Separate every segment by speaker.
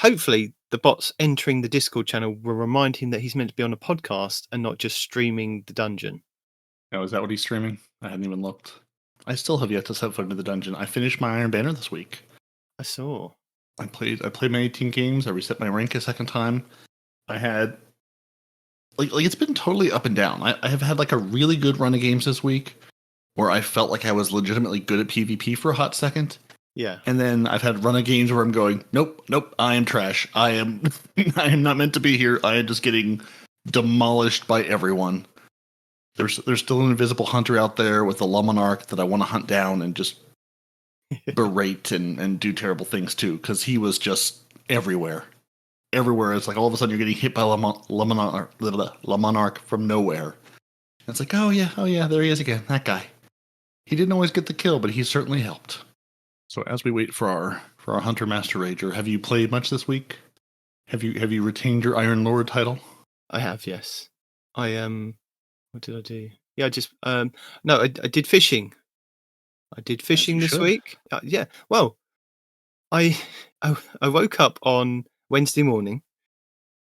Speaker 1: hopefully the bots entering the Discord channel will remind him that he's meant to be on a podcast and not just streaming the dungeon.
Speaker 2: Oh, is that what he's streaming? I hadn't even looked. I still have yet to set foot into the dungeon. I finished my Iron Banner this week.
Speaker 1: I saw.
Speaker 2: I played my 18 games. I reset my rank a second time. I had like it's been totally up and down. I have had like a really good run of games this week where I felt like I was legitimately good at PvP for a hot second.
Speaker 1: Yeah.
Speaker 2: And then I've had run of games where I'm going, nope, I am trash. I am not meant to be here. I am just getting demolished by everyone. There's still an invisible hunter out there with a Luminarch that I want to hunt down and just berate and do terrible things to, because he was just everywhere. Everywhere. It's like all of a sudden you're getting hit by Luminarch from nowhere. And it's like, oh yeah, there he is again, that guy. He didn't always get the kill, but he certainly helped. So as we wait for our Hunter Master Rager, have you played much this week? Have you retained your Iron Lord title?
Speaker 1: I have, yes. What did I do? Yeah, I just no, I did fishing. I did fishing this week. Yeah. Well, I woke up on Wednesday morning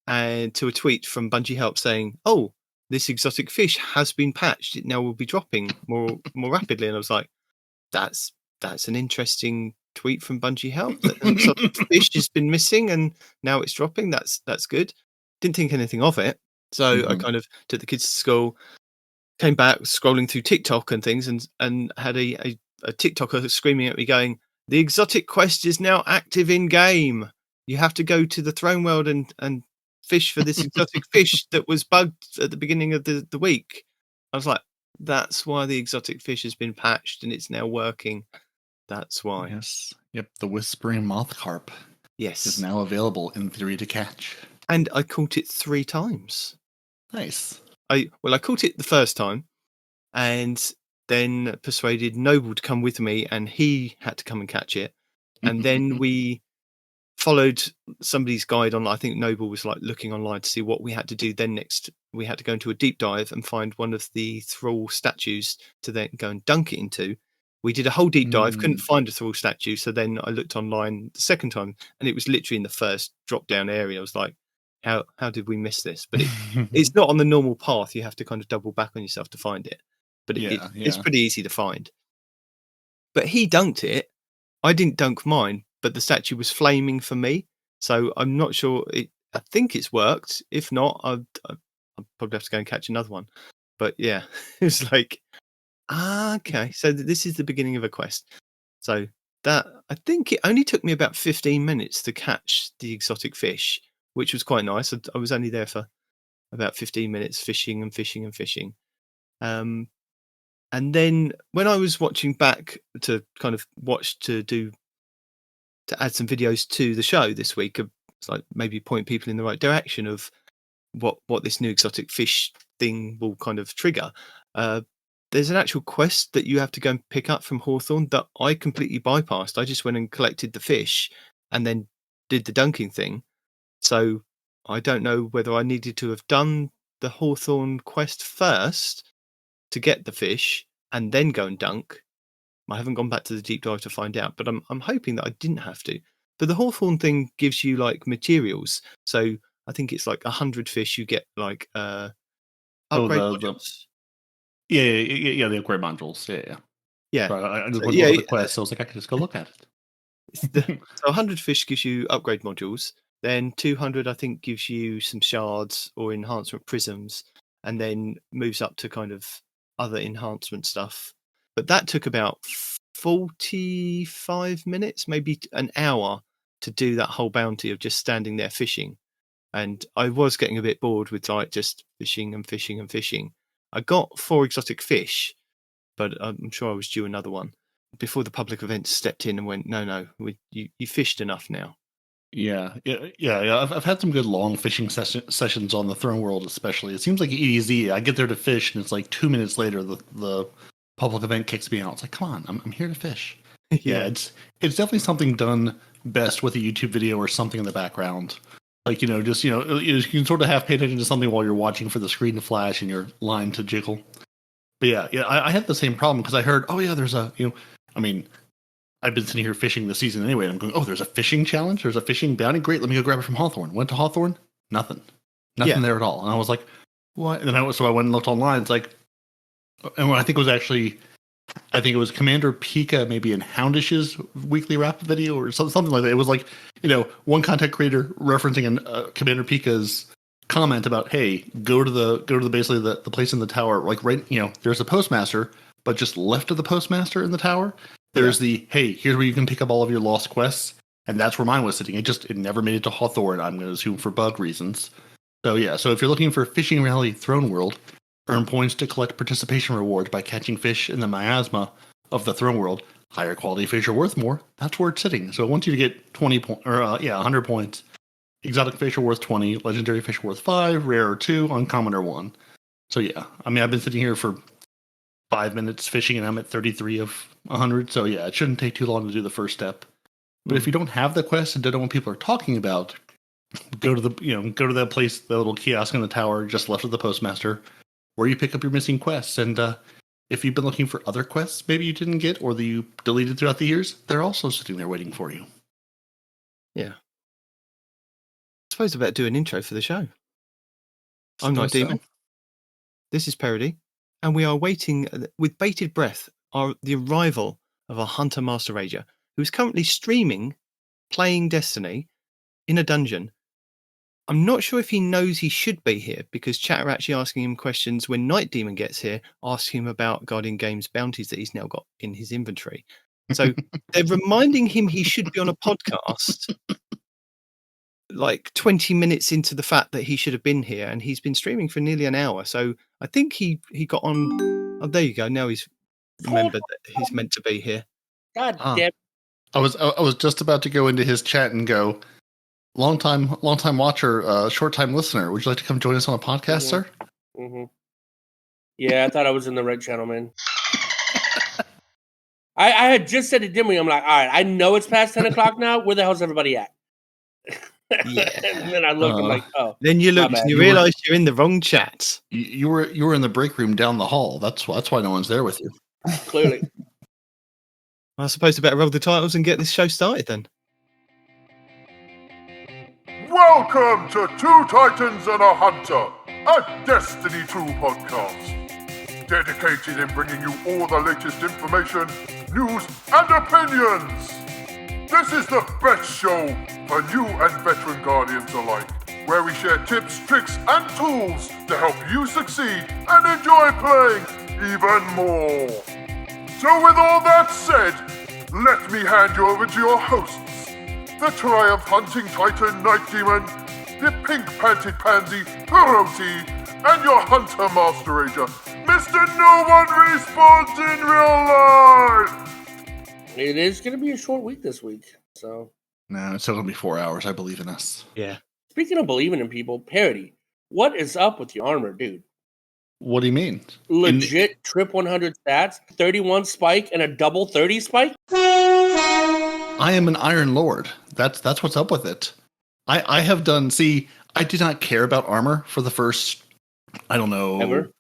Speaker 1: and to a tweet from Bungie Help saying, "Oh, this exotic fish has been patched. It now will be dropping more rapidly." And I was like, "That's an interesting tweet from Bungie Help. That an exotic fish has been missing and now it's dropping. That's good." Didn't think anything of it, so I kind of took the kids to school. Came back scrolling through TikTok and things, and had a TikToker screaming at me, going, "The exotic quest is now active in game. You have to go to the throne world and fish for this exotic fish that was bugged at the beginning of the week." I was like, "That's why the exotic fish has been patched and it's now working. That's why."
Speaker 2: Yes. Yep. The whispering moth carp.
Speaker 1: Yes.
Speaker 2: Is now available in theory to catch.
Speaker 1: And I caught it 3 times.
Speaker 2: Nice.
Speaker 1: I caught it the first time and then persuaded Noble to come with me, and he had to come and catch it. And then we followed somebody's guide on. I think Noble was like looking online to see what we had to do. Then next, we had to go into a deep dive and find one of the thrall statues to then go and dunk it into. We did a whole deep dive, couldn't find a thrall statue. So then I looked online the second time, and it was literally in the first drop down area. I was like, how did we miss this? But it's not on the normal path. You have to kind of double back on yourself to find it. But it's pretty easy to find. But he dunked it. I didn't dunk mine, but the statue was flaming for me. So I'm not sure. I think it's worked. If not, I'll probably have to go and catch another one. But yeah, it was like, okay. So this is the beginning of a quest. So that, I think it only took me about 15 minutes to catch the exotic fish, which was quite nice. I was only there for about 15 minutes fishing and fishing and fishing. And then when I was watching back to kind of to add some videos to the show this week, it's like maybe point people in the right direction of what this new exotic fish thing will kind of trigger. There's an actual quest that you have to go and pick up from Hawthorne that I completely bypassed. I just went and collected the fish and then did the dunking thing. So I don't know whether I needed to have done the Hawthorne quest first to get the fish and then go and dunk. I haven't gone back to the deep dive to find out, but I'm hoping that I didn't have to. But the Hawthorne thing gives you like materials. So I think it's like 100 fish. You get like upgrade modules.
Speaker 2: Yeah, the upgrade modules. Yeah. So I just went over the quest, so I was like, I could just go look at it.
Speaker 1: So 100 fish gives you upgrade modules. Then 200, I think, gives you some shards or enhancement prisms, and then moves up to kind of other enhancement stuff. But that took about 45 minutes, maybe an hour, to do that whole bounty of just standing there fishing. And I was getting a bit bored with like just fishing and fishing and fishing. I got 4 exotic fish, but I'm sure I was due another one before the public events stepped in and went, no, you fished enough now.
Speaker 2: Yeah. I've had some good long fishing sessions on the Throne World, especially. It seems like EDZ. I get there to fish, and it's like 2 minutes later, the public event kicks me out. It's like, come on, I'm here to fish. Yeah, it's definitely something done best with a YouTube video or something in the background. Like, you can sort of have pay attention to something while you're watching for the screen to flash and your line to jiggle. But yeah, I had the same problem because I heard, there's a, I've been sitting here fishing this season anyway, and I'm going, oh, there's a fishing challenge? There's a fishing bounty? Great, let me go grab it from Hawthorne. Went to Hawthorne, nothing there at all. And I was like, what? And then I went and looked online. It's like, and I think it was Commander Pika maybe in Houndish's weekly wrap video or something like that. It was like, one content creator referencing Commander Pika's comment about, hey, go to the basically the place in the tower, like right, there's a postmaster, but just left of the postmaster in the tower, there's the, hey, here's where you can pick up all of your lost quests, and that's where mine was sitting. It never made it to Hawthorne, I'm going to assume for bug reasons. So yeah, so if you're looking for Fishing Rally Throne World, earn points to collect participation rewards by catching fish in the miasma of the Throne World. Higher quality fish are worth more. That's where it's sitting. So I want you to get 100 points. Exotic fish are worth 20, legendary fish are worth 5, rare 2, uncommon are 1. So yeah, I mean, I've been sitting here for 5 minutes fishing, and I'm at 33 of 100. So yeah, it shouldn't take too long to do the first step. But if you don't have the quest and don't know what people are talking about, go to that place, the little kiosk in the tower just left of the postmaster, where you pick up your missing quests. And if you've been looking for other quests maybe you didn't get or that you deleted throughout the years, they're also sitting there waiting for you.
Speaker 1: Yeah. I suppose I better do an intro for the show. I'm Nitedemon. This is Peroty, and we are waiting with bated breath the arrival of our Hunter Master Rager, who is currently streaming, playing Destiny in a dungeon. I'm not sure if he knows he should be here, because chat are actually asking him questions when Nitedemon gets here, asking him about Guardian Games bounties that he's now got in his inventory. So they're reminding him he should be on a podcast like 20 minutes into the fact that he should have been here, and he's been streaming for nearly an hour. So I think he got on. Oh, there you go. Now he's remembered that he's meant to be here.
Speaker 3: God damn.
Speaker 2: I was just about to go into his chat and go, long time watcher, short time listener. Would you like to come join us on a podcast, sir?
Speaker 3: Mm-hmm. Yeah, I thought I was in the right channel, man. I had just said to Dimmy, I'm like, all right, I know it's past 10 o'clock now. Where the hell's everybody at?
Speaker 1: Yeah.
Speaker 3: And then I look, I'm like, oh.
Speaker 1: Then you look, and you realize you're in the wrong chat.
Speaker 2: You were in the break room down the hall. That's why no one's there with you.
Speaker 3: Clearly.
Speaker 1: I suppose I better roll the titles and get this show started then.
Speaker 4: Welcome to Two Titans and a Hunter, a Destiny 2 podcast. Dedicated in bringing you all the latest information, news, and opinions. This is the best show for new and veteran Guardians alike, where we share tips, tricks, and tools to help you succeed and enjoy playing even more. So with all that said, let me hand you over to your hosts, the Triumph Hunting Titan Nitedemon, the pink-panted pansy Peroty, and your Hunter Master Rager, Mr. No One Respawns in Real Life!
Speaker 3: It is going to be a short week this week, so...
Speaker 2: No, it's still going to be 4 hours. I believe in us.
Speaker 1: Yeah.
Speaker 3: Speaking of believing in people, Peroty, what is up with your armor, dude?
Speaker 2: What do you mean?
Speaker 3: Legit trip 100 stats, 31 spike, and a double 30 spike?
Speaker 2: I am an Iron Lord. That's what's up with it. I have done... See, I did not care about armor for the first, I don't know,
Speaker 3: Ever?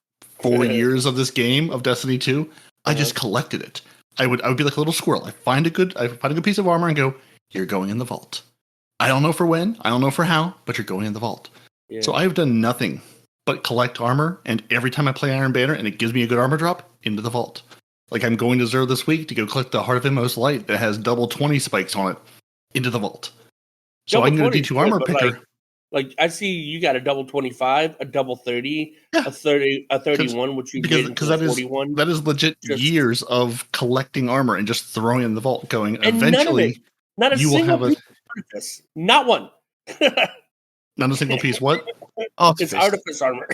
Speaker 2: 4 years of this game, of Destiny 2. I just collected it. I would be like a little squirrel. I find a good piece of armor and go, you're going in the vault. I don't know for when, I don't know for how, but you're going in the vault. Yeah. So I've done nothing but collect armor, and every time I play Iron Banner and it gives me a good armor drop, into the vault. Like I'm going to Xur this week to go collect the Heart of Inmost Light that has double 20 spikes on it, into the vault. So double I can go D2 armor picker.
Speaker 3: Like I see you got a double 25, a double 30, a 31, which you get into 41.
Speaker 2: That is legit years of collecting armor and just throwing it in the vault, going,
Speaker 3: and
Speaker 2: eventually
Speaker 3: not a
Speaker 2: you will have
Speaker 3: artifice. Not one.
Speaker 2: Not a single piece. What?
Speaker 3: It's artifice armor.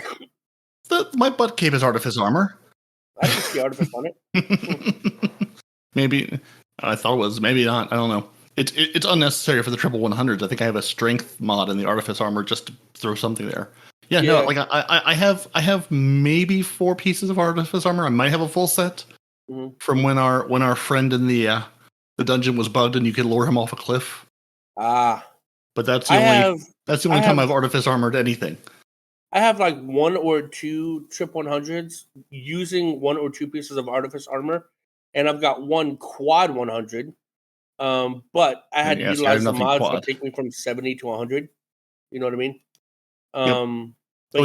Speaker 2: My butt cape is artifice armor.
Speaker 3: I can see artifice on it.
Speaker 2: Maybe. I thought it was. Maybe not. I don't know. It's unnecessary for the triple 100s. I think I have a strength mod in the artifice armor just to throw something there. Yeah. No, like I have maybe 4 pieces of artifice armor. I might have a full set from when our friend in the dungeon was bugged and you could lure him off a cliff. But that's the only time I've artifice armored anything.
Speaker 3: I have like 1 or 2 trip 100s using 1 or 2 pieces of artifice armor, and I've got 1 quad 100 But I had to
Speaker 2: Yeah, see,
Speaker 3: utilize the
Speaker 2: nothing
Speaker 3: mods
Speaker 2: quad.
Speaker 3: to take me from 70 to 100. You know what I mean?
Speaker 2: Yep.
Speaker 3: But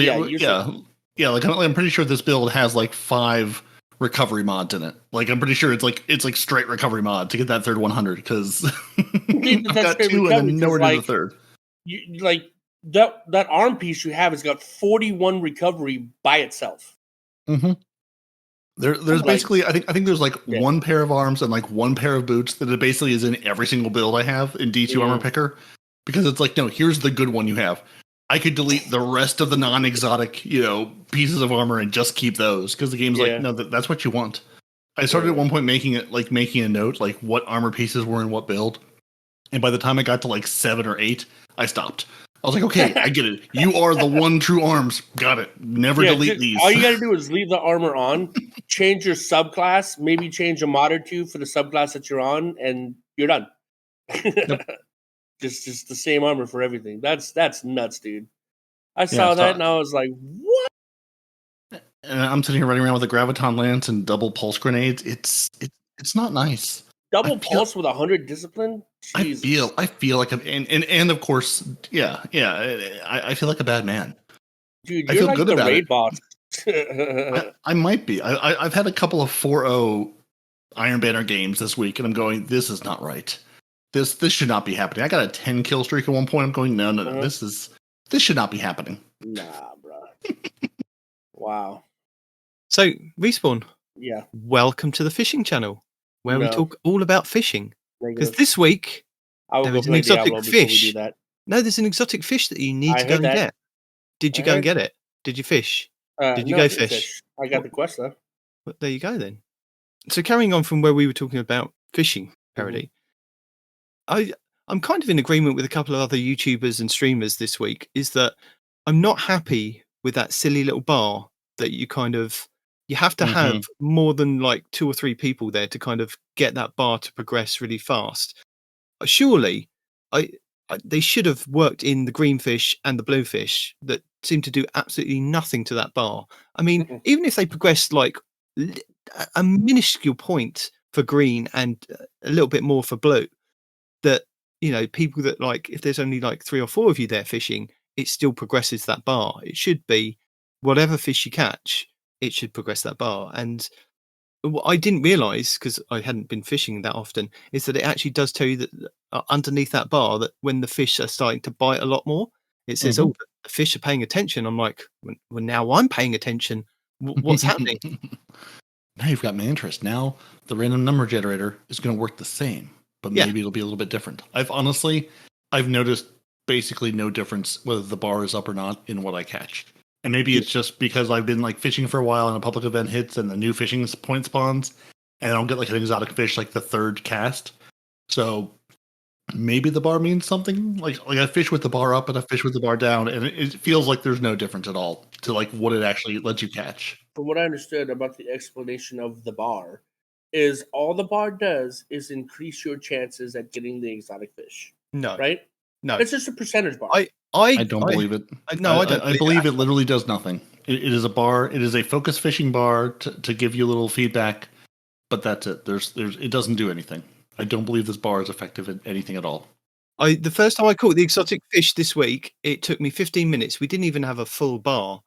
Speaker 2: yeah. Like I'm pretty sure this build has like 5 recovery mods in it. Like I'm pretty sure it's like straight recovery mod to get that third 100 because I've got 2 and then nowhere near the third.
Speaker 3: You like that arm piece you have has got 41 recovery by itself.
Speaker 2: Mm-hmm. There's basically I think there's like 1 pair of arms and like 1 pair of boots that it basically is in every single build I have in D2 Armor Picker, because it's like, no, here's the good one you have. I could delete the rest of the non-exotic, pieces of armor and just keep those, because the game's like, no, that's what you want. I started at one point making a note like what armor pieces were in what build, and by the time I got to like 7 or 8, I stopped. I was like, okay, I get it. You are the one true arms. Got it. Never delete these.
Speaker 3: All you got to do is leave the armor on, change your subclass, maybe change a mod or 2 for the subclass that you're on, and you're done. Yep. just the same armor for everything. That's nuts, dude. I saw that and I was like, what?
Speaker 2: And I'm sitting here running around with a graviton lance and double pulse grenades. It's not nice.
Speaker 3: Double pulse with 100 discipline? Jesus.
Speaker 2: I feel like and of course, I feel like a bad man.
Speaker 3: Dude, you're like the raid boss.
Speaker 2: I might be. I've had a couple of 4-0 Iron Banner games this week, and I'm going, this is not right. This should not be happening. I got a 10 kill streak at one point. I'm going, no, this should not be happening.
Speaker 3: Nah, bro. Wow.
Speaker 1: So, Respawn.
Speaker 3: Yeah.
Speaker 1: Welcome to the fishing channel, where we talk all about fishing. Because this week,
Speaker 3: there was an exotic fish.
Speaker 1: No, there's an exotic fish that you need to go and get. Did you go and get it? Did you fish? Did you go fish?
Speaker 3: I got the quest, though.
Speaker 1: But there you go, then. So, carrying on from where we were talking about fishing, Peroty, I'm kind of in agreement with a couple of other YouTubers and streamers this week, is that I'm not happy with that silly little bar that you have to have more than like 2 or 3 people there to kind of get that bar to progress really fast. Surely they should have worked in the green fish and the blue fish that seem to do absolutely nothing to that bar. I mean, even if they progressed like a minuscule point for green and a little bit more for blue, that, people that like, if there's only like 3 or 4 of you there fishing, it still progresses that bar. It should be whatever fish you catch, it should progress that bar. And what I didn't realize, because I hadn't been fishing that often, is that it actually does tell you that underneath that bar, that when the fish are starting to bite a lot more, it says, oh, the fish are paying attention. I'm like, well, now I'm paying attention. What's happening?
Speaker 2: Now you've got my interest. Now the random number generator is going to work the same, but maybe it'll be a little bit different. I've noticed basically no difference whether the bar is up or not in what I catch. And maybe it's just because I've been like fishing for a while and a public event hits and the new fishing point spawns, and I don't get like an exotic fish like the 3rd cast. So maybe the bar means something. Like I fish with the bar up and I fish with the bar down, and it feels like there's no difference at all to like what it actually lets you catch.
Speaker 3: From what I understood about the explanation of the bar, is all the bar does is increase your chances at getting the exotic fish.
Speaker 1: No.
Speaker 3: Right?
Speaker 1: No.
Speaker 3: It's just a percentage bar.
Speaker 2: I don't believe it.
Speaker 1: I don't.
Speaker 2: I believe it literally does nothing. It is a bar. It is a focus fishing bar to give you a little feedback, but that's it. It doesn't do anything. I don't believe this bar is effective at anything at all.
Speaker 1: The first time I caught the exotic fish this week, it took me 15 minutes. We didn't even have a full bar,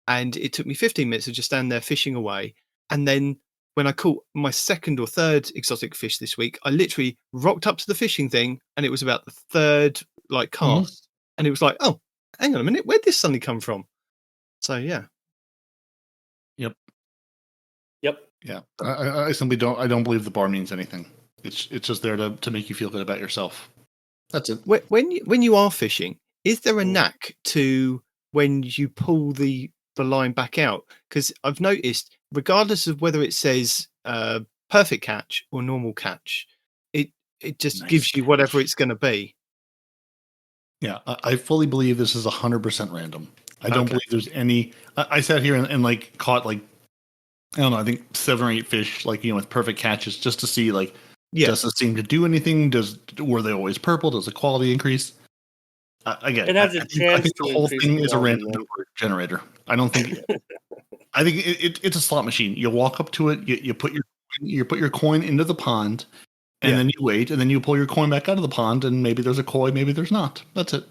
Speaker 1: and it took me 15 minutes to just stand there fishing away. And then when I caught my 2nd or 3rd exotic fish this week, I literally rocked up to the fishing thing, and it was about the 3rd cast. And it was like, oh, hang on a minute, where'd this suddenly come from? So, yeah.
Speaker 2: Yep.
Speaker 3: Yeah.
Speaker 2: I simply don't. I don't believe the bar means anything. It's just there to make you feel good about yourself. That's it.
Speaker 1: When you are fishing, is there a knack to when you pull the line back out? Because I've noticed, regardless of whether it says perfect catch or normal catch, it just gives you whatever it's going to be.
Speaker 2: Yeah, I fully believe this is 100% random. I don't believe there's any. I sat here and like caught like, I don't know, I think 7 or 8 fish with perfect catches just to see does it seem to do anything? Were they always purple? Does the quality increase? Again,
Speaker 3: it has a chance.
Speaker 2: I think the whole thing is a random number generator. I don't think. I think it's a slot machine. You walk up to it, you put your coin into the pond, And then you wait, and then you pull your coin back out of the pond, and maybe there's a koi, maybe there's not. That's it.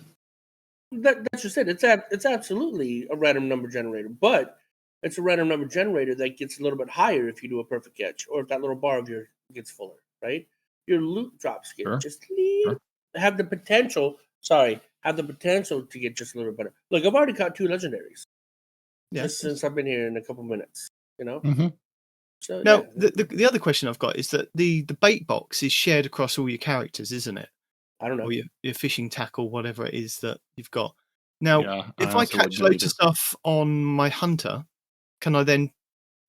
Speaker 3: That's just it. It's absolutely a random number generator, but it's a random number generator that gets a little bit higher if you do a perfect catch, or if that little bar of yours gets fuller, right? Your loot drops get have the potential. Have the potential to get just a little bit better. Look, I've already caught 2 legendaries just since I've been here in a couple minutes. You know.
Speaker 2: Mm-hmm.
Speaker 3: So
Speaker 1: now the other question I've got is that the bait box is shared across all your characters, isn't it?
Speaker 3: I don't know.
Speaker 1: Or your fishing tackle, whatever it is that you've got. Now, if I catch loads of stuff on my hunter, can I then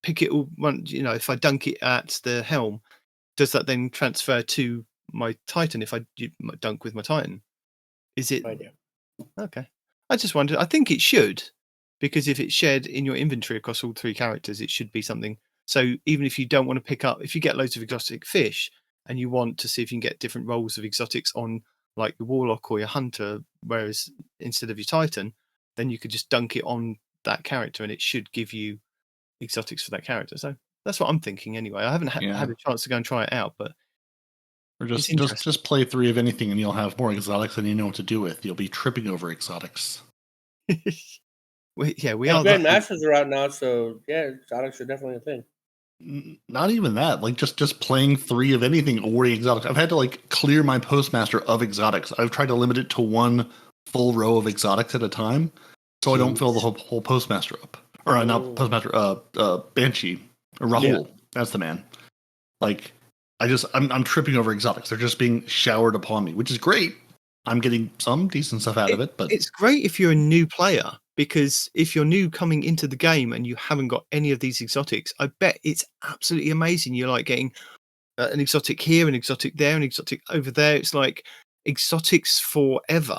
Speaker 1: pick it all? If I dunk it at the helm, does that then transfer to my Titan? If I dunk with my Titan, is it? Okay. I just wondered. I think it should, because if it's shared in your inventory across all 3 characters, it should be something. So even if you don't want to pick up, if you get loads of exotic fish and you want to see if you can get different rolls of exotics on like the Warlock or your Hunter, whereas instead of your Titan, then you could just dunk it on that character and it should give you exotics for that character. So that's what I'm thinking anyway. I haven't had a chance to go and try it out, but
Speaker 2: or just play 3 of anything and you'll have more exotics than you know what to do with. You'll be tripping over exotics.
Speaker 1: we
Speaker 3: are. Grandmasters are out now, so exotics are definitely a thing.
Speaker 2: Not even that. Like just playing 3 of anything already exotics. I've had to like clear my postmaster of exotics. I've tried to limit it to 1 full row of exotics at a time, so I don't fill the whole postmaster up. Or not postmaster. Banshee or Rahul. Yeah. That's the man. Like I'm tripping over exotics. They're just being showered upon me, which is great. I'm getting some decent stuff out of it, but
Speaker 1: it's great if you're a new player. Because if you're new coming into the game and you haven't got any of these exotics, I bet it's absolutely amazing. You're like getting an exotic here, an exotic there, an exotic over there. It's like exotics forever.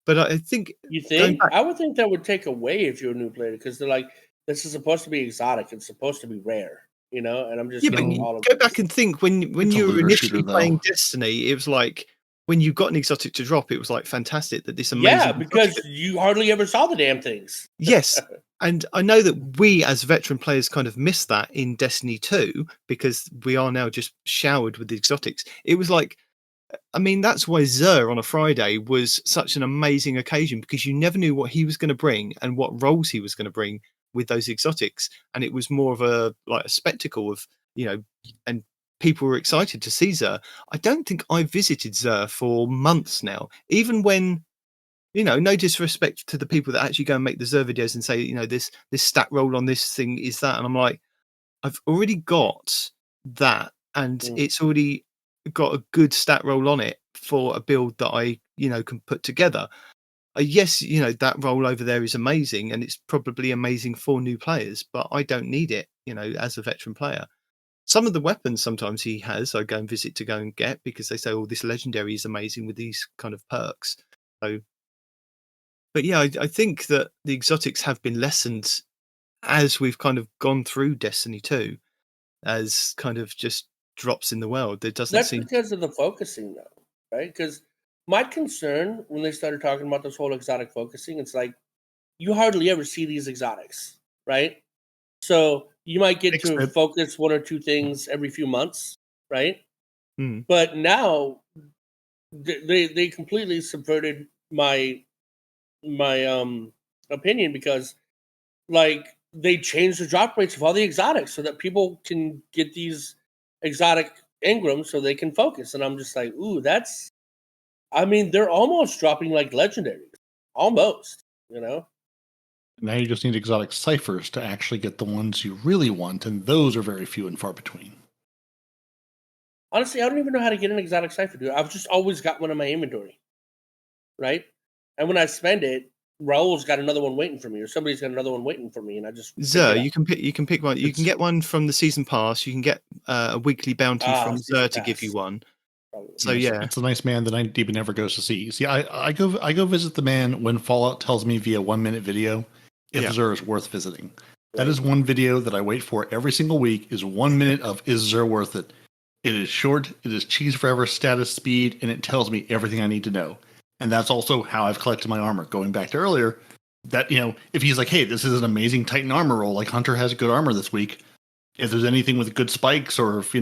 Speaker 1: But I think...
Speaker 3: You think? I would think that would take away if you're a new player, because they're like, this is supposed to be exotic. It's supposed to be rare, you know? And I'm just...
Speaker 1: Yeah, but go back and think, when you were initially playing Destiny, it was like... When you got an exotic to drop, it was like fantastic that this amazing...
Speaker 3: Yeah, because you hardly ever saw the damn things.
Speaker 1: Yes, and I know that we as veteran players kind of missed that in Destiny 2 because we are now just showered with the exotics. It was like, I mean, that's why Xur on a Friday was such an amazing occasion, because you never knew what he was going to bring and what roles he was going to bring with those exotics. And it was more of a spectacle of, and people were excited to see Xur. I don't think I visited Xur for months now, even when, no disrespect to the people that actually go and make the Xur videos and say, this stat roll on this thing is that. And I'm like, I've already got that, and it's already got a good stat roll on it for a build that I, can put together. Yes, that roll over there is amazing, and it's probably amazing for new players, but I don't need it, as a veteran player. Some of the weapons sometimes he has, I go and visit to go and get, because they say, oh, this legendary is amazing with these kind of perks. So, but yeah, I think that the exotics have been lessened as we've kind of gone through Destiny 2 as kind of just drops in the world. There doesn't seem...
Speaker 3: That's because of the focusing, though, right? Because my concern when they started talking about this whole exotic focusing, it's like you hardly ever see these exotics, right? So you might get to focus 1 or 2 things every few months, right? But now they completely subverted my opinion, because like they changed the drop rates of all the exotics so that people can get these exotic engrams so they can focus. And I'm just like, ooh, they're almost dropping like legendaries. Almost,
Speaker 2: Now you just need exotic ciphers to actually get the ones you really want, and those are very few and far between.
Speaker 3: Honestly, I don't even know how to get an exotic cipher, dude. I've just always got one in my inventory, right? And when I spend it, Raul's got another one waiting for me, or somebody's got another one waiting for me, and I just...
Speaker 1: Xur, you can pick one. You can get one from the season pass. You can get a weekly bounty from Xur to give you one. So
Speaker 2: it's a nice man that Nitedemon never goes to see. See, I go visit the man when Fallout tells me via 1-minute video if Xur is worth visiting. That is one video that I wait for every single week, is 1 minute of is Xur worth it. It is short, it is cheese forever status speed, and it tells me everything I need to know. And that's also how I've collected my armor. Going back to earlier, that, if he's like, hey, this is an amazing Titan armor roll, like Hunter has good armor this week, if there's anything with good spikes, or if,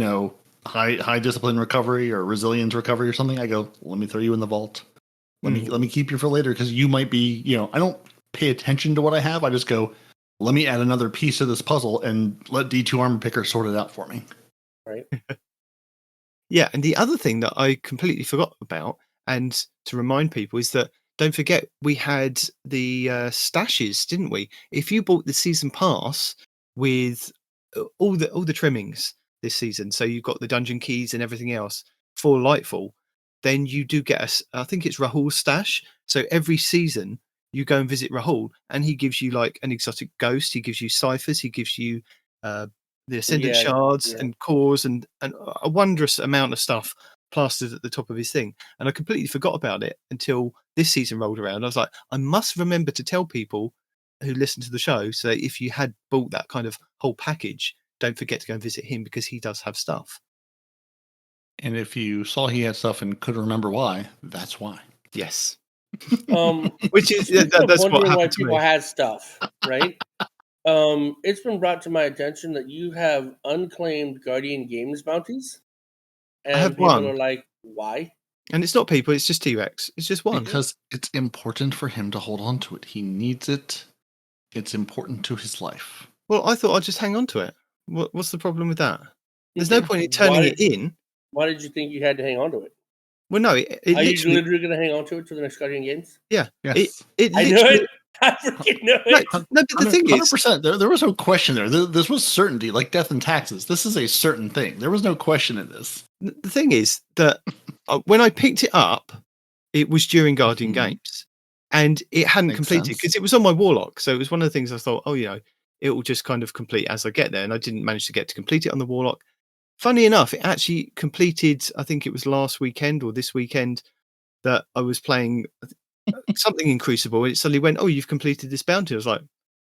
Speaker 2: high discipline recovery or resilience recovery or something, I go, let me throw you in the vault. Let me keep you for later because you might be, I don't pay attention to what I have. I just go, let me add another piece of this puzzle and let D2 Armor Picker sort it out for me.
Speaker 3: Right.
Speaker 1: Yeah, and the other thing that I completely forgot about, and to remind people, is that don't forget we had the stashes, didn't we? If you bought the season pass with all the trimmings this season, so you've got the dungeon keys and everything else for Lightfall, then you do get I think it's Rahul's stash. So every season you go and visit Rahul, and he gives you like an exotic ghost. He gives you ciphers. He gives you the Ascendant shards and cores and a wondrous amount of stuff plastered at the top of his thing. And I completely forgot about it until this season rolled around. I was like, I must remember to tell people who listen to the show, so that if you had bought that kind of whole package, don't forget to go and visit him because he does have stuff.
Speaker 2: And if you saw he had stuff and couldn't remember why, that's why.
Speaker 1: Yes.
Speaker 3: Which is that's what happened why people had stuff, right? It's been brought to my attention that you have unclaimed Guardian Games bounties, and
Speaker 1: I have
Speaker 3: people
Speaker 1: one.
Speaker 3: are like, "Why?"
Speaker 1: And it's not people; it's just T-Rex. It's just one
Speaker 2: because it's important for him to hold on to it. He needs it. It's important to his life.
Speaker 1: Well, I thought I'd just hang on to it. What's the problem with that? There's no point in turning it in.
Speaker 3: Why did you think you had to hang on to it?
Speaker 1: Well, no,
Speaker 3: are you literally going to hang on to it to the next Guardian Games?
Speaker 1: Yeah.
Speaker 2: Yes.
Speaker 3: I know it. I freaking know it.
Speaker 1: No, but the thing
Speaker 2: 100%, is... There was no question there. This was certainty, like death and taxes. This is a certain thing. There was no question in this.
Speaker 1: The thing is that when I picked it up, it was during Guardian Games. And it hadn't completed because it was on my Warlock. So it was one of the things I thought, it will just kind of complete as I get there. And I didn't manage to get to complete it on the Warlock. Funny enough, it actually completed, I think it was last weekend or this weekend that I was playing something in Crucible. And it suddenly went, you've completed this bounty. I was like,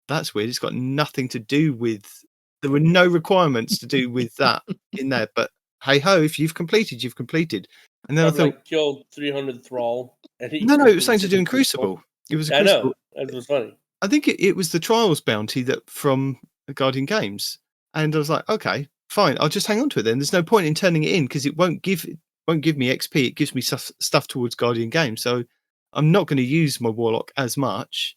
Speaker 1: that's weird. It's got nothing to do with, there were no requirements to do with that in there. But hey ho, if you've completed, you've completed. And then I thought,
Speaker 3: killed 300 Thrall.
Speaker 1: No, it was something to do in Crucible. It was a Crucible.
Speaker 3: I know. That was funny.
Speaker 1: I think it was the Trials bounty that from Guardian Games. And I was like, okay, fine. I'll just hang on to it then. There's no point in turning it in because it won't give me XP. It gives me stuff towards Guardian Games. So I'm not going to use my Warlock as much.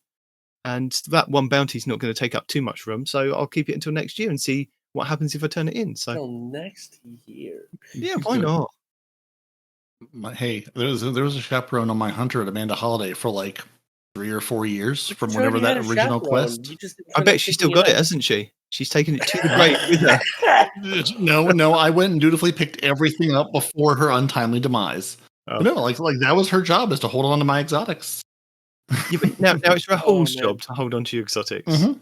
Speaker 1: And that one bounty is not going to take up too much room. So I'll keep it until next year and see what happens if I turn it in. So
Speaker 3: until next year.
Speaker 1: Yeah, why not?
Speaker 2: Hey, there was a chaperone on my hunter at Amanda Holiday for like 3 or 4 years from whenever that original quest.
Speaker 1: I bet she's still got it, hasn't she? She's taken it to the grave with her.
Speaker 2: No, I went and dutifully picked everything up before her untimely demise. Oh. No, like that was her job, is to hold on to my exotics.
Speaker 1: Yeah, but now it's Rahul's job to hold on to your exotics.
Speaker 2: Mm-hmm.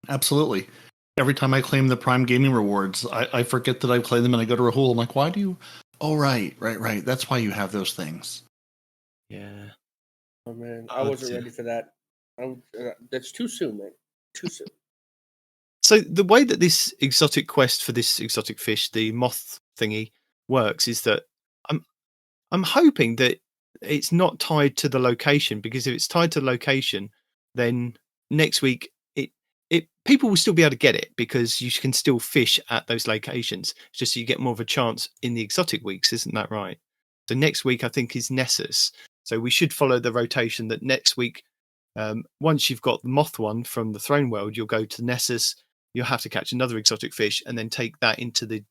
Speaker 2: Absolutely. Every time I claim the Prime Gaming rewards, I forget that I claim them and I go to Rahul. I'm like, why do you? Oh, right. That's why you have those things.
Speaker 1: Yeah.
Speaker 3: Oh, man. I wasn't ready for that. That's too soon, man. Too soon.
Speaker 1: So the way that this exotic quest for this exotic fish, the moth thingy, works is that I'm hoping that it's not tied to the location, because if it's tied to the location, then next week people will still be able to get it because you can still fish at those locations. It's just so you get more of a chance in the exotic weeks, isn't that right? So next week I think is Nessus. So we should follow the rotation that next week, once you've got the moth one from the Throne World, you'll go to Nessus. You'll have to catch another exotic fish and then take that into the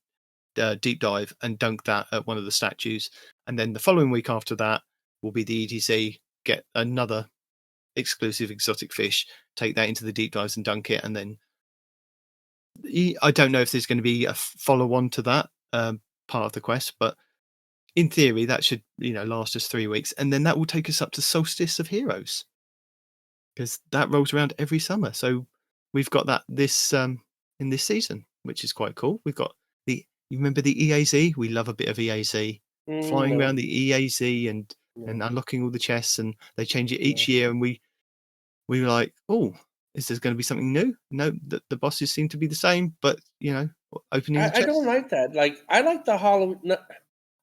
Speaker 1: deep dive and dunk that at one of the statues. And then the following week after that will be the EDC, get another exclusive exotic fish, take that into the deep dives and dunk it. And then I don't know if there's going to be a follow-on to that part of the quest, but in theory that should last us 3 weeks, and then that will take us up to Solstice of Heroes, because that rolls around every summer. So we've got that this in this season, which is quite cool. We've got you remember the EAZ? We love a bit of EAZ. Flying around the EAZ and unlocking all the chests, and they change it each year, and we were like, oh, is there going to be something new? No, the bosses seem to be the same, but opening the chests.
Speaker 3: I don't like that. Like, I like the Halloween.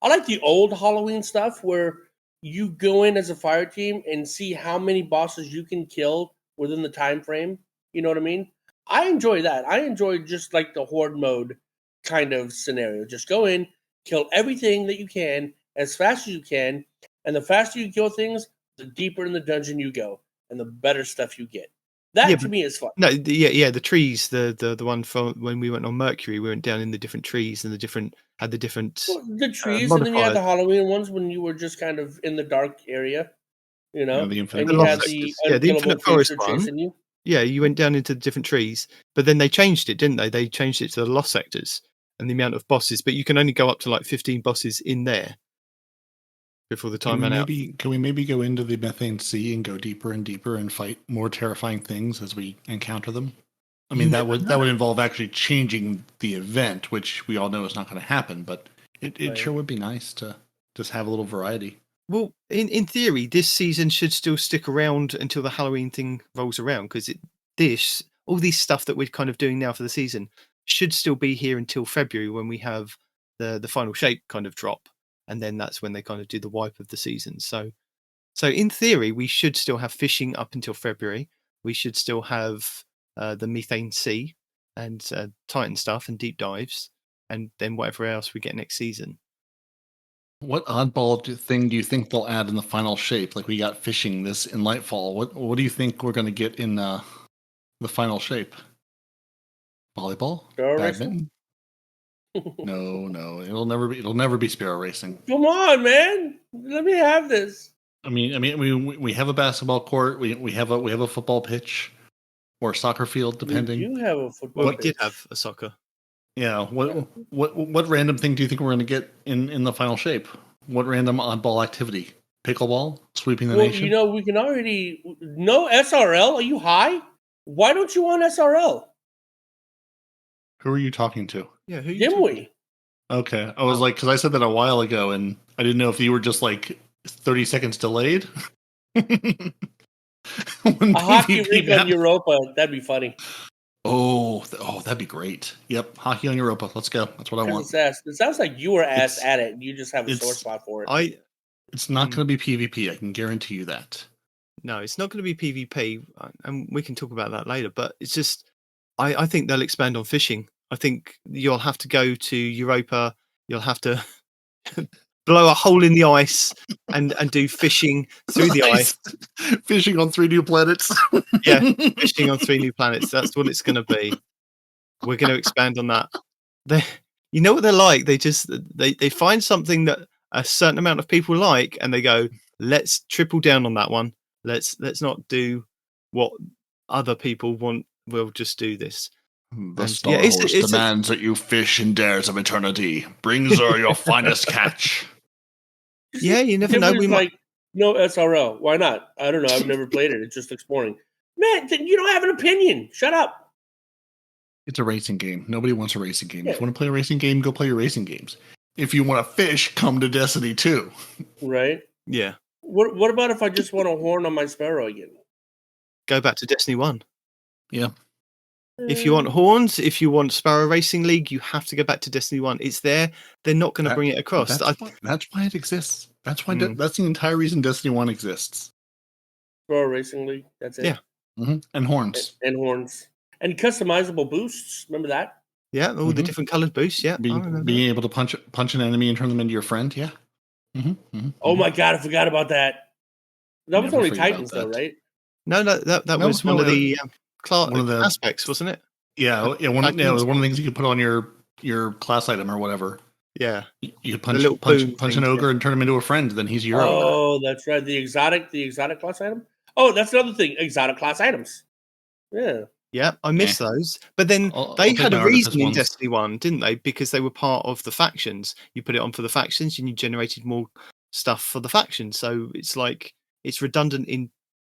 Speaker 3: I like the old Halloween stuff where you go in as a fire team and see how many bosses you can kill within the time frame. You know what I mean? I enjoy that. I enjoy just like the horde mode kind of scenario. Just go in, kill everything that you can as fast as you can, and the faster you kill things, the deeper in the dungeon you go, and the better stuff you get. That to me is fun.
Speaker 1: No, the trees, the one from when we went on Mercury, we went down in the different trees and the different
Speaker 3: the trees, and then you had the Halloween ones when you were just kind of in the dark area, you know,
Speaker 2: the
Speaker 3: and you had the
Speaker 1: Infinite Forest one.
Speaker 3: chasing you.
Speaker 1: Yeah, you went down into the different trees, but then they changed it, didn't they? They changed it to the lost sectors and the amount of bosses, but you can only go up to like 15 bosses in there before the time ran out.
Speaker 2: Can we maybe go into the Methane Sea and go deeper and deeper and fight more terrifying things as we encounter them? I mean, that would involve actually changing the event, which we all know is not going to happen, but it sure would be nice to just have a little variety.
Speaker 1: Well, in theory, this season should still stick around until the Halloween thing rolls around, because all these stuff that we're kind of doing now for the season should still be here until February, when we have the final shape kind of drop, and then that's when they kind of do the wipe of the season. So in theory, we should still have fishing up until February. We should still have the Methane Sea and Titan stuff and deep dives, and then whatever else we get next season.
Speaker 2: What oddball thing do you think they'll add in the final shape? Like we got fishing this in Lightfall. What do you think we're going to get in the final volleyball?
Speaker 3: Sparrow
Speaker 2: Badminton? No, it'll never be sparrow racing.
Speaker 3: Come on, man, let me have this.
Speaker 2: I mean, we have a basketball court. We have a football pitch or soccer field, depending.
Speaker 3: You have a football.
Speaker 1: We did have a soccer.
Speaker 2: Yeah. What random thing do you think we're going to get in the final shape? What random oddball activity? Pickleball? Sweeping the nation?
Speaker 3: You know, we can already... No SRL? Are you high? Why don't you want SRL?
Speaker 2: Who are you talking to?
Speaker 1: Yeah, who
Speaker 3: Dimwee.
Speaker 2: Okay. I was like, because I said that a while ago, and I didn't know if you were just like 30 seconds delayed.
Speaker 3: A hockey rig on Europa. That'd be funny.
Speaker 2: Oh, that'd be great. Yep, hockey on Europa. Let's go. That's what I want.
Speaker 3: It sounds like you were asked at it. You just have a sore spot for it.
Speaker 2: It's not going to be PvP. I can guarantee you that.
Speaker 1: No, it's not going to be PvP, and we can talk about that later. But it's just, I think they'll expand on fishing. I think you'll have to go to Europa. You'll have to blow a hole in the ice and do fishing through the ice.
Speaker 2: Fishing on 3 new planets.
Speaker 1: Yeah, fishing on 3 new planets. That's what it's going to be. We're going to expand on that. You know what they're like? They find something that a certain amount of people like, and they go, let's triple down on that one. Let's not do what other people want. We'll just do this.
Speaker 2: The Star Horse demands that you fish in dares of eternity. Bring her your finest catch.
Speaker 1: Yeah, you never know. We might.
Speaker 3: No SRL. Why not? I don't know. I've never played it. It's just exploring. Man, you don't have an opinion. Shut up.
Speaker 2: It's a racing game. Nobody wants a racing game. Yeah. If you want to play a racing game, go play your racing games. If you want to fish, come to Destiny 2.
Speaker 3: Right?
Speaker 1: Yeah.
Speaker 3: What about if I just want a horn on my Sparrow again?
Speaker 1: Go back to Destiny 1.
Speaker 2: Yeah.
Speaker 1: If you want horns, if you want Sparrow Racing League, you have to go back to Destiny 1. It's there. They're not going to bring it across.
Speaker 2: That's why it exists. That's why. That's the entire reason Destiny 1 exists.
Speaker 3: Sparrow Racing League. That's it.
Speaker 1: Yeah.
Speaker 2: Mm-hmm. And horns.
Speaker 3: And horns. And customizable boosts. Remember that?
Speaker 1: Yeah, all the different colored boosts. Yeah.
Speaker 2: Being able to punch an enemy and turn them into your friend. Yeah.
Speaker 3: Oh my God, I forgot about that. That was only Titans, though, right?
Speaker 1: No, that was one of the aspects, wasn't it?
Speaker 2: Yeah. It was one of the things you could put on your class item or whatever.
Speaker 1: Yeah.
Speaker 2: You could punch an ogre and turn him into a friend, then he's your ogre.
Speaker 3: Oh, that's right. The exotic class item? Oh, that's another thing. Exotic class items. Yeah.
Speaker 1: Yeah, I missed those. But then they had a reason in Destiny 1, didn't they? Because they were part of the factions. You put it on for the factions and you generated more stuff for the factions. So it's like it's redundant in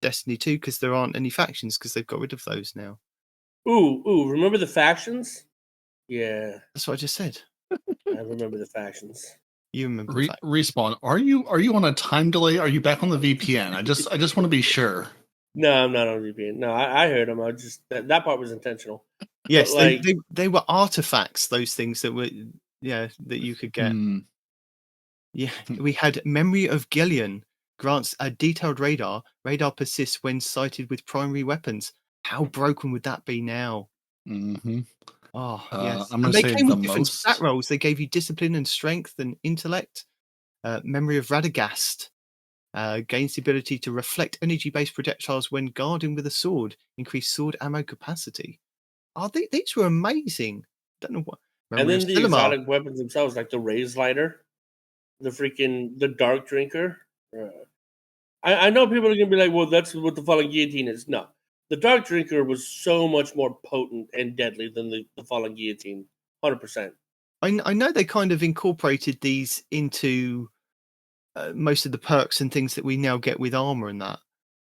Speaker 1: Destiny 2 because there aren't any factions because they've got rid of those now.
Speaker 3: Ooh, remember the factions? Yeah.
Speaker 1: That's what I just said.
Speaker 3: I remember the factions.
Speaker 1: You remember
Speaker 2: Respawn. Are you on a time delay? Are you back on the VPN? I just want to be sure.
Speaker 3: No, I'm not on VPN. No, I heard them. I just that part was intentional.
Speaker 1: Yes, they were artifacts. Those things that were that you could get. Yeah, we had Memory of Gillian grants a detailed radar. Radar persists when sighted with primary weapons. How broken would that be now?
Speaker 2: Mm-hmm.
Speaker 1: Oh, yes.
Speaker 2: I'm
Speaker 1: And
Speaker 2: gonna
Speaker 1: they
Speaker 2: say
Speaker 1: came
Speaker 2: the
Speaker 1: with different stat
Speaker 2: most.
Speaker 1: rolls. They gave you discipline and strength and intellect, memory of Radagast, gains the ability to reflect energy-based projectiles when guarding with a sword, increase sword ammo capacity. Oh, these were amazing. Don't know what.
Speaker 3: And
Speaker 1: Memory of
Speaker 3: then the
Speaker 1: Silmar.
Speaker 3: exotic weapons themselves, like the Raise Lighter, the Dark Drinker. I know people are gonna be like, "Well, that's what the Fallen Guillotine is." No, the Dark Drinker was so much more potent and deadly than the Fallen Guillotine. 100%.
Speaker 1: I know they kind of incorporated these into most of the perks and things that we now get with armor and that.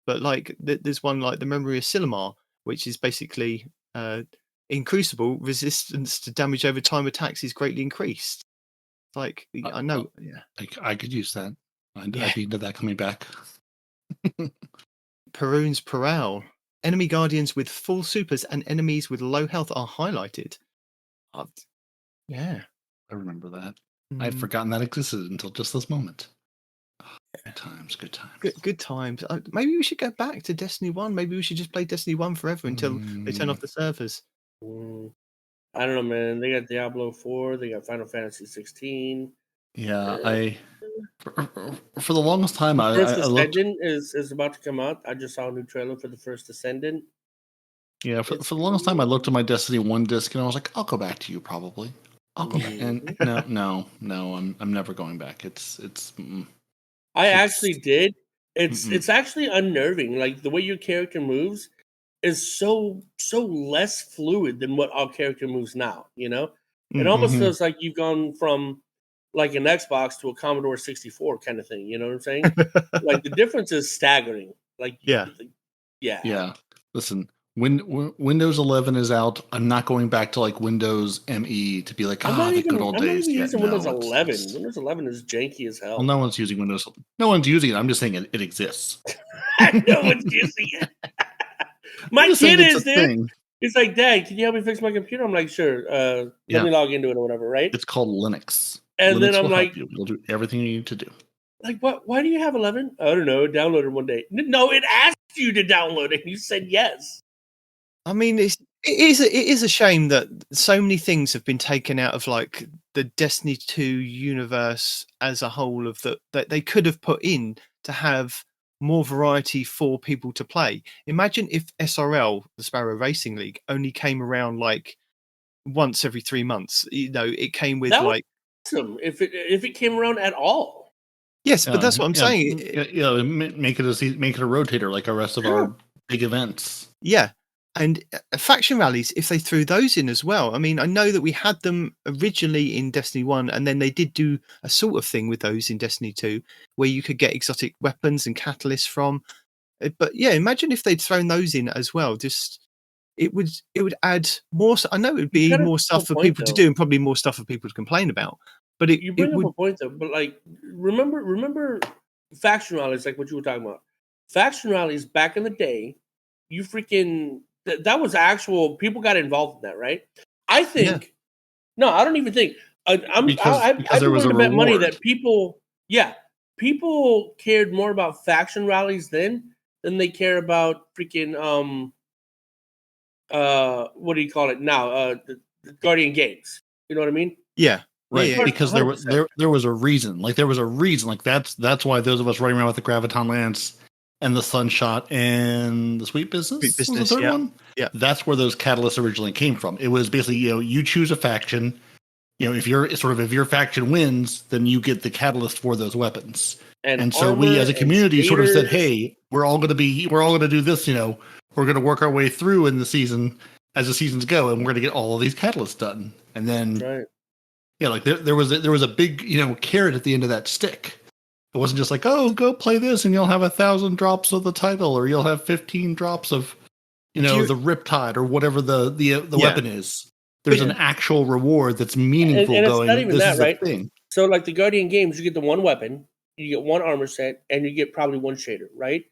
Speaker 1: But like, there's one like the Memory of Silmar, which is basically in Crucible, resistance to damage over time attacks is greatly increased. Like, I know, yeah.
Speaker 2: I could use that. I'd
Speaker 1: Yeah.
Speaker 2: be into that coming back.
Speaker 1: Perun's Prowl. Enemy guardians with full supers and enemies with low health are highlighted. Yeah.
Speaker 2: I remember that. I'd
Speaker 1: Mm,
Speaker 2: forgotten that existed until just this moment. Good times, good times.
Speaker 1: good times. Maybe we should go back to Destiny 1. Maybe we should just play Destiny 1 forever until they turn off the servers.
Speaker 3: I don't know, man. They got Diablo 4. They got Final Fantasy 16.
Speaker 2: Yeah, for the longest time,
Speaker 3: First
Speaker 2: I looked.
Speaker 3: Ascendant is about to come out. I just saw a new trailer for the First Ascendant.
Speaker 2: Yeah, for the longest time, I looked at my Destiny 1 disc and I was like, I'll go back to you probably. I'll go back. And no, I'm never going back.
Speaker 3: I actually did. It's actually unnerving. Like the way your character moves is so less fluid than what our character moves now. You know, it almost feels like you've gone from like an Xbox to a Commodore 64 kind of thing. You know what I'm saying? Like the difference is staggering. Like
Speaker 1: Yeah.
Speaker 2: Yeah. Listen, when Windows 11 is out, I'm not going back to like Windows ME to be like, the good old
Speaker 3: I'm not
Speaker 2: days.
Speaker 3: even
Speaker 2: Yeah,
Speaker 3: using
Speaker 2: no,
Speaker 3: Windows 11.
Speaker 2: it's-
Speaker 3: Windows 11 is janky as hell.
Speaker 2: well, no one's using Windows. No one's using it. I'm just saying it exists.
Speaker 3: No one's using it. My
Speaker 2: just saying
Speaker 3: kid
Speaker 2: it's
Speaker 3: is,
Speaker 2: a
Speaker 3: dude.
Speaker 2: thing.
Speaker 3: He's like, "Dad, can you help me fix my computer?" I'm like, "Sure. Let me log into it or whatever." Right?
Speaker 2: It's called Linux.
Speaker 3: And
Speaker 2: Linux
Speaker 3: then I'm
Speaker 2: will
Speaker 3: like,
Speaker 2: help you. It'll do everything you need to do.
Speaker 3: "Like, what? Why do you have 11?" I don't know. Download it one day. No, it asked you to download it. You said yes.
Speaker 1: I mean, it is a shame that so many things have been taken out of like the Destiny 2 universe as a whole of that they could have put in to have more variety for people to play. Imagine if SRL, the Sparrow Racing League, only came around like once every 3 months. You know, it came with
Speaker 3: That was
Speaker 1: like
Speaker 3: awesome if it came around at all.
Speaker 1: yes, but that's what I'm saying.
Speaker 2: Make it a rotator like the rest of our big events.
Speaker 1: Yeah. And faction rallies, if they threw those in as well. I mean, I know that we had them originally in Destiny 1, and then they did do a sort of thing with those in Destiny 2, where you could get exotic weapons and catalysts from. But yeah, imagine if they'd thrown those in as well. Just it would add more. I know it would be more stuff for people to do, and probably more stuff for people to complain about. But
Speaker 3: you bring up a point though. But like, remember faction rallies, like what you were talking about. Faction rallies back in the day, you freaking that was actual. People got involved in that, right? I think. No, I don't even think.
Speaker 2: Because there was a
Speaker 3: bet money
Speaker 2: reward.
Speaker 3: that people cared more about faction rallies then than they care about freaking what do you call it now? The Guardian Games. You know what I mean?
Speaker 1: Yeah.
Speaker 2: Right,
Speaker 1: Yeah,
Speaker 2: because there was a reason. Like there was a reason. Like that's why those of us running around with the Graviton Lance and the Sunshot and the Sweet Business, was the third one.
Speaker 1: Yeah,
Speaker 2: that's where those catalysts originally came from. It was basically, you choose a faction. If your faction wins, then you get the catalyst for those weapons. And so we as a community sort of said, hey, we're all going to do this. We're going to work our way through in the season as the seasons go, and we're going to get all of these catalysts done. And then.
Speaker 3: That's right.
Speaker 2: Yeah, like there was a big carrot at the end of that stick. It wasn't just like, oh, go play this and you'll have 1,000 drops of the title, or you'll have 15 drops of the Riptide or whatever the weapon is. There's an actual reward that's meaningful.
Speaker 3: And
Speaker 2: going,
Speaker 3: it's not even
Speaker 2: this
Speaker 3: that,
Speaker 2: is
Speaker 3: right?
Speaker 2: the thing.
Speaker 3: So like the Guardian Games, you get the one weapon, you get one armor set, and you get probably one shader, right?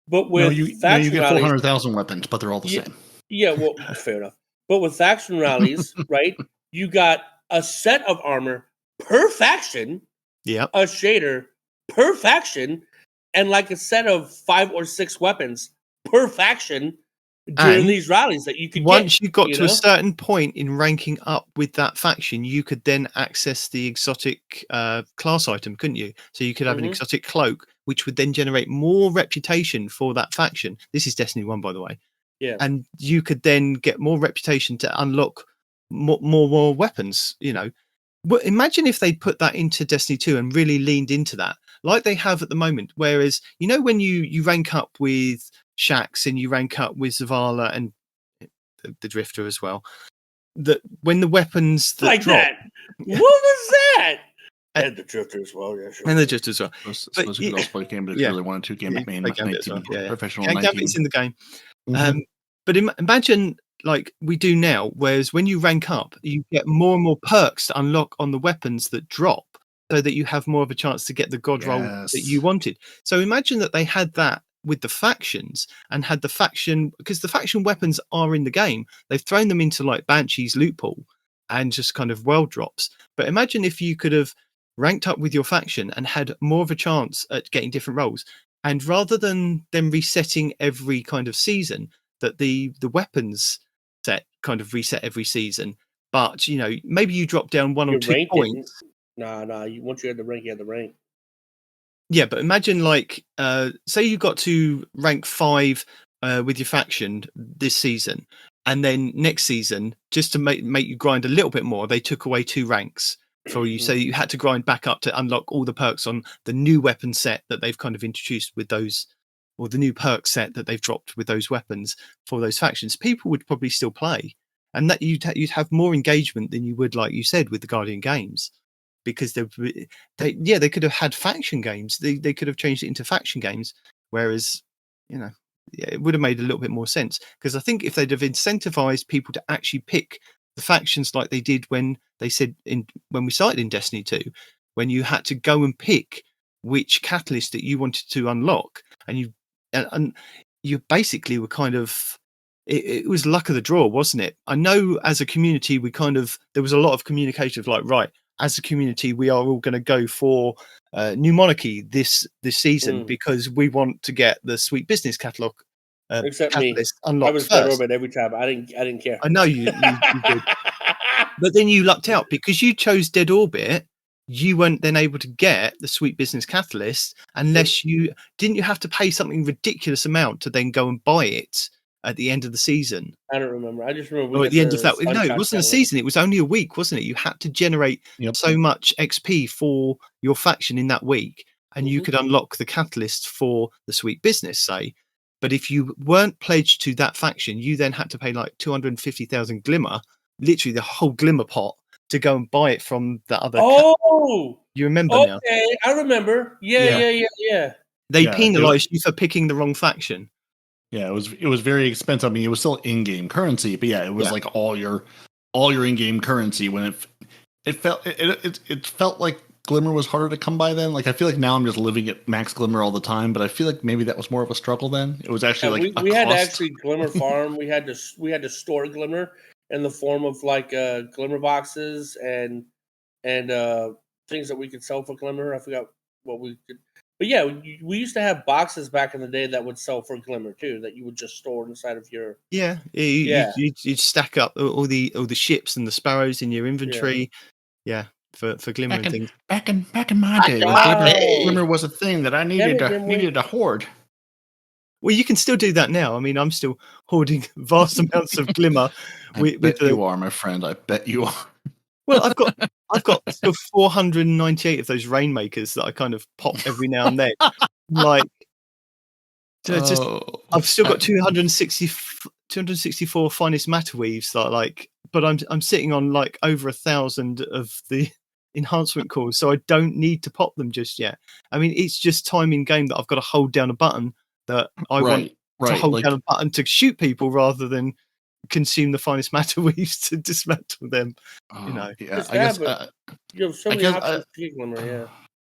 Speaker 3: But with faction
Speaker 2: you get
Speaker 3: rallies,
Speaker 2: 400,000 weapons, but they're all the same.
Speaker 3: Yeah, well, fair enough. But with faction rallies, right? You got a set of armor per faction, a shader per faction, and like a set of 5 or 6 weapons per faction. during
Speaker 1: And
Speaker 3: these rallies that you could
Speaker 1: once
Speaker 3: get,
Speaker 1: you got
Speaker 3: you
Speaker 1: to a
Speaker 3: know?
Speaker 1: certain point in ranking up with that faction, you could then access the exotic class item, couldn't you? So you could have an
Speaker 3: Mhm.
Speaker 1: exotic cloak, which would then generate more reputation for that faction. This is Destiny 1, by the way.
Speaker 3: Yeah.
Speaker 1: And you could then get more reputation to unlock more weapons, you know. But imagine if they'd put that into Destiny 2 and really leaned into that, like they have at the moment. Whereas, you know, when you rank up with Shax and you rank up with Zavala and the Drifter as well, that when the weapons that
Speaker 3: Like
Speaker 1: drop,
Speaker 3: that. What was that?
Speaker 1: And-
Speaker 3: And the Drifter as well, yeah, sure.
Speaker 1: and the Drifter as well.
Speaker 2: I suppose
Speaker 1: But
Speaker 2: we could also play Gambit if
Speaker 1: yeah.
Speaker 2: you really wanted to. Gambit main,
Speaker 1: Play Gambit as
Speaker 2: 19,
Speaker 1: well. Yeah,
Speaker 2: professional
Speaker 1: Gambit's
Speaker 2: 19.
Speaker 1: in the game.
Speaker 2: Mhm.
Speaker 1: But imagine like we do now, whereas when you rank up, you get more and more perks to unlock on the weapons that drop, so that you have more of a chance to get the god roll that
Speaker 2: Yes.
Speaker 1: you wanted. So imagine that they had that with the factions and had the faction, because the faction weapons are in the game. They've thrown them into like Banshee's loot pool and just kind of world drops. But imagine if you could have ranked up with your faction and had more of a chance at getting different roles. And rather than them resetting every kind of season, that the weapons set kind of reset every season. But you know, maybe you drop down 1 or
Speaker 3: Your
Speaker 1: 2
Speaker 3: rank
Speaker 1: points.
Speaker 3: didn't. Nah. Once you had the rank, you had the rank.
Speaker 1: Yeah, but imagine like say you got to rank 5 with your faction this season, and then next season, just to make you grind a little bit more, they took away 2 ranks for you. So you had to grind back up to unlock all the perks on the new weapon set that they've kind of introduced with those, or the new perk set that they've dropped with those weapons for those factions. People would probably still play, and that you'd have more engagement than you would, like you said, with the Guardian games. Because they could have had faction games. They could have changed it into faction games. Whereas, you know, yeah, it would have made a little bit more sense. Because I think if they'd have incentivized people to actually pick the factions like they did when they said when we started in Destiny 2, when you had to go and pick which catalyst that you wanted to unlock, and you basically were kind of. It was luck of the draw, wasn't it? I know as a community, there was a lot of communication of like, right, as a community, we are all going to go for New Monarchy this season because we want to get the Sweet Business catalog
Speaker 3: Except
Speaker 1: catalyst
Speaker 3: me.
Speaker 1: unlocked
Speaker 3: I was dead
Speaker 1: first.
Speaker 3: orbit every time. I didn't care.
Speaker 1: I know you did, but then you lucked out because you chose Dead Orbit. You weren't then able to get the Sweet Business catalyst unless you have to pay something ridiculous amount to then go and buy it at the end of the season.
Speaker 3: I don't remember. I just remember
Speaker 1: Or at the end of that. No, it wasn't a season. It was only a week, wasn't it? You had to generate so much XP for your faction in that week, and you could unlock the catalyst for the Sweet Business, say. But if you weren't pledged to that faction, you then had to pay like 250,000 Glimmer, literally the whole Glimmer pot, to go and buy it from the other.
Speaker 3: Oh,
Speaker 1: you remember now?
Speaker 3: Okay, I remember. Yeah.
Speaker 1: They penalised you for picking the wrong faction.
Speaker 2: Yeah, it was very expensive. I mean, it was still in-game currency, but yeah, it was like all your in-game currency. When it felt like Glimmer was harder to come by then. Like I feel like now I'm just living at max Glimmer all the time, but I feel like maybe that was more of a struggle then. It was actually
Speaker 3: we had to actually Glimmer farm. We had to store Glimmer in the form of like Glimmer boxes and things that we could sell for Glimmer. I forgot what we could. But yeah, we used to have boxes back in the day that would sell for Glimmer too, that you would just store inside of your.
Speaker 1: You'd stack up all the ships and the sparrows in your inventory. Yeah, for Glimmer and things.
Speaker 2: Back in my day, Glimmer was a thing that I needed to hoard.
Speaker 1: Well, you can still do that now. I mean, I'm still hoarding vast amounts of Glimmer.
Speaker 2: I bet you are, my friend. I bet you are.
Speaker 1: Well, I've got still 498 of those Rainmakers that I kind of pop every now and then. Like, I've still got 264 finest matter weaves that but I'm sitting on like over 1,000 of the enhancement cores, so I don't need to pop them just yet. I mean, it's just time in game that I've got to hold down a button that I want to hold down a button to shoot people rather than consume the finest matter weaves to dismantle them.
Speaker 2: Yeah,
Speaker 3: I guess you have so many options to get Glimmer. Yeah.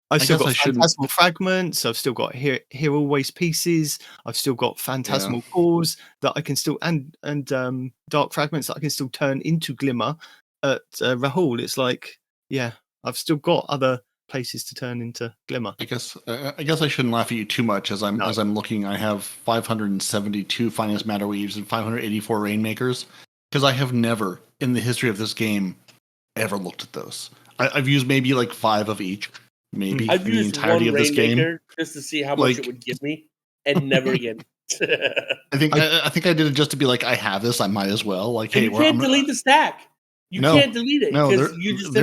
Speaker 1: I've still got Phantasmal Fragments. I've still got Hero Waste Pieces. I've still got Phantasmal Cores that I can still and Dark Fragments that I can still turn into Glimmer at Rahul. It's like, I've still got other places to turn into Glimmer.
Speaker 2: I guess I shouldn't laugh at you too much as I'm looking. I have 572 Finest Matter Weaves and 584 Rainmakers because I have never in the history of this game ever looked at those. I've used maybe like 5 of each, maybe
Speaker 3: I've
Speaker 2: in the
Speaker 3: used
Speaker 2: entirety
Speaker 3: one
Speaker 2: of this game
Speaker 3: Rainmaker just to see how much it would give me, and never again.
Speaker 2: I think I did it just to be like, I have this, I might as well. Like,
Speaker 3: and
Speaker 2: hey,
Speaker 3: you can't delete the stack. You can't delete it.
Speaker 2: No, they're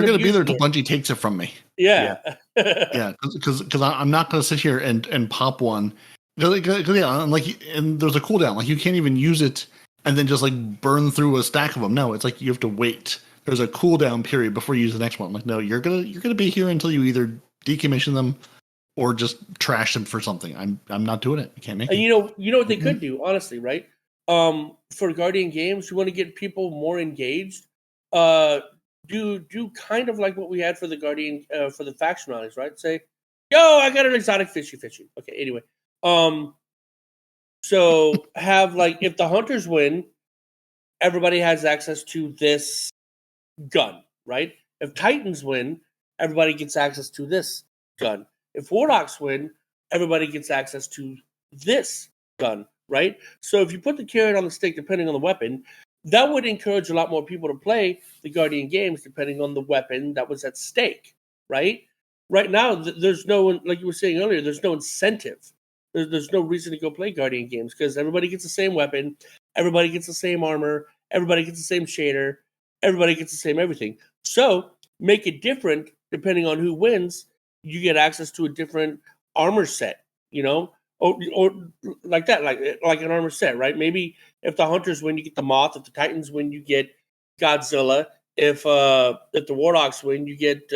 Speaker 2: going to be there until
Speaker 3: it.
Speaker 2: Bungie takes it from me.
Speaker 3: Yeah,
Speaker 2: because I'm not going to sit here and pop one. Like, and there's a cooldown. Like, you can't even use it and then just like burn through a stack of them. No, it's like you have to wait. There's a cooldown period before you use the next one. Like, no, you're gonna be here until you either decommission them or just trash them for something. I'm not doing it. I can't make it.
Speaker 3: And you know what they could do, honestly, right? For Guardian games, you want to get people more engaged. Do kind of like what we had for the Guardian for the faction rallies, right? Say, yo, I got an exotic fishy. Okay, anyway. So have like if the hunters win, everybody has access to this gun, right? If Titans win, everybody gets access to this gun. If Warlocks win, everybody gets access to this gun, right? So if you put the carrot on the stick, depending on the weapon, that would encourage a lot more people to play the Guardian games, depending on the weapon that was at stake, right? Right now, there's no, like you were saying earlier, there's no incentive. There's no reason to go play Guardian games because everybody gets the same weapon, everybody gets the same armor, everybody gets the same shader, everybody gets the same everything. So make it different depending on who wins. You get access to a different armor set, or like that, like an armor set, right? Maybe if the hunters win, you get the Moth. If the Titans win, you get Godzilla. If the Warlocks win, you get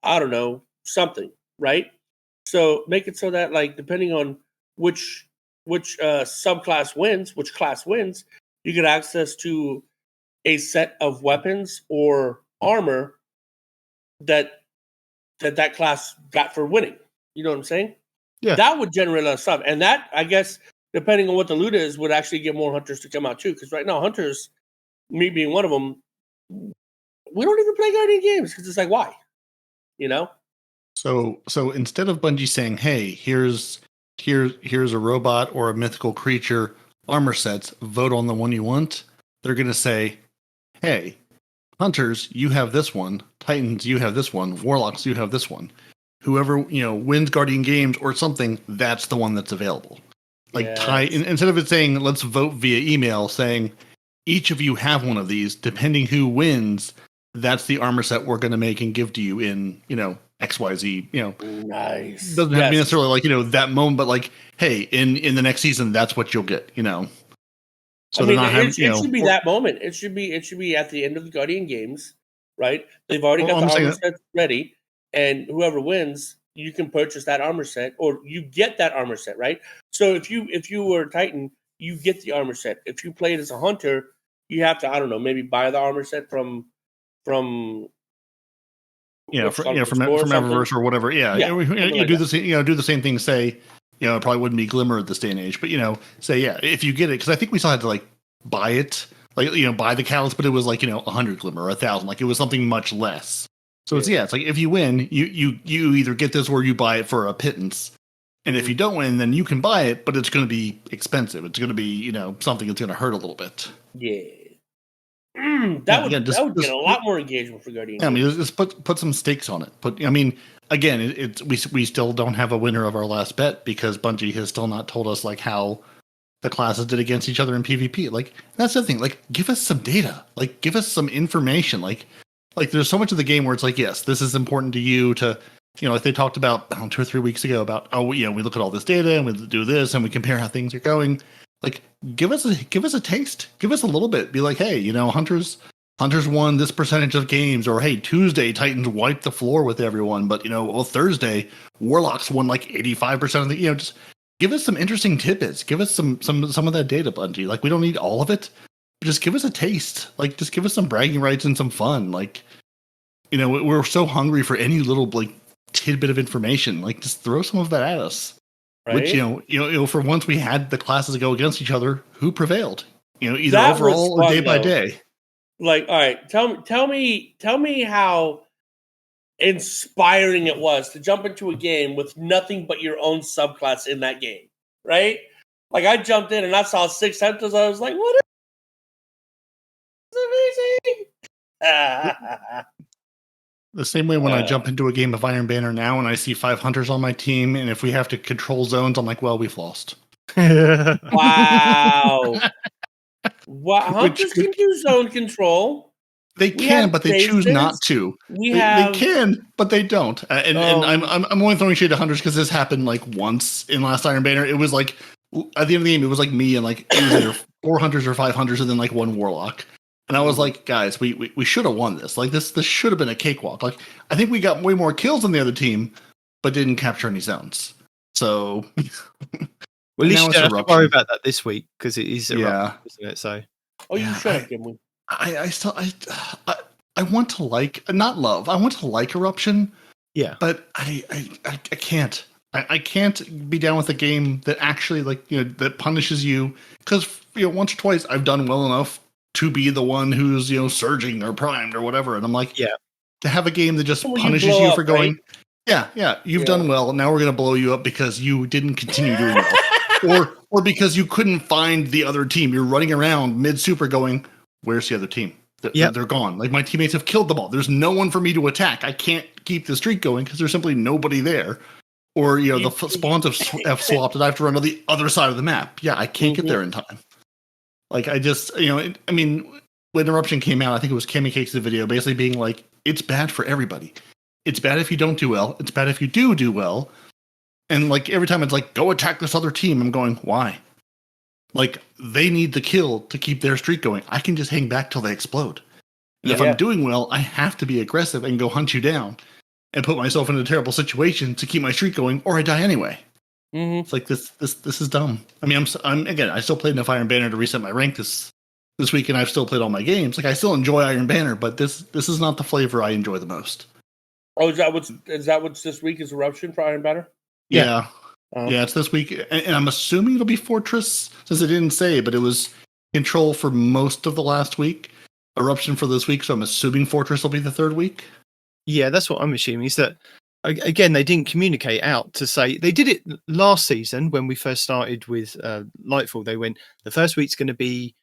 Speaker 3: I don't know, something, right? So make it so that like depending on which subclass wins, which class wins, you get access to a set of weapons or armor that class got for winning. You know what I'm saying?
Speaker 1: Yeah.
Speaker 3: That would generate a lot of stuff. And that, I guess, depending on what the loot is, would actually get more hunters to come out too. Because right now, hunters, me being one of them, we don't even play Guardian games because it's like, why?
Speaker 2: So instead of Bungie saying, hey, here's a robot or a mythical creature armor sets, vote on the one you want, they're going to say, hey, Hunters, you have this one. Titans, you have this one. Warlocks, you have this one. Whoever, wins Guardian games or something, that's the one that's available. Like instead of it saying, let's vote via email, saying each of you have one of these, depending who wins, that's the armor set we're going to make and give to you in, XYZ,
Speaker 3: Nice.
Speaker 2: Doesn't have to be necessarily like, that moment, but like, hey, in the next season, that's what you'll get, So
Speaker 3: it should be that moment. It should be at the end of the Guardian games, right? They've already got the armor sets ready, and whoever wins, you can purchase that armor set, or you get that armor set, right? So if you were a Titan, you get the armor set. If you played as a hunter, you have to, I don't know, maybe buy the armor set from
Speaker 2: Eververse or whatever. You do the same thing. Say, it probably wouldn't be Glimmer at this day and age, but say if you get it, because I think we still had to like buy it, like buy the catalyst, but it was like 100 Glimmer or 1,000, like it was something much less. So it's like if you win, you either get this or you buy it for a pittance, and if you don't win, then you can buy it, but it's going to be expensive. It's going to be something that's going to hurt a little bit.
Speaker 3: Yeah. That would get a lot more engagement for Guardian.
Speaker 2: Yeah, I mean, just put some stakes on it. Again, we still don't have a winner of our last bet because Bungie has still not told us like how the classes did against each other in PvP. Like that's the thing. Like, give us some data. Like, give us some information. Like there's so much of the game where it's like, yes, this is important to you to, like they talked about 2 or 3 weeks ago about, we look at all this data and we do this and we compare how things are going. Like, give us a taste. Give us a little bit. Be like, hey, Hunters won this percentage of games, or hey, Tuesday Titans wiped the floor with everyone, but Thursday Warlocks won like 85% of the. Just give us some interesting tidbits. Give us some of that data, Bungie. Like, we don't need all of it. Just give us a taste. Like, just give us some bragging rights and some fun. Like, we're so hungry for any little like tidbit of information. Like, just throw some of that at us. Right? Which for once we had the classes go against each other, who prevailed? Either that overall or day by day.
Speaker 3: Like, all right, tell me how inspiring it was to jump into a game with nothing but your own subclass in that game, right? Like I jumped in and I saw 6 hunters. I was like, "What is amazing?"
Speaker 2: The same way when I jump into a game of Iron Banner now and I see 5 hunters on my team, and if we have to control zones, I'm like, well, we've lost.
Speaker 3: Wow. Hunters can do zone control.
Speaker 2: They can, but they choose not to. They can, but they don't. And I'm only throwing shade at hunters because this happened like once in last Iron Banner. It was like at the end of the game, it was like me and like it was either 4 hunters or 5 hunters and then like 1 warlock. And I was like, guys, we should have won this. Like this should have been a cakewalk. Like I think we got way more kills than the other team, but didn't capture any zones. So
Speaker 1: well, at least you don't have to worry about that this week because it is eruption, isn't it? So
Speaker 3: you should have.
Speaker 2: I want to not love. I want to like eruption.
Speaker 1: Yeah,
Speaker 2: but I can't. I can't be down with a game that actually that punishes you because once or twice I've done well enough to be the one who's surging or primed or whatever, and I'm like, to have a game that just punishes you for going, right? You've done well. Now we're gonna blow you up because you didn't continue doing well, or because you couldn't find the other team. You're running around mid super going, where's the other team? They're gone. Like my teammates have killed them all. There's no one for me to attack. I can't keep the streak going because there's simply nobody there. Or the spawns have swapped and I have to run to the other side of the map. I can't get there in time. Like I just when Eruption came out, I think it was Cammy Cake's video basically being like, it's bad for everybody. It's bad if you don't do well. It's bad if you do well. And like every time it's like, go attack this other team. I'm going, why? Like they need the kill to keep their streak going. I can just hang back till they explode. And if I'm doing well, I have to be aggressive and go hunt you down and put myself in a terrible situation to keep my streak going, or I die anyway.
Speaker 3: Mm-hmm.
Speaker 2: It's like this is dumb. I mean, I'm again, I still played enough Iron Banner to reset my rank this week, and I've still played all my games. Like I still enjoy Iron Banner, but this is not the flavor I enjoy the most.
Speaker 3: Oh, is that what's this week is Eruption for Iron Banner?
Speaker 2: Yeah. Yeah, it's this week, and I'm assuming it'll be Fortress, since it didn't say, but it was Control for most of the last week, Eruption for this week, so I'm assuming Fortress will be the 3rd week.
Speaker 1: Yeah, that's what I'm assuming, is that, again, they didn't communicate out to say, they did it last season when we first started with Lightfall. They went, the first week's going to be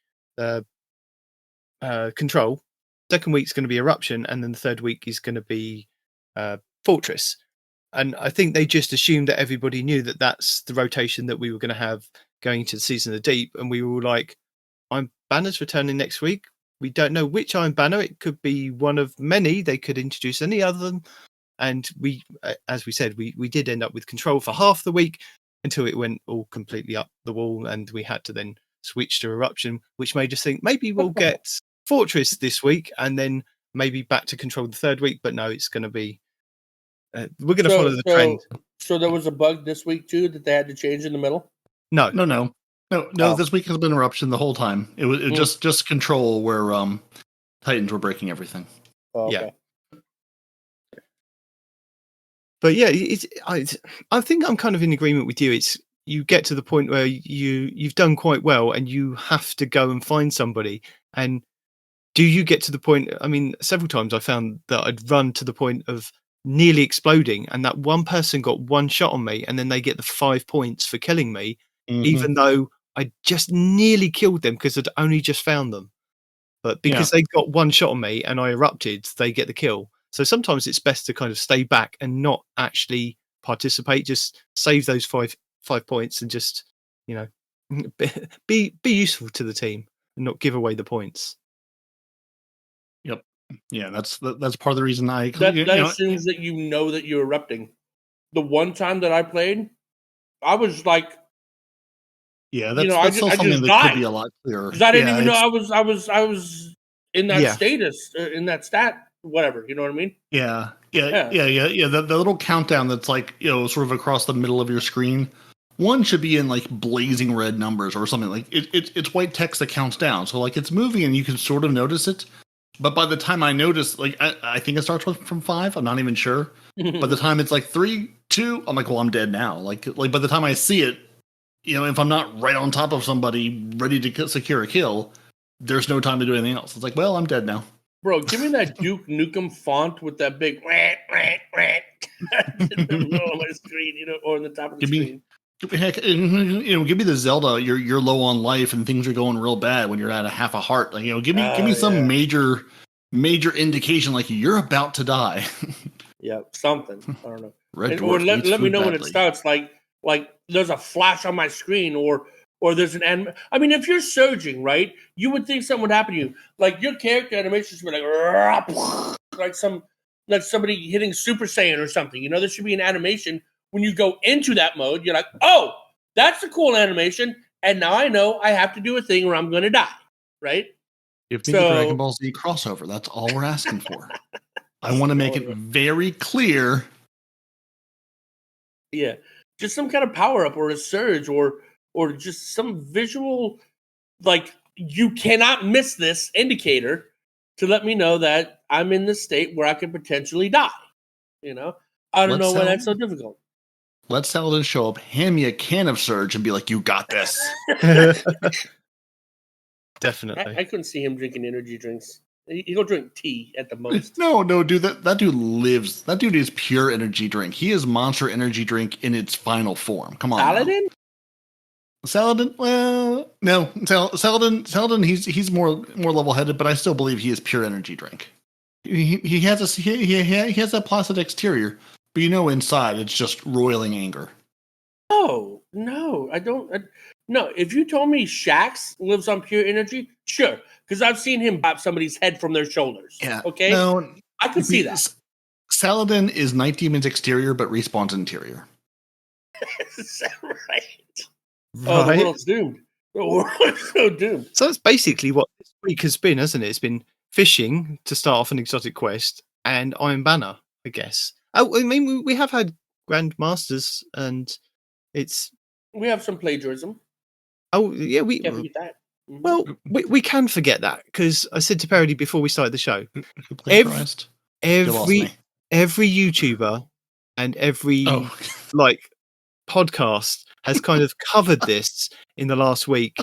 Speaker 1: Control, second week's going to be Eruption, and then the 3rd week is going to be Fortress. And I think they just assumed that everybody knew that that's the rotation that we were going to have going into the Season of the Deep. And we were all like, Iron Banner's returning next week. We don't know which Iron Banner. It could be one of many. They could introduce any other. And we, as we said, we did end up with Control for half the week until it went all completely up the wall. And we had to then switch to Eruption, which made us think maybe we'll get Fortress this week and then maybe back to Control the 3rd week. But no, it's going to be... we're going to follow the trend.
Speaker 3: So there was a bug this week too that they had to change in the middle?
Speaker 2: No. This week has been Eruption the whole time. It was just Control where Titans were breaking everything.
Speaker 3: Oh, okay.
Speaker 1: Yeah. But yeah, I think I'm kind of in agreement with you. It's you get to the point where you've done quite well and you have to go and find somebody. And do you get to the point? I mean, several times I found that I'd run to the point of nearly exploding, and that one person got one shot on me, and then they get the 5 points for killing me, even though I just nearly killed them because I'd only just found them. But because they got one shot on me and I erupted, they get the kill. So sometimes it's best to kind of stay back and not actually participate. Just save those five points and just be useful to the team and not give away the points.
Speaker 2: Yep. Yeah, that's part of the reason
Speaker 3: that assumes that that you're erupting. The one time that I played, I was like,
Speaker 2: that's still something that could be a lot clearer.
Speaker 3: Because I didn't even know I was in that status, in that stat, whatever. You know what I mean?
Speaker 2: Yeah. The little countdown that's like sort of across the middle of your screen. One should be in like blazing red numbers or something. Like it's white text that counts down, so like it's moving and you can sort of notice it. But by the time I notice, like I think it starts from 5. I'm not even sure. By the time it's like 3, 2, I'm like, well, I'm dead now. Like by the time I see it, if I'm not right on top of somebody ready to secure a kill, there's no time to do anything else. It's like, well, I'm dead now.
Speaker 3: Bro, give me that Duke Nukem font with that big in the middle of my screen, or in the top of the screen.
Speaker 2: Heck, give me the Zelda. You're low on life and things are going real bad when you're at a half a heart. Like, give me some major indication like you're about to die.
Speaker 3: Yeah, something. I don't know.
Speaker 2: Or
Speaker 3: let me know when it starts. Like there's a flash on my screen, or there's an anime. I mean, if you're surging, right, you would think something would happen to you. Like your character animation should be like somebody hitting Super Saiyan or something. There should be an animation when you go into that mode. You're like, oh, that's a cool animation, and now I know I have to do a thing or I'm going to die, right?
Speaker 2: Give me the Dragon Ball Z crossover. That's all we're asking for. I want to make it very clear.
Speaker 3: Yeah, just some kind of power up or a surge or just some visual, like you cannot miss this indicator to let me know that I'm in this state where I could potentially die. I don't know why that's so difficult.
Speaker 2: Let Saladin show up, hand me a can of surge, and be like, "You got this."
Speaker 1: Definitely.
Speaker 3: I couldn't see him drinking energy drinks. He'll drink tea at the most.
Speaker 2: No, dude. That dude lives. That dude is pure energy drink. He is Monster Energy drink in its final form. Come on,
Speaker 3: Saladin.
Speaker 2: Saladin. Well, no, Saladin. He's more level headed, but I still believe he is pure energy drink. He has that placid exterior, but inside it's just roiling anger.
Speaker 3: No, I don't. No, if you told me Shax lives on pure energy, sure, because I've seen him bop somebody's head from their shoulders.
Speaker 2: Yeah.
Speaker 3: Okay.
Speaker 2: No,
Speaker 3: I could see that.
Speaker 2: Saladin is Nitedemon's exterior, but Respawn's interior.
Speaker 3: Is that right? Oh, the world's doomed. The world's so doomed.
Speaker 1: So that's basically what this week has been, hasn't it? It's been fishing to start off an exotic quest and Iron Banner, I guess. Oh, I mean, we have had Grandmasters, and
Speaker 3: we have some plagiarism.
Speaker 1: Oh yeah, we
Speaker 3: can't forget that.
Speaker 1: Mm-hmm. Well, we can forget that because I said to Peroty before we started the show, every YouTuber and every podcast has kind of covered this in the last week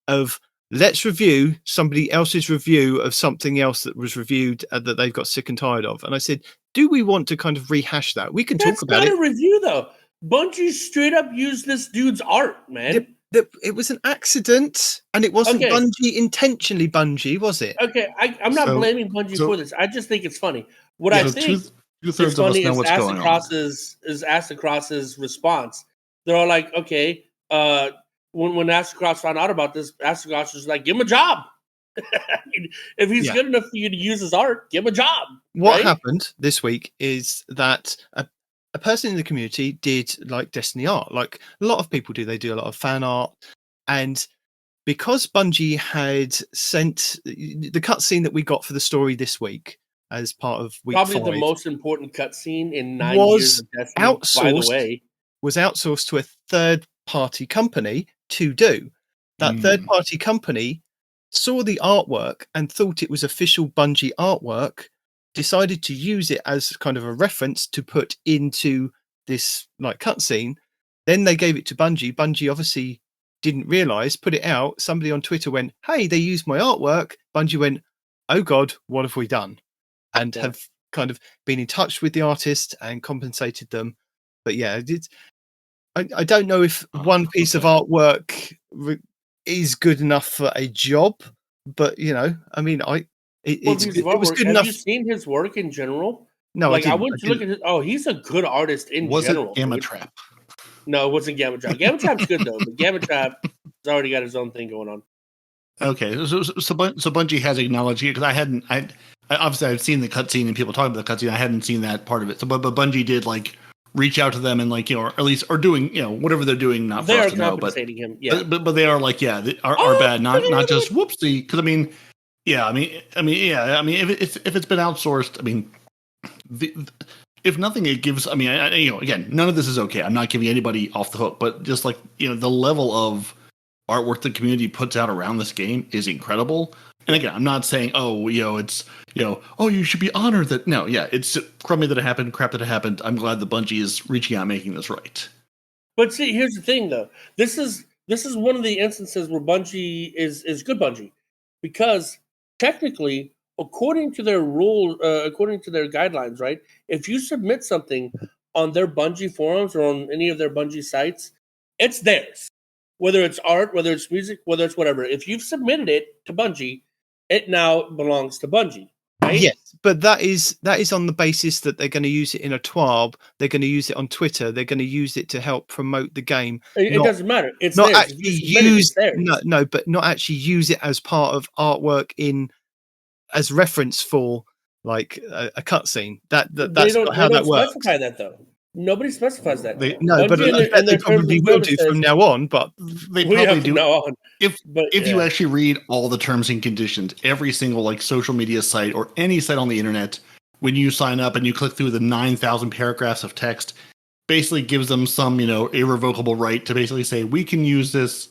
Speaker 1: of let's review somebody else's review of something else that was reviewed that they've got sick and tired of. And I said, do we want to kind of rehash that? We can talk about it.
Speaker 3: That's not a review though. Bungie straight up used this dude's art, man.
Speaker 1: It was an accident, and it wasn't Bungie intentionally. Bungie, was it?
Speaker 3: Okay, I'm not blaming Bungie for this. I just think it's funny. What I think is funny is Astacross's response. They're all like, okay, when Astacross found out about this, Astacross was like, give him a job. If he's good enough for you to use his art, give him a job.
Speaker 1: What happened this week is that a person in the community did like Destiny art, like a lot of people do. They do a lot of fan art, and because Bungie had sent the cutscene that we got for the story this week as part of week 5,
Speaker 3: probably the most important cutscene in 9 years of Destiny. By the way,
Speaker 1: was outsourced to a third-party company to do. That third-party company saw the artwork and thought it was official Bungie artwork, decided to use it as kind of a reference to put into this like cutscene. Then they gave it to Bungie. Bungie obviously didn't realize, put it out. Somebody on Twitter went, hey, they used my artwork. Bungie went, oh God, what have we done? And have kind of been in touch with the artist and compensated them. But yeah, I don't know if one piece of artwork is good enough for a job, but I mean, it was good enough.
Speaker 3: Have you seen his work in general?
Speaker 1: No,
Speaker 3: like I went to look at his. Oh, he's a good artist in general.
Speaker 2: Was it Gamma Trap?
Speaker 3: No, it wasn't Gamma Trap. Gamma Trap's good though, but Gamma Trap has already got his own thing going on.
Speaker 2: Okay, so Bungie has acknowledged it because I obviously I've seen the cutscene and people talking about the cutscene. I hadn't seen that part of it. So, but Bungie did like reach out to them and like or at least are doing whatever they're doing. Not
Speaker 3: they
Speaker 2: for
Speaker 3: are
Speaker 2: us to know, but
Speaker 3: him. Yeah,
Speaker 2: but they are like our bad, not just whoopsie. Because I mean, if it's been outsourced, I mean, if nothing, it gives. I mean, again, none of this is okay. I'm not giving anybody off the hook, but just like the level of artwork the community puts out around this game is incredible. And again, I'm not saying, it's, oh, you should be honored that. No, yeah, it's crummy that it happened, crap that it happened. I'm glad the Bungie is reaching out, making this right.
Speaker 3: But see, here's the thing, though. This is one of the instances where Bungie is good Bungie, because technically according to their rule, according to their guidelines, right? If you submit something on their Bungie forums or on any of their Bungie sites, it's theirs. Whether it's art, whether it's music, whether it's whatever. If you've submitted it to Bungie, it now belongs to Bungie, right?
Speaker 1: Yes, but that is on the basis that they're going to use it in a TWAB, they're going to use it on Twitter, they're going to use it to help promote the game.
Speaker 3: It doesn't matter. It's
Speaker 1: not
Speaker 3: theirs.
Speaker 1: actually use but not actually use it as part of artwork as reference for like a cutscene. That's not how that works.
Speaker 3: Specify that though. Nobody specifies that.
Speaker 2: They
Speaker 1: probably will do from now on, but
Speaker 2: they probably do.
Speaker 3: Now on.
Speaker 2: If you actually read all the terms and conditions, every single like social media site or any site on the internet, when you sign up and you click through the 9,000 paragraphs of text, basically gives them some, irrevocable right to basically say, we can use this,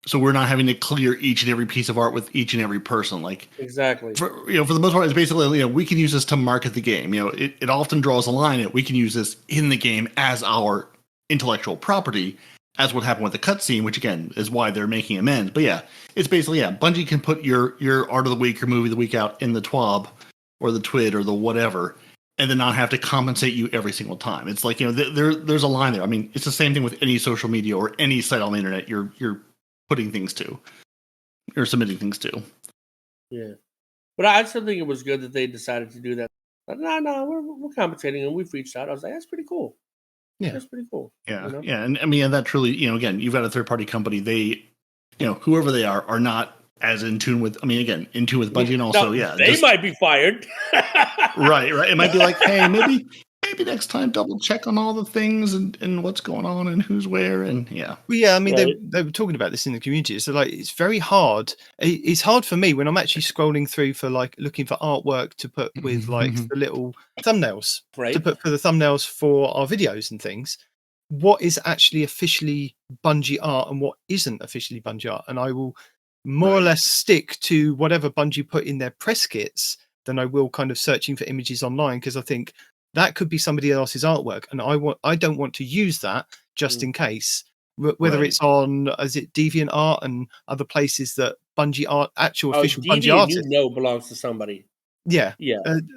Speaker 2: so we're not having to clear each and every piece of art with each and every person. Like
Speaker 3: exactly,
Speaker 2: for the most part, it's basically we can use this to market the game. It often draws a line that we can use this in the game as our intellectual property, as what happened with the cutscene, which again is why they're making amends. But yeah, it's basically Bungie can put your art of the week or movie of the week out in the TWAB or the TWID or the whatever, and then not have to compensate you every single time. It's like there's a line there. I mean, it's the same thing with any social media or any site on the internet. You're putting things to, or submitting things to.
Speaker 3: Yeah, but I still think it was good that they decided to do that. But no, we're compensating, and we've reached out. I was like, that's pretty cool. Yeah, that's pretty cool.
Speaker 2: Yeah, yeah, and I mean, that truly, again, you've got a third party company. They, whoever they are not as in tune with. I mean, again, in tune with Bungie, and also,
Speaker 3: they might be fired.
Speaker 2: Right. It might be like, hey, maybe next time double check on all the things and what's going on and who's where and yeah.
Speaker 1: Well, yeah, I mean they were talking about this in the community. So like it's very hard. It's hard for me when I'm actually scrolling through for like looking for artwork to put with like the little thumbnails to put for the thumbnails for our videos and things. What is actually officially Bungie art and what isn't officially Bungie art? And I will more or less stick to whatever Bungie put in their press kits than I will kind of searching for images online, because I think that could be somebody else's artwork, and I don't want to use that just in case. Whether it's on DeviantArt and other places that Bungie art, actual official Bungie artists,
Speaker 3: belongs to somebody.
Speaker 1: Yeah.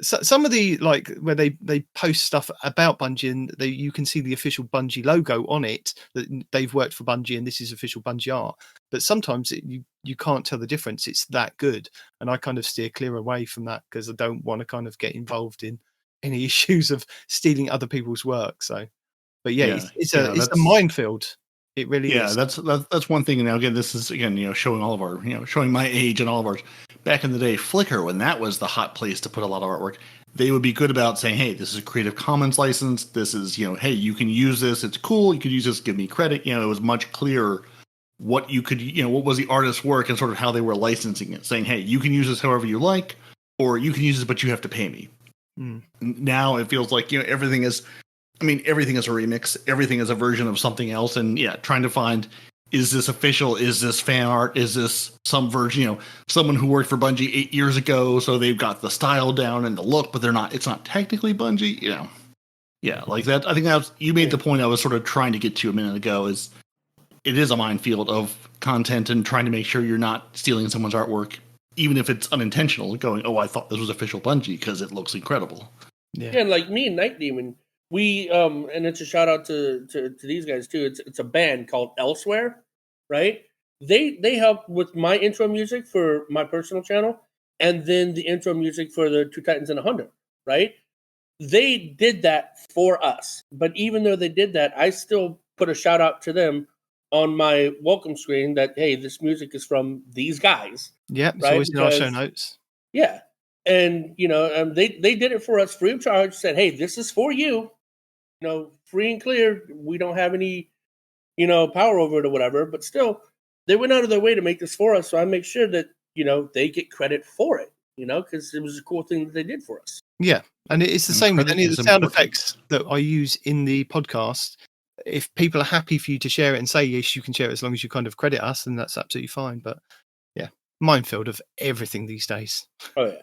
Speaker 1: So some of the like where they post stuff about Bungie and you can see the official Bungie logo on it that they've worked for Bungie and this is official Bungie art. But sometimes you can't tell the difference. It's that good, and I kind of steer clear away from that because I don't want to kind of get involved in any issues of stealing other people's work. So, but it's a minefield. It really is.
Speaker 2: Yeah, that's one thing. And now again, this is showing all of our showing my age and all of ours. Back in the day, Flickr, when that was the hot place to put a lot of artwork, they would be good about saying, hey, this is a Creative Commons license. This is hey, you can use this. It's cool. You could use this. Give me credit. It was much clearer what you could what was the artist's work and sort of how they were licensing it, saying, hey, you can use this however you like, or you can use this, but you have to pay me. Now it feels like everything is a remix, everything is a version of something else, and trying to find, is this official, is this fan art, is this some version, someone who worked for Bungie 8 years ago, so they've got the style down and the look, but it's not technically Bungie, like that. I think you made the point I was sort of trying to get to a minute ago, is it is a minefield of content and trying to make sure you're not stealing someone's artwork, even if it's unintentional, going, oh, I thought this was official Bungie because it looks incredible.
Speaker 3: Yeah, and like me and Nitedemon, we and it's a shout out to these guys too. It's a band called Elsewhere, right? They help with my intro music for my personal channel, and then the intro music for the Two Titans and a Hunter, right? They did that for us, but even though they did that, I still put a shout out to them on my welcome screen that, hey, this music is from these guys.
Speaker 1: Yeah, it's always in our show notes.
Speaker 3: Yeah. And, they did it for us free of charge, said, hey, this is for you, free and clear. We don't have any, power over it or whatever, but still they went out of their way to make this for us. So I make sure that, they get credit for it, because it was a cool thing that they did for us.
Speaker 1: Yeah. And it's the same with any of the sound effects that I use in the podcast. If people are happy for you to share it and say, yes, you can share it as long as you kind of credit us, then that's absolutely fine. But yeah, minefield of everything these days.
Speaker 3: Oh, yeah.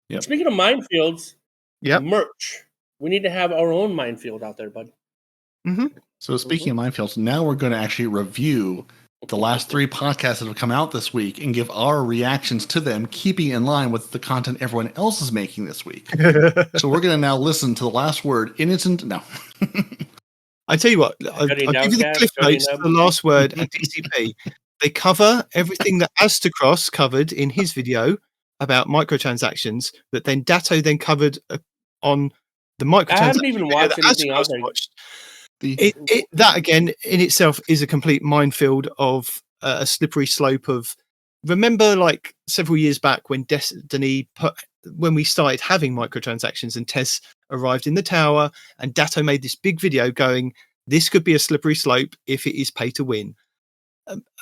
Speaker 3: Yep. Speaking of minefields, merch. We need to have our own minefield out there, bud.
Speaker 2: So speaking of minefields, now we're going to actually review the last 3 podcasts that have come out this week and give our reactions to them, keeping in line with the content everyone else is making this week. So we're going to now listen to the last word in its no.
Speaker 1: I tell you what, I'll give you the cliff notes for the last word and DCP. They cover everything that Astacross covered in his video about microtransactions that then Datto then covered on the microtransactions.
Speaker 3: I haven't even watched anything else.
Speaker 1: That again in itself is a complete minefield of a slippery slope of. Remember, like several years back when Destiny when we started having microtransactions and Tess arrived in the tower and Datto made this big video going, this could be a slippery slope if it is pay to win.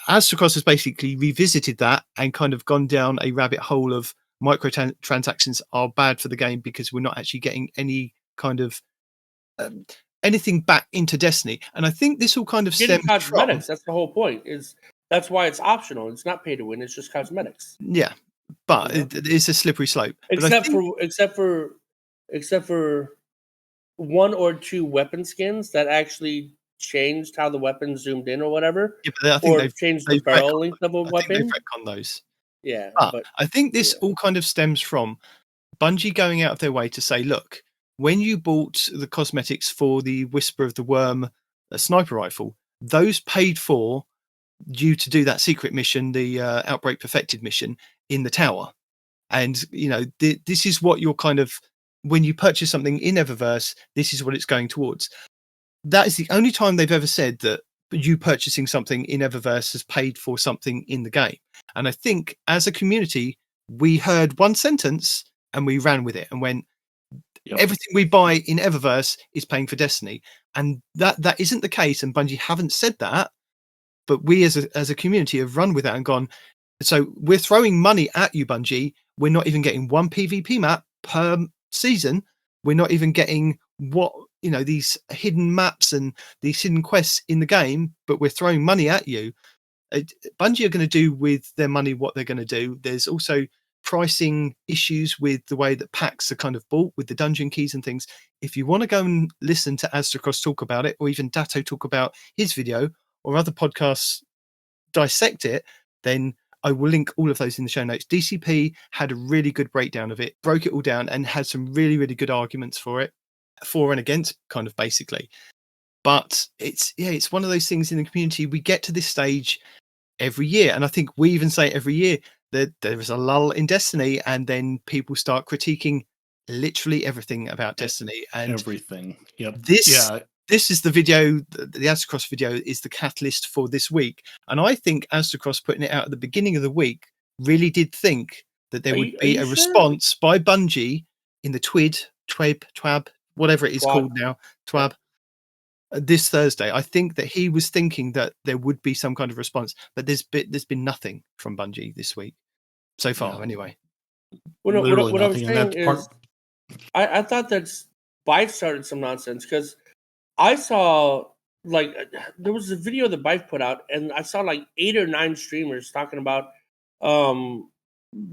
Speaker 1: Astacross has basically revisited that and kind of gone down a rabbit hole of microtransactions are bad for the game because we're not actually getting any kind of anything back into Destiny. And I think this all kind of stems
Speaker 3: cosmetics. That's the whole point. That's why it's optional. It's not pay to win. It's just cosmetics.
Speaker 1: Yeah, but it's a slippery slope.
Speaker 3: Except for 1 or 2 weapon skins that actually changed how the weapon zoomed in or whatever.
Speaker 1: Yeah, but I think
Speaker 3: they've changed the barrel length of a weapon.
Speaker 1: They've retconned those.
Speaker 3: Yeah,
Speaker 1: but I think this all kind of stems from Bungie going out of their way to say, look, when you bought the cosmetics for the Whisper of the Worm sniper rifle, those paid for you to do that secret mission, the Outbreak Perfected mission in the tower. And, this is what you're kind of, when you purchase something in Eververse, this is what it's going towards. That is the only time they've ever said that you purchasing something in Eververse has paid for something in the game. And I think as a community, we heard one sentence and we ran with it and went, everything we buy in Eververse is paying for Destiny. And that isn't the case. And Bungie haven't said that, but we as a community have run with that and gone, so we're throwing money at you, Bungie. We're not even getting one PvP map per season. We're not even getting these hidden maps and these hidden quests in the game, but we're throwing money at you. Bungie are going to do with their money what they're going to do. There's also pricing issues with the way that packs are kind of bought with the dungeon keys and things. If you want to go and listen to Astacross talk about it, or even Datto talk about his video, or other podcasts dissect it, then I will link all of those in the show notes. DCP had a really good breakdown of it, broke it all down, and had some really, really good arguments for it, for and against, kind of basically. But it's one of those things in the community. We get to this stage every year, and I think we even say every year that there is a lull in Destiny, and then people start critiquing literally everything about Destiny and
Speaker 2: everything. Yep.
Speaker 1: This is the video, the Astacross video is the catalyst for this week. And I think Astacross putting it out at the beginning of the week really did think that there would be a response by Bungie in the TWID, whatever it is called now, TWAB, this Thursday. I think that he was thinking that there would be some kind of response, but there's been nothing from Bungie this week so far, anyway.
Speaker 3: What I was saying is, I thought that Bife started some nonsense because I saw there was a video that Bife put out, and I saw 8 or 9 streamers talking about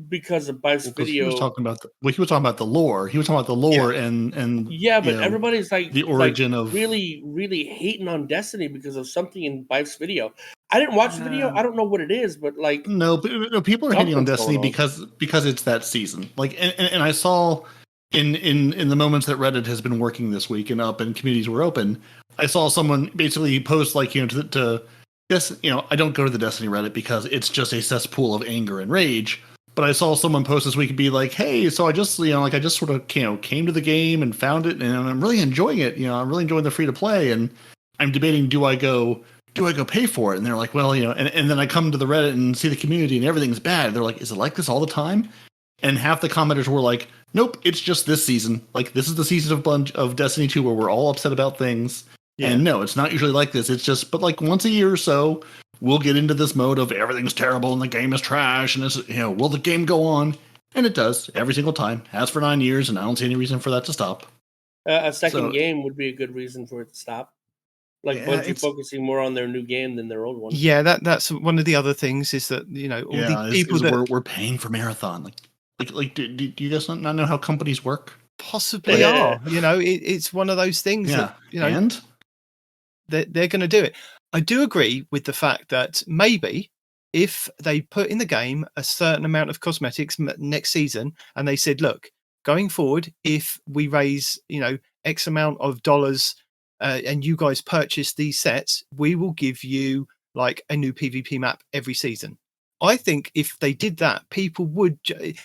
Speaker 3: because of Bife's video.
Speaker 2: He was talking about the lore. He was talking about the lore and
Speaker 3: but everybody's
Speaker 2: the origin of
Speaker 3: really, really hating on Destiny because of something in Bife's video. I didn't watch the video. I don't know what it is, but
Speaker 2: no, people are hating on Destiny because it's that season. And I saw. In the moments that Reddit has been working this week and up and communities were open, I saw someone basically post I don't go to the Destiny Reddit because it's just a cesspool of anger and rage. But I saw someone post this week and be like, hey, so I just sort of came to the game and found it and I'm really enjoying it. I'm really enjoying the free to play and I'm debating, do I go pay for it? And they're like, well, and then I come to the Reddit and see the community and everything's bad. They're like, is it like this all the time? And half the commenters were like, nope, it's just this season. This is the season of Destiny 2 where we're all upset about things. Yeah. And no, it's not usually like this. It's just, but once a year or so, we'll get into this mode of everything's terrible and the game is trash. And it's, will the game go on? And it does every single time. Has for 9 years. And I don't see any reason for that to stop.
Speaker 3: A second game would be a good reason for it to stop. Bungie focusing more on their new game than their old one.
Speaker 1: Yeah, that's one of the other things is that, all the people that
Speaker 2: we're paying for Marathon. Do you guys not know how companies work?
Speaker 1: Possibly are. It's one of those things that,
Speaker 2: and
Speaker 1: they're going to do it. I do agree with the fact that maybe if they put in the game a certain amount of cosmetics next season, and they said, look, going forward, if we raise, X amount of dollars, and you guys purchase these sets, we will give you like a new PvP map every season. I think if they did that, people would,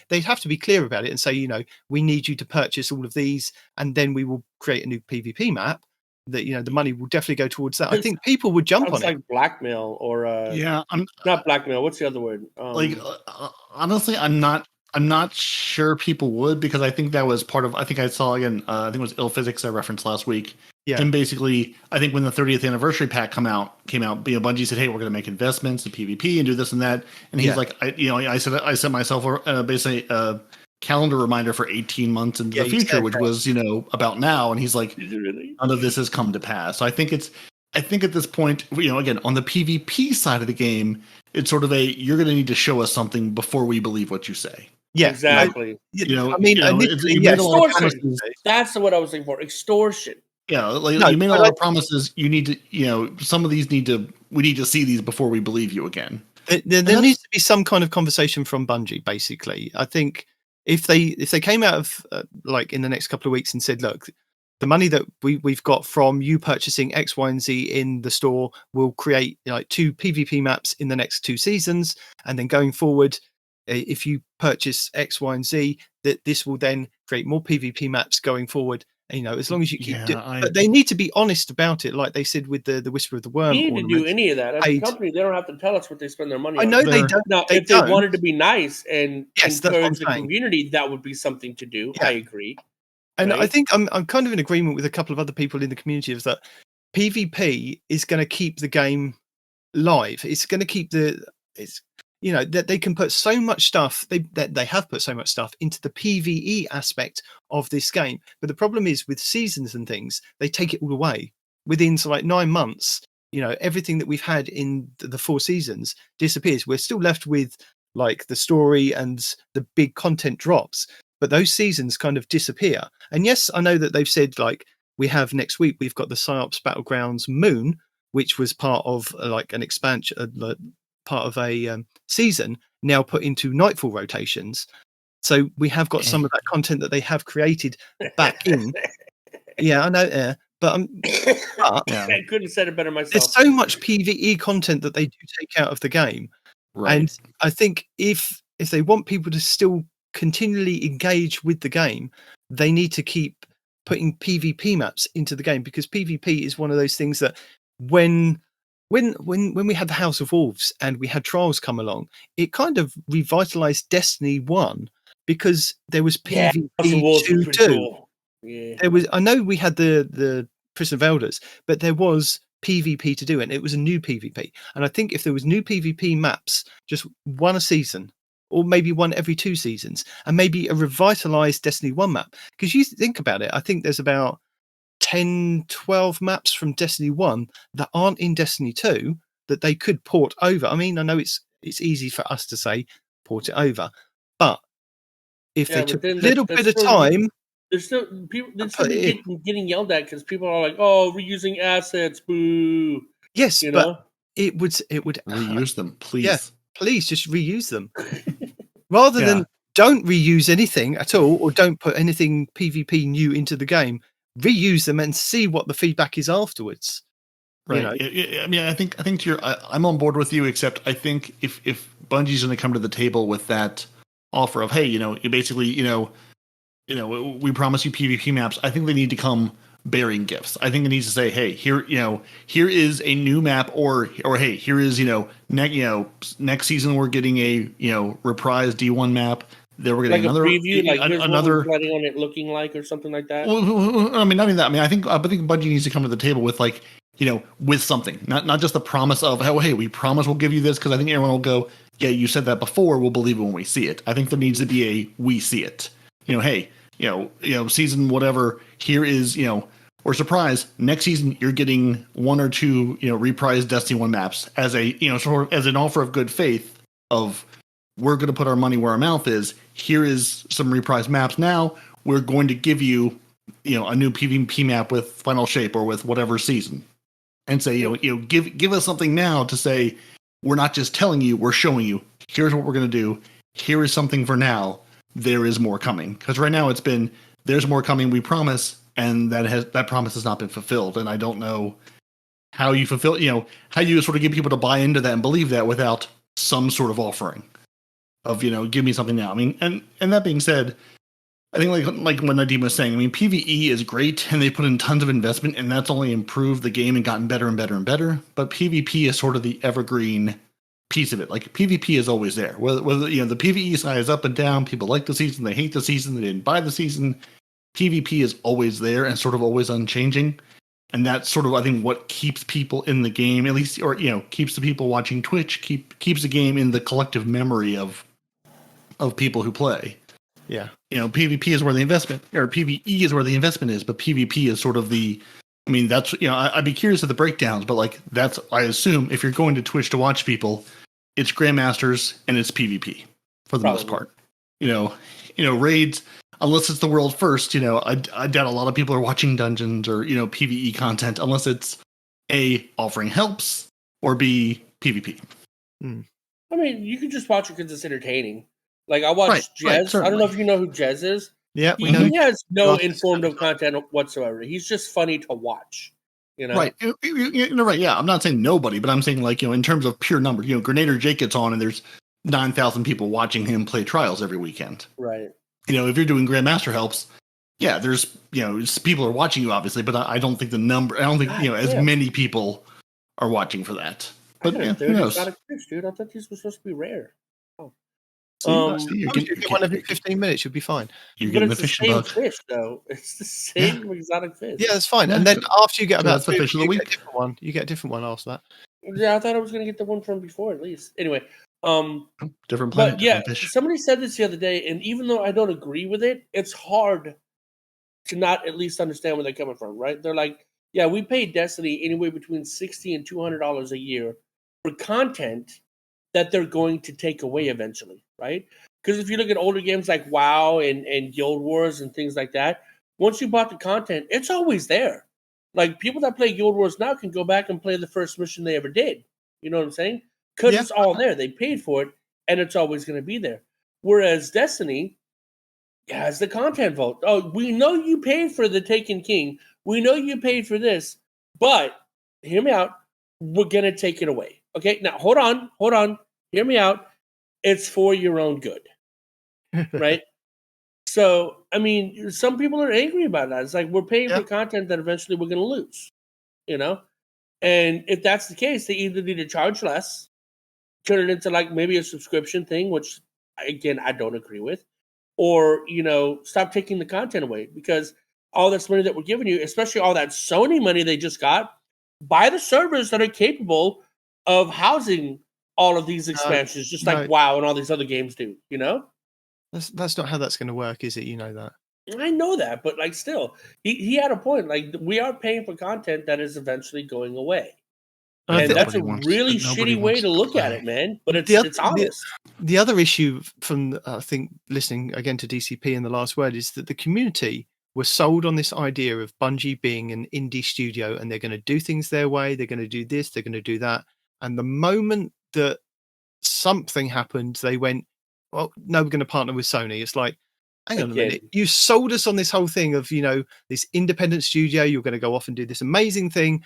Speaker 1: they'd have to be clear about it and say, we need you to purchase all of these, and then we will create a new PvP map. That the money will definitely go towards that. I think people would jump on it.
Speaker 3: Like blackmail or
Speaker 2: I'm
Speaker 3: not blackmail. What's the other word?
Speaker 2: Honestly, I'm not sure people would, because I think that was part of. I think I saw again. I think it was Ill Physics I referenced last week.
Speaker 1: Yeah.
Speaker 2: And basically, I think when the 30th anniversary pack came out, Bungie said, "Hey, we're going to make investments in PvP and do this and that." And he's like, I set myself basically a calendar reminder for 18 months into the future, which was about now. And he's like, none of this has come to pass. So I think at this point, again, on the PvP side of the game, it's sort of you're going to need to show us something before we believe what you say.
Speaker 3: Yeah, exactly.
Speaker 2: Extortion.
Speaker 3: That's what I was looking for. Extortion.
Speaker 2: Yeah, you made a lot of promises. You need to, some of these we need to see these before we believe you again.
Speaker 1: There needs to be some kind of conversation from Bungie, basically. I think if they came out of like in the next couple of weeks and said, look, the money that we've got from you purchasing X, Y, and Z in the store will create 2 PvP maps in the next 2 seasons, and then going forward, if you purchase X, Y, and Z, that this will then create more PvP maps going forward. As long as you keep but they need to be honest about it, like they said with the Whisper of the Worm.
Speaker 3: You need to do any of that. As a company, they don't have to tell us what they spend their money on.
Speaker 1: I know they don't.
Speaker 3: Now, if they wanted to be nice and encourage the community, that would be something to do. Yeah. I agree.
Speaker 1: And I think I'm kind of in agreement with a couple of other people in the community of that PvP is going to keep the game live. It's going to keep that they can put so much stuff, they have put so much stuff into the PvE aspect of this game. But the problem is with seasons and things, they take it all away. Within 9 months, everything that we've had in the 4 seasons disappears. We're still left with like the story and the big content drops, but those seasons kind of disappear. And yes, I know that they've said like we have next week, we've got the PsyOps Battlegrounds Moon, which was part of like an expansion, part of a season now put into Nightfall rotations. So we have got some of that content that they have created back in. Yeah, I know. But
Speaker 3: I couldn't have said it better myself.
Speaker 1: There's so much PvE content that they do take out of the game. Right. And I think if they want people to still continually engage with the game, they need to keep putting PvP maps into the game, because PvP is one of those things that when we had the House of Wolves and we had Trials come along, it kind of revitalized Destiny 1 because there was PvP to do. Yeah. There was, I know we had the Prison of Elders, but there was PvP to do, and it was a new PvP. And I think if there was new PvP maps, just one a season, or maybe one every 2 seasons, and maybe a revitalized Destiny 1 map, because you think about it, I think there's about 10, 12 maps from Destiny 1 that aren't in Destiny 2 that they could port over. I mean, I know it's easy for us to say port it over, but if they took a little bit of time,
Speaker 3: there's still people getting yelled at because people are like, "Oh, reusing assets, boo."
Speaker 1: Yes, but it would
Speaker 2: reuse them, please.
Speaker 1: Yeah, please just reuse them rather than don't reuse anything at all, or don't put anything PvP new into the game. Reuse them and see what the feedback is afterwards.
Speaker 2: Right. I mean, I think I'm on board with you, except I think if Bungie's going to come to the table with that offer of, hey, you basically, we promise you PvP maps, I think they need to come bearing gifts. I think it needs to say, hey, here is a new map, or hey, here is, next season we're getting a, reprised D1 map. Then we're getting
Speaker 3: like
Speaker 2: another
Speaker 3: preview, like
Speaker 2: another
Speaker 3: planning on it looking like, or something like that.
Speaker 2: Well, I mean, not even that. I mean, I think Bungie needs to come to the table with with something, not just the promise of, oh, hey, we promise we'll give you this, because I think everyone will go, yeah, you said that before, we'll believe it when we see it. I think there needs to be a we see it. Hey, season whatever, here is, or surprise, next season you're getting 1 or 2, reprised Destiny 1 maps as a, sort of as an offer of good faith of, we're going to put our money where our mouth is. Here is some reprised maps. Now we're going to give you, a new PvP map with Final Shape or with whatever season. and say, give us something now to say, we're not just telling you, we're showing you, here's what we're going to do. Here is something for now. There is more coming. Because right now it's been, there's more coming, we promise. And that promise has not been fulfilled. And I don't know how you fulfill, how you sort of get people to buy into that and believe that without some sort of offering of, give me something now. I mean, and that being said, I think like what Nadeem was saying, I mean, PvE is great and they put in tons of investment and that's only improved the game and gotten better and better and better. But PvP is sort of the evergreen piece of it. Like PvP is always there. Whether the PvE side is up and down, people like the season, they hate the season, they didn't buy the season. PvP is always there and sort of always unchanging. And that's sort of, I think, what keeps people in the game, at least, or, keeps the people watching Twitch, keeps the game in the collective memory of people who play.
Speaker 1: Yeah.
Speaker 2: PvP is where the investment, or PvE is where the investment is, but PvP is sort of that's, I'd be curious of the breakdowns, but like, that's, I assume, if you're going to Twitch to watch people, it's Grandmasters and it's PvP for the most part. Raids, unless it's the world first, I doubt a lot of people are watching dungeons or, PvE content, unless it's A, offering helps, or B, PvP.
Speaker 3: I mean, you can just watch it because it's entertaining. Like, I watched Jez. I don't know if you know who Jez is.
Speaker 1: Yeah,
Speaker 3: we know. He has no informative content whatsoever. He's just funny to watch.
Speaker 2: Right. Right. Yeah, I'm not saying nobody, but I'm saying, like, in terms of pure numbers, Grenader Jake gets on and there's 9,000 people watching him play trials every weekend.
Speaker 3: Right.
Speaker 2: If you're doing Grandmaster helps, yeah, there's, people are watching you, obviously, but I don't think as many people are watching for that. But who knows?
Speaker 3: Dude, I thought these were supposed to be rare.
Speaker 1: You get one every 15 minutes, you'll be fine.
Speaker 2: You're getting the fishing bug.
Speaker 3: Fish, though. It's the same exotic fish.
Speaker 1: Yeah, that's fine. And then after you get about
Speaker 2: the fish of the week,
Speaker 1: you get a different one after that.
Speaker 3: Yeah, I thought I was going to get the one from before, at least. Anyway,
Speaker 2: different planet, different fish.
Speaker 3: Somebody said this the other day, and even though I don't agree with it, it's hard to not at least understand where they're coming from, right? They're like, yeah, we pay Destiny anywhere between $60 and $200 a year for content that they're going to take away eventually, right? Because if you look at older games like WoW and Guild Wars and things like that, once you bought the content, it's always there. Like, people that play Guild Wars now can go back and play the first mission they ever did. You know what I'm saying? Because it's all there. They paid for it, and it's always going to be there. Whereas Destiny has the content vault. Oh, we know you paid for the Taken King. We know you paid for this, but hear me out. We're going to take it away. Okay, now hold on. Hear me out. It's for your own good, right? So, I mean, some people are angry about that. It's like, we're paying for content that eventually we're going to lose, And if that's the case, they either need to charge less, turn it into like maybe a subscription thing, which, again, I don't agree with, or, stop taking the content away, because all this money that we're giving you, especially all that Sony money they just got, buy the servers that are capable of housing all of these expansions, just like WoW and all these other games do,
Speaker 1: That's not how that's going to work, is it? You know that.
Speaker 3: I know that, but like, still, he had a point. Like, we are paying for content that is eventually going away, and that's a really shitty way to look at it, man. But it's honest.
Speaker 1: The other issue from I think listening again to DCP in the last word is that the community were sold on this idea of Bungie being an indie studio, and they're going to do things their way. They're going to do this. They're going to do that. And the moment that something happened, they went, well, no, we're going to partner with Sony. It's like, hang on a minute. You sold us on this whole thing of, this independent studio. You're going to go off and do this amazing thing.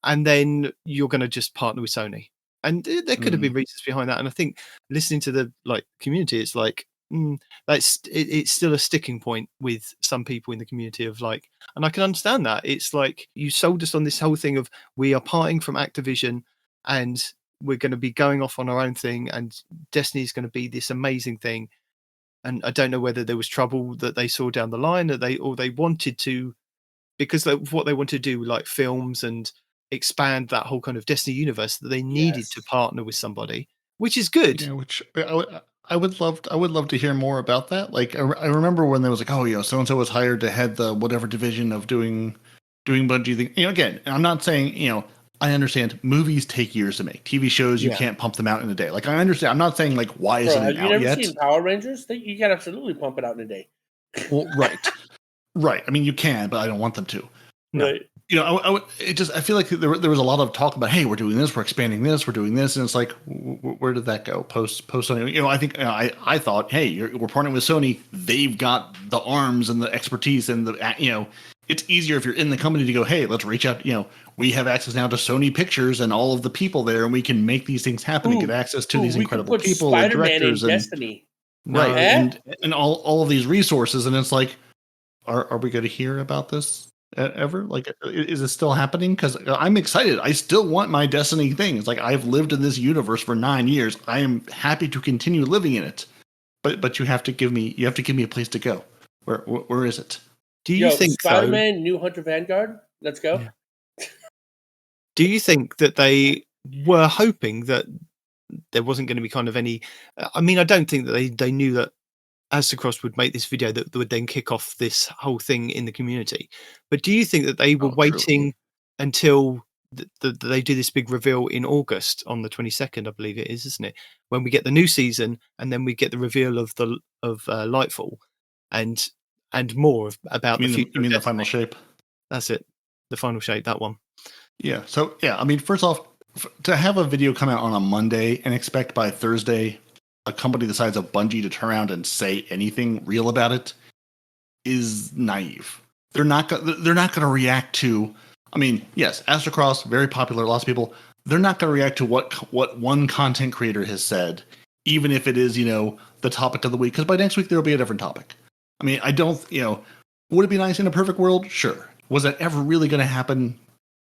Speaker 1: And then you're going to just partner with Sony. And there could have been reasons behind that. And I think listening to the community, it's like, it's still a sticking point with some people in the community of like, and I can understand that. It's like, you sold us on this whole thing of, we are parting from Activision and we're going to be going off on our own thing, and Destiny is going to be this amazing thing. And I don't know whether there was trouble that they saw down the line, that they wanted to, because of what they wanted to do, like films and expand that whole kind of Destiny universe, that they needed to partner with somebody, which is good.
Speaker 2: Yeah, which I would love to hear more about that. Like, I remember when there was like, oh, so and so was hired to head the whatever division of doing Bungie thing. Again, I'm not saying, I understand movies take years to make. TV shows, you can't pump them out in a day. Like, I understand. I'm not saying like, why isn't it out yet?
Speaker 3: Have you never seen Power Rangers? You can absolutely pump it out in a day.
Speaker 2: Well, right. I mean, you can, but I don't want them to.
Speaker 1: No.
Speaker 3: Right.
Speaker 2: I feel like there was a lot of talk about, hey, we're doing this, we're expanding this, we're doing this, and it's like, where did that go? Post Sony, I think I thought, hey, we're partnering with Sony, they've got the arms and the expertise and the it's easier if you're in the company to go, hey, let's reach out. We have access now to Sony Pictures and all of the people there, and we can make these things happen and get access to these incredible people
Speaker 3: Spider-Man
Speaker 2: and directors
Speaker 3: in
Speaker 2: and
Speaker 3: Destiny.
Speaker 2: Right, and all of these resources, and it's like, are we going to hear about this ever? Like, is it still happening? Because I'm excited. I still want my Destiny thing. It's like, I've lived in this universe for 9 years. I am happy to continue living in it, but you have to give me a place to go. Where is it?
Speaker 1: Do you think
Speaker 3: Spider-Man, New Hunter Vanguard? Let's go.
Speaker 1: Yeah. Do you think that they were hoping that there wasn't going to be kind of any? I mean, I don't think that they knew that Astacross would make this video that would then kick off this whole thing in the community. But do you think that they were waiting until they do this big reveal in August on the 22nd, I believe it is, isn't it? When we get the new season, and then we get the reveal of Lightfall, and more about the future.
Speaker 2: You mean the final shape?
Speaker 1: That's it, the final shape. That one.
Speaker 2: Yeah. So yeah, I mean, first off, to have a video come out on a Monday and expect by Thursday a company the size of Bungie to turn around and say anything real about it is naive. They're not going to react to. I mean, yes, Astacross, very popular, lots of people. They're not going to react to what one content creator has said, even if it is the topic of the week. Because by next week there will be a different topic. I mean, I don't. Would it be nice in a perfect world? Sure. Was that ever really going to happen?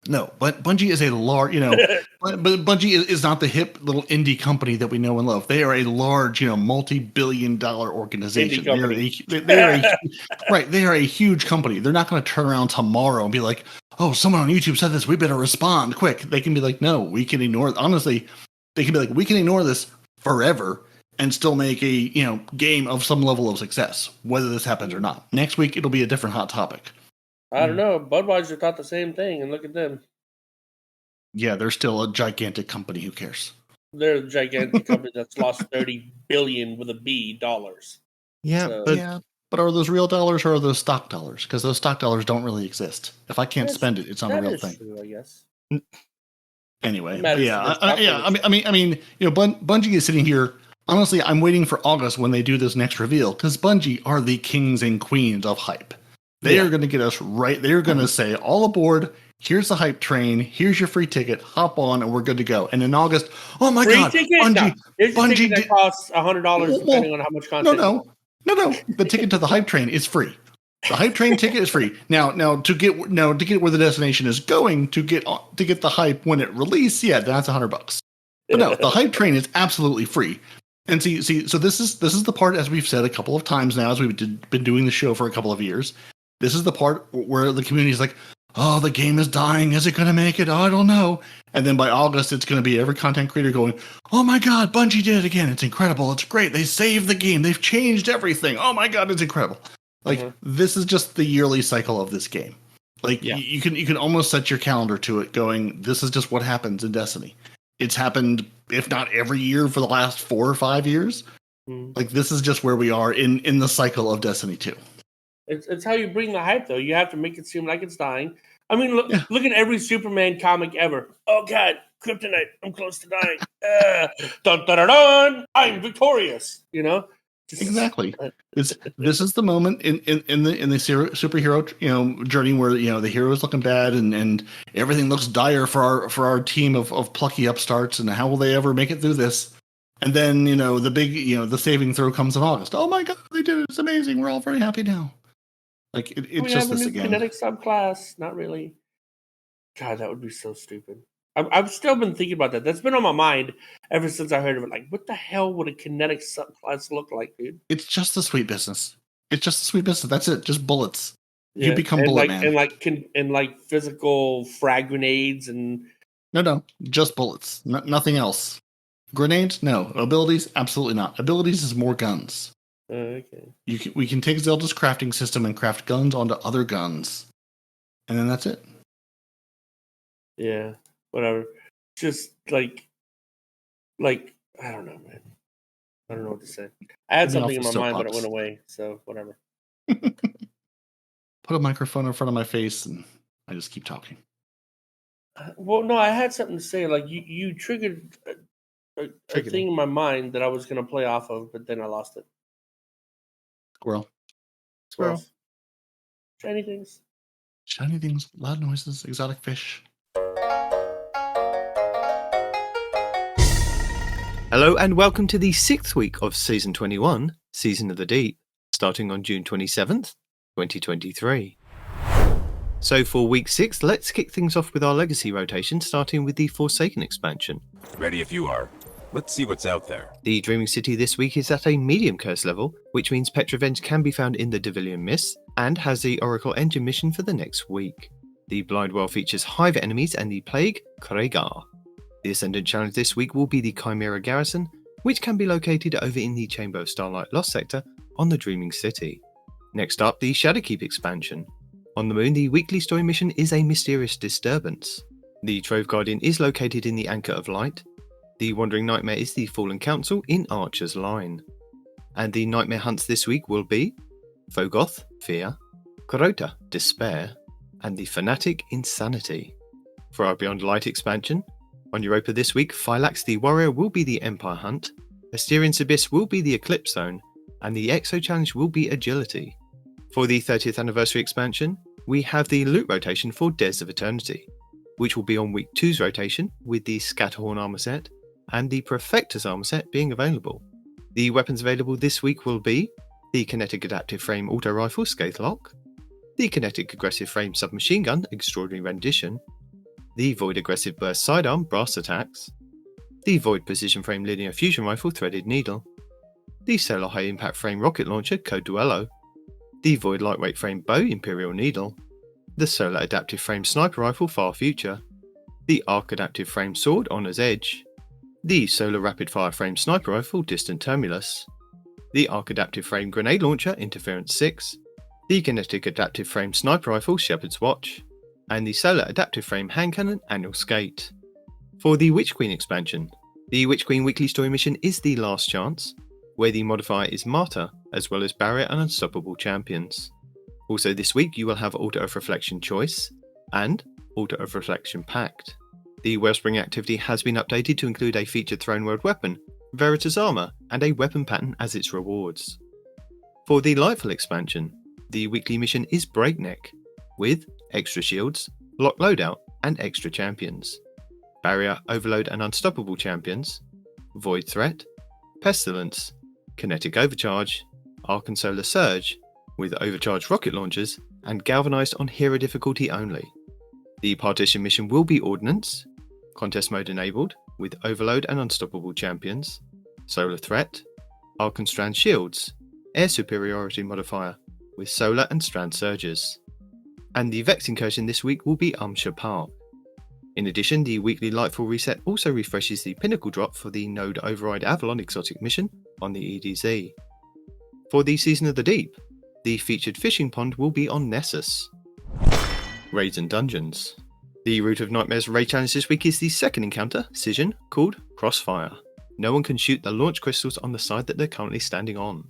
Speaker 2: No, but Bungie is a large, but Bungie is not the hip little indie company that we know and love. They are a large, multi-billion-dollar organization. They are a huge company. They're not going to turn around tomorrow and be like, "Oh, someone on YouTube said this. We better respond quick." They can be like, "No, we can ignore." Honestly, they can be like, "We can ignore this forever and still make a game of some level of success, whether this happens or not." Next week, it'll be a different hot topic.
Speaker 3: I don't know. Budweiser thought the same thing, and look at them.
Speaker 2: Yeah, they're still a gigantic company. Who cares?
Speaker 3: They're a gigantic company that's lost $30 billion with a B dollars.
Speaker 1: Yeah,
Speaker 2: but are those real dollars or are those stock dollars? Because those stock dollars don't really exist. If I can't spend it, it's not a real thing.
Speaker 3: True, I guess.
Speaker 2: Anyway, I mean, Bungie is sitting here. Honestly, I'm waiting for August when they do this next reveal, because Bungie are the kings and queens of hype. They are going to get us right. They're going to say, all aboard. Here's the hype train. Here's your free ticket. Hop on, and we're good to go. And in August, oh my God,
Speaker 3: ticket? Bungie that costs $100 depending on how much content.
Speaker 2: No. The ticket to the hype train is free. The hype train ticket is free. Now to get where the destination is going, to get the hype when it releases, yeah, that's $100. But no, the hype train is absolutely free. And see, so this is the part, as we've said a couple of times now, as we've been doing the show for a couple of years. This is the part where the community is like, oh, the game is dying. Is it going to make it? Oh, I don't know. And then by August, it's going to be every content creator going, oh my God, Bungie did it again. It's incredible. It's great. They saved the game. They've changed everything. Oh my God, it's incredible. Like, This is just the yearly cycle of this game. Like, you can almost set your calendar to it going, this is just what happens in Destiny. It's happened, if not every year, for the last 4 or 5 years. Like, this is just where we are in the cycle of Destiny 2.
Speaker 3: It's how you bring the hype, though. You have to make it seem like it's dying. I mean, look at every Superman comic ever. Oh, God, kryptonite. I'm close to dying. Dun, dun, dun, dun, I'm victorious.
Speaker 2: Exactly. This is the moment in the superhero journey where the hero is looking bad and everything looks dire for our team of plucky upstarts, and how will they ever make it through this? And then the big the saving throw comes in August. Oh my God, they did it! It's amazing. We're all very happy now. Like it's just this again.
Speaker 3: Kinetic subclass, not really. God, that would be so stupid. I've still been thinking about that. That's been on my mind ever since I heard of it. Like, what the hell would a kinetic subclass look like, dude?
Speaker 2: It's just the sweet business. That's it. Just bullets. You become bullet man.
Speaker 3: And like physical frag grenades and.
Speaker 2: No, just bullets. Nothing else. Grenades? No. Abilities? Absolutely not. Abilities is more guns.
Speaker 3: Okay.
Speaker 2: We can take Zelda's crafting system and craft guns onto other guns, and then that's it.
Speaker 3: Yeah, whatever. Just like I don't know, man. I don't know what to say. I had something in my mind, but it went away. So whatever.
Speaker 2: Put a microphone in front of my face and I just keep talking.
Speaker 3: Well, no, I had something to say. Like you triggered a
Speaker 1: Triggered
Speaker 3: thing in my mind that I was going to play off of, but then I lost it.
Speaker 2: Squirrel.
Speaker 3: Squirrels. Shiny things.
Speaker 2: Shiny things, loud noises, exotic fish.
Speaker 1: Hello and welcome to the 6th week of Season 21, Season of the Deep, starting on June 27th, 2023. So for week 6, let's kick things off with our legacy rotation, starting with the Forsaken expansion.
Speaker 5: Ready if you are. Let's see what's out there.
Speaker 1: The Dreaming City this week is at a medium curse level, which means Petrovenge can be found in the Devilian Mists, and has the Oracle Engine mission for the next week. The Blind Well features Hive enemies and the Plague Kregar. The Ascendant challenge this week will be the Chimera Garrison, which can be located over in the Chamber of Starlight Lost sector on the Dreaming City. Next up, the Shadowkeep expansion. On the Moon, the weekly story mission is a mysterious disturbance. The Trove Guardian is located in the Anchor of Light. The Wandering Nightmare is the Fallen Council in Archer's Line. And the Nightmare hunts this week will be Fogoth, Fear, Korota, Despair, and the Fanatic, Insanity. For our Beyond Light expansion, on Europa this week, Phylax the Warrior will be the Empire Hunt, Asterian's Abyss will be the Eclipse Zone, and the Exo Challenge will be Agility. For the 30th anniversary expansion, we have the loot rotation for Dares of Eternity, which will be on week 2's rotation with the Scatterhorn armor set and the Perfectus armor set being available. The weapons available this week will be the Kinetic Adaptive Frame Auto Rifle Scathelock, the Kinetic Aggressive Frame Submachine Gun Extraordinary Rendition, the Void Aggressive Burst Sidearm Brass Attacks, the Void Precision Frame Linear Fusion Rifle Threaded Needle, the Solar High Impact Frame Rocket Launcher Code Duello, the Void Lightweight Frame Bow Imperial Needle, the Solar Adaptive Frame Sniper Rifle Far Future, the Arc Adaptive Frame Sword Honor's Edge, the Solar Rapid Fire Frame Sniper Rifle Distant Terminus, the Arc Adaptive Frame Grenade Launcher Interference 6, the Kinetic Adaptive Frame Sniper Rifle Shepherd's Watch, and the Solar Adaptive Frame Hand Cannon Annual Skate. For the Witch Queen expansion, the Witch Queen weekly story mission is The Last Chance, where the modifier is Martyr, as well as Barrier and Unstoppable Champions. Also this week you will have Altar of Reflection Choice and Altar of Reflection Pact. The Wellspring activity has been updated to include a featured Throne World weapon, Veritas Armor, and a weapon pattern as its rewards. For the Lightfall expansion, the weekly mission is Breakneck, with extra shields, lock loadout, and extra champions. Barrier, Overload, and Unstoppable champions, Void Threat, Pestilence, Kinetic Overcharge, Arc and Solar Surge, with overcharged rocket launchers, and galvanized on hero difficulty only. The Partition mission will be Ordnance, Contest Mode enabled, with Overload and Unstoppable champions, Solar Threat, Arc and Strand Shields, Air Superiority modifier, with Solar and Strand Surges. And the Vex incursion this week will be Umsha Park. In addition, the weekly Lightfall reset also refreshes the Pinnacle drop for the Node Override Avalon exotic mission on the EDZ. For the Season of the Deep, the featured fishing pond will be on Nessus. Raids and Dungeons. The Root of Nightmares raid challenge this week is the second encounter, Scission, called Crossfire. No one can shoot the launch crystals on the side that they're currently standing on.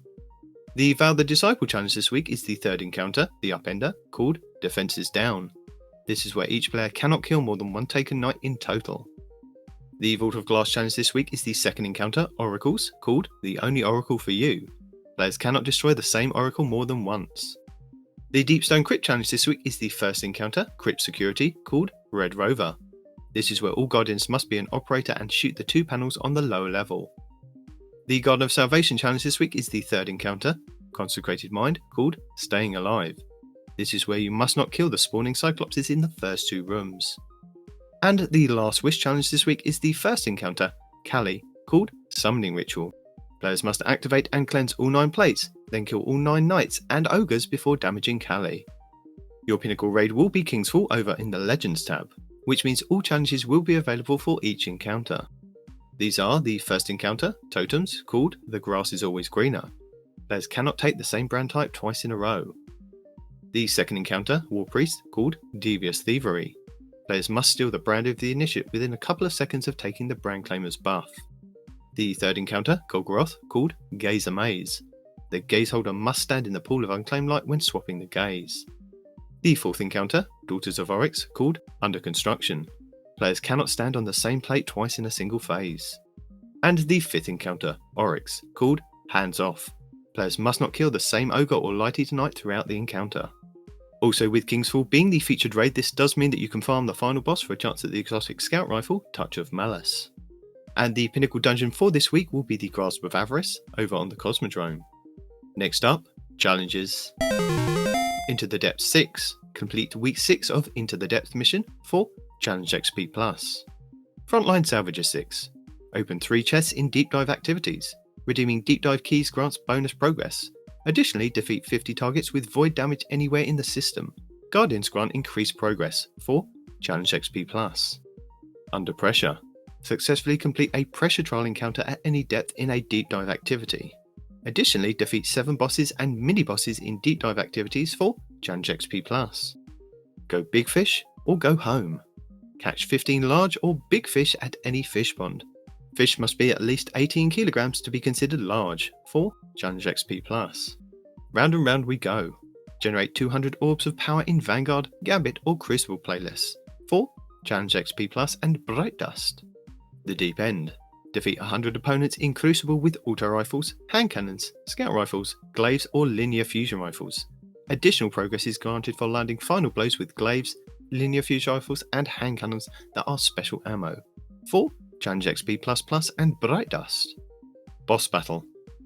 Speaker 1: The Val the Disciple challenge this week is the third encounter, the Upender, called Defenses Down. This is where each player cannot kill more than one Taken Knight in total. The Vault of Glass challenge this week is the second encounter, Oracles, called The Only Oracle for You. Players cannot destroy the same Oracle more than once. The Deepstone Crypt challenge this week is the first encounter, Crypt Security, called Red Rover. This is where all Guardians must be an operator and shoot the 2 panels on the lower level. The Garden of Salvation challenge this week is the third encounter, Consecrated Mind, called Staying Alive. This is where you must not kill the spawning Cyclopses in the first 2 rooms. And the Last Wish challenge this week is the first encounter, Kali, called Summoning Ritual. Players must activate and cleanse all 9 plates, then kill all 9 knights and ogres before damaging Kali. Your Pinnacle raid will be Kingsfall over in the Legends tab, which means all challenges will be available for each encounter. These are the first encounter, Totems, called The Grass is Always Greener. Players cannot take the same brand type twice in a row. The second encounter, War Priest, called Devious Thievery. Players must steal the brand of the initiate within a couple of seconds of taking the brand claimer's buff. The third encounter, Golgoroth, called Gaze Amaze. The gaze holder must stand in the pool of unclaimed light when swapping the gaze. The fourth encounter, Daughters of Oryx, called Under Construction. Players cannot stand on the same plate twice in a single phase. And the 5th encounter, Oryx, called Hands Off. Players must not kill the same Ogre or Light Eater Knight throughout the encounter. Also, with Kingsfall being the featured raid, this does mean that you can farm the final boss for a chance at the exotic scout rifle, Touch of Malice. And the pinnacle dungeon for this week will be the Grasp of Avarice over on the Cosmodrome. Next up, challenges. Into the Depths 6. Complete week 6 of Into the Depths mission for Challenge XP+. Frontline Salvager 6. Open 3 chests in Deep Dive activities. Redeeming Deep Dive keys grants bonus progress. Additionally, defeat 50 targets with void damage anywhere in the system. Guardians grant increased progress for Challenge XP+. Under Pressure. Successfully complete a pressure trial encounter at any depth in a Deep Dive activity. Additionally, defeat 7 bosses and mini-bosses in Deep Dive activities for Challenge XP+. Go big fish or go home. Catch 15 large or big fish at any fish pond. Fish must be at least 18 kilograms to be considered large for Challenge XP+. Round and round we go. Generate 200 orbs of power in Vanguard, Gambit or Crucible playlists for Challenge XP+ and Bright Dust. The Deep End. Defeat 100 opponents in Crucible with auto rifles, hand cannons, scout rifles, glaives or linear fusion rifles. Additional progress is granted for landing final blows with glaives, linear fusion rifles and hand cannons that are special ammo for Challenge XP++ and Bright Dust. Boss Battle.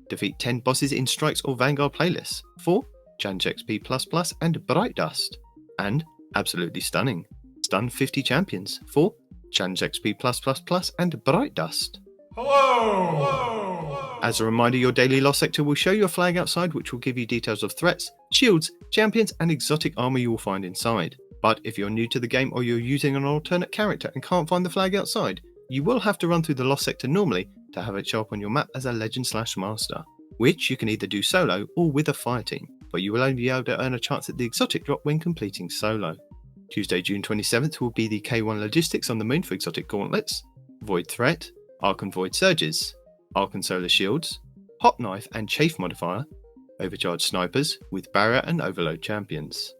Speaker 1: Defeat 10 bosses in Strikes or Vanguard playlists for Challenge XP++ and Bright Dust. And, absolutely stunning, stun 50 champions for Challenge XP++ and Bright Dust.
Speaker 4: Hello!
Speaker 1: As a reminder, your daily loss sector will show you a flag outside which will give you details of threats, shields, champions and exotic armor you will find inside. But if you're new to the game or you're using an alternate character and can't find the flag outside, you will have to run through the lost sector normally to have it show up on your map as a legend/master, which you can either do solo or with a fire team, but you will only be able to earn a chance at the exotic drop when completing solo. Tuesday, June 27th will be the K1 Logistics on the Moon for exotic gauntlets, Void Threat, Arc and Void Surges, Arc and Solar Shields, Hot Knife and Chafe Modifier, Overcharged Snipers with Barrier and Overload champions.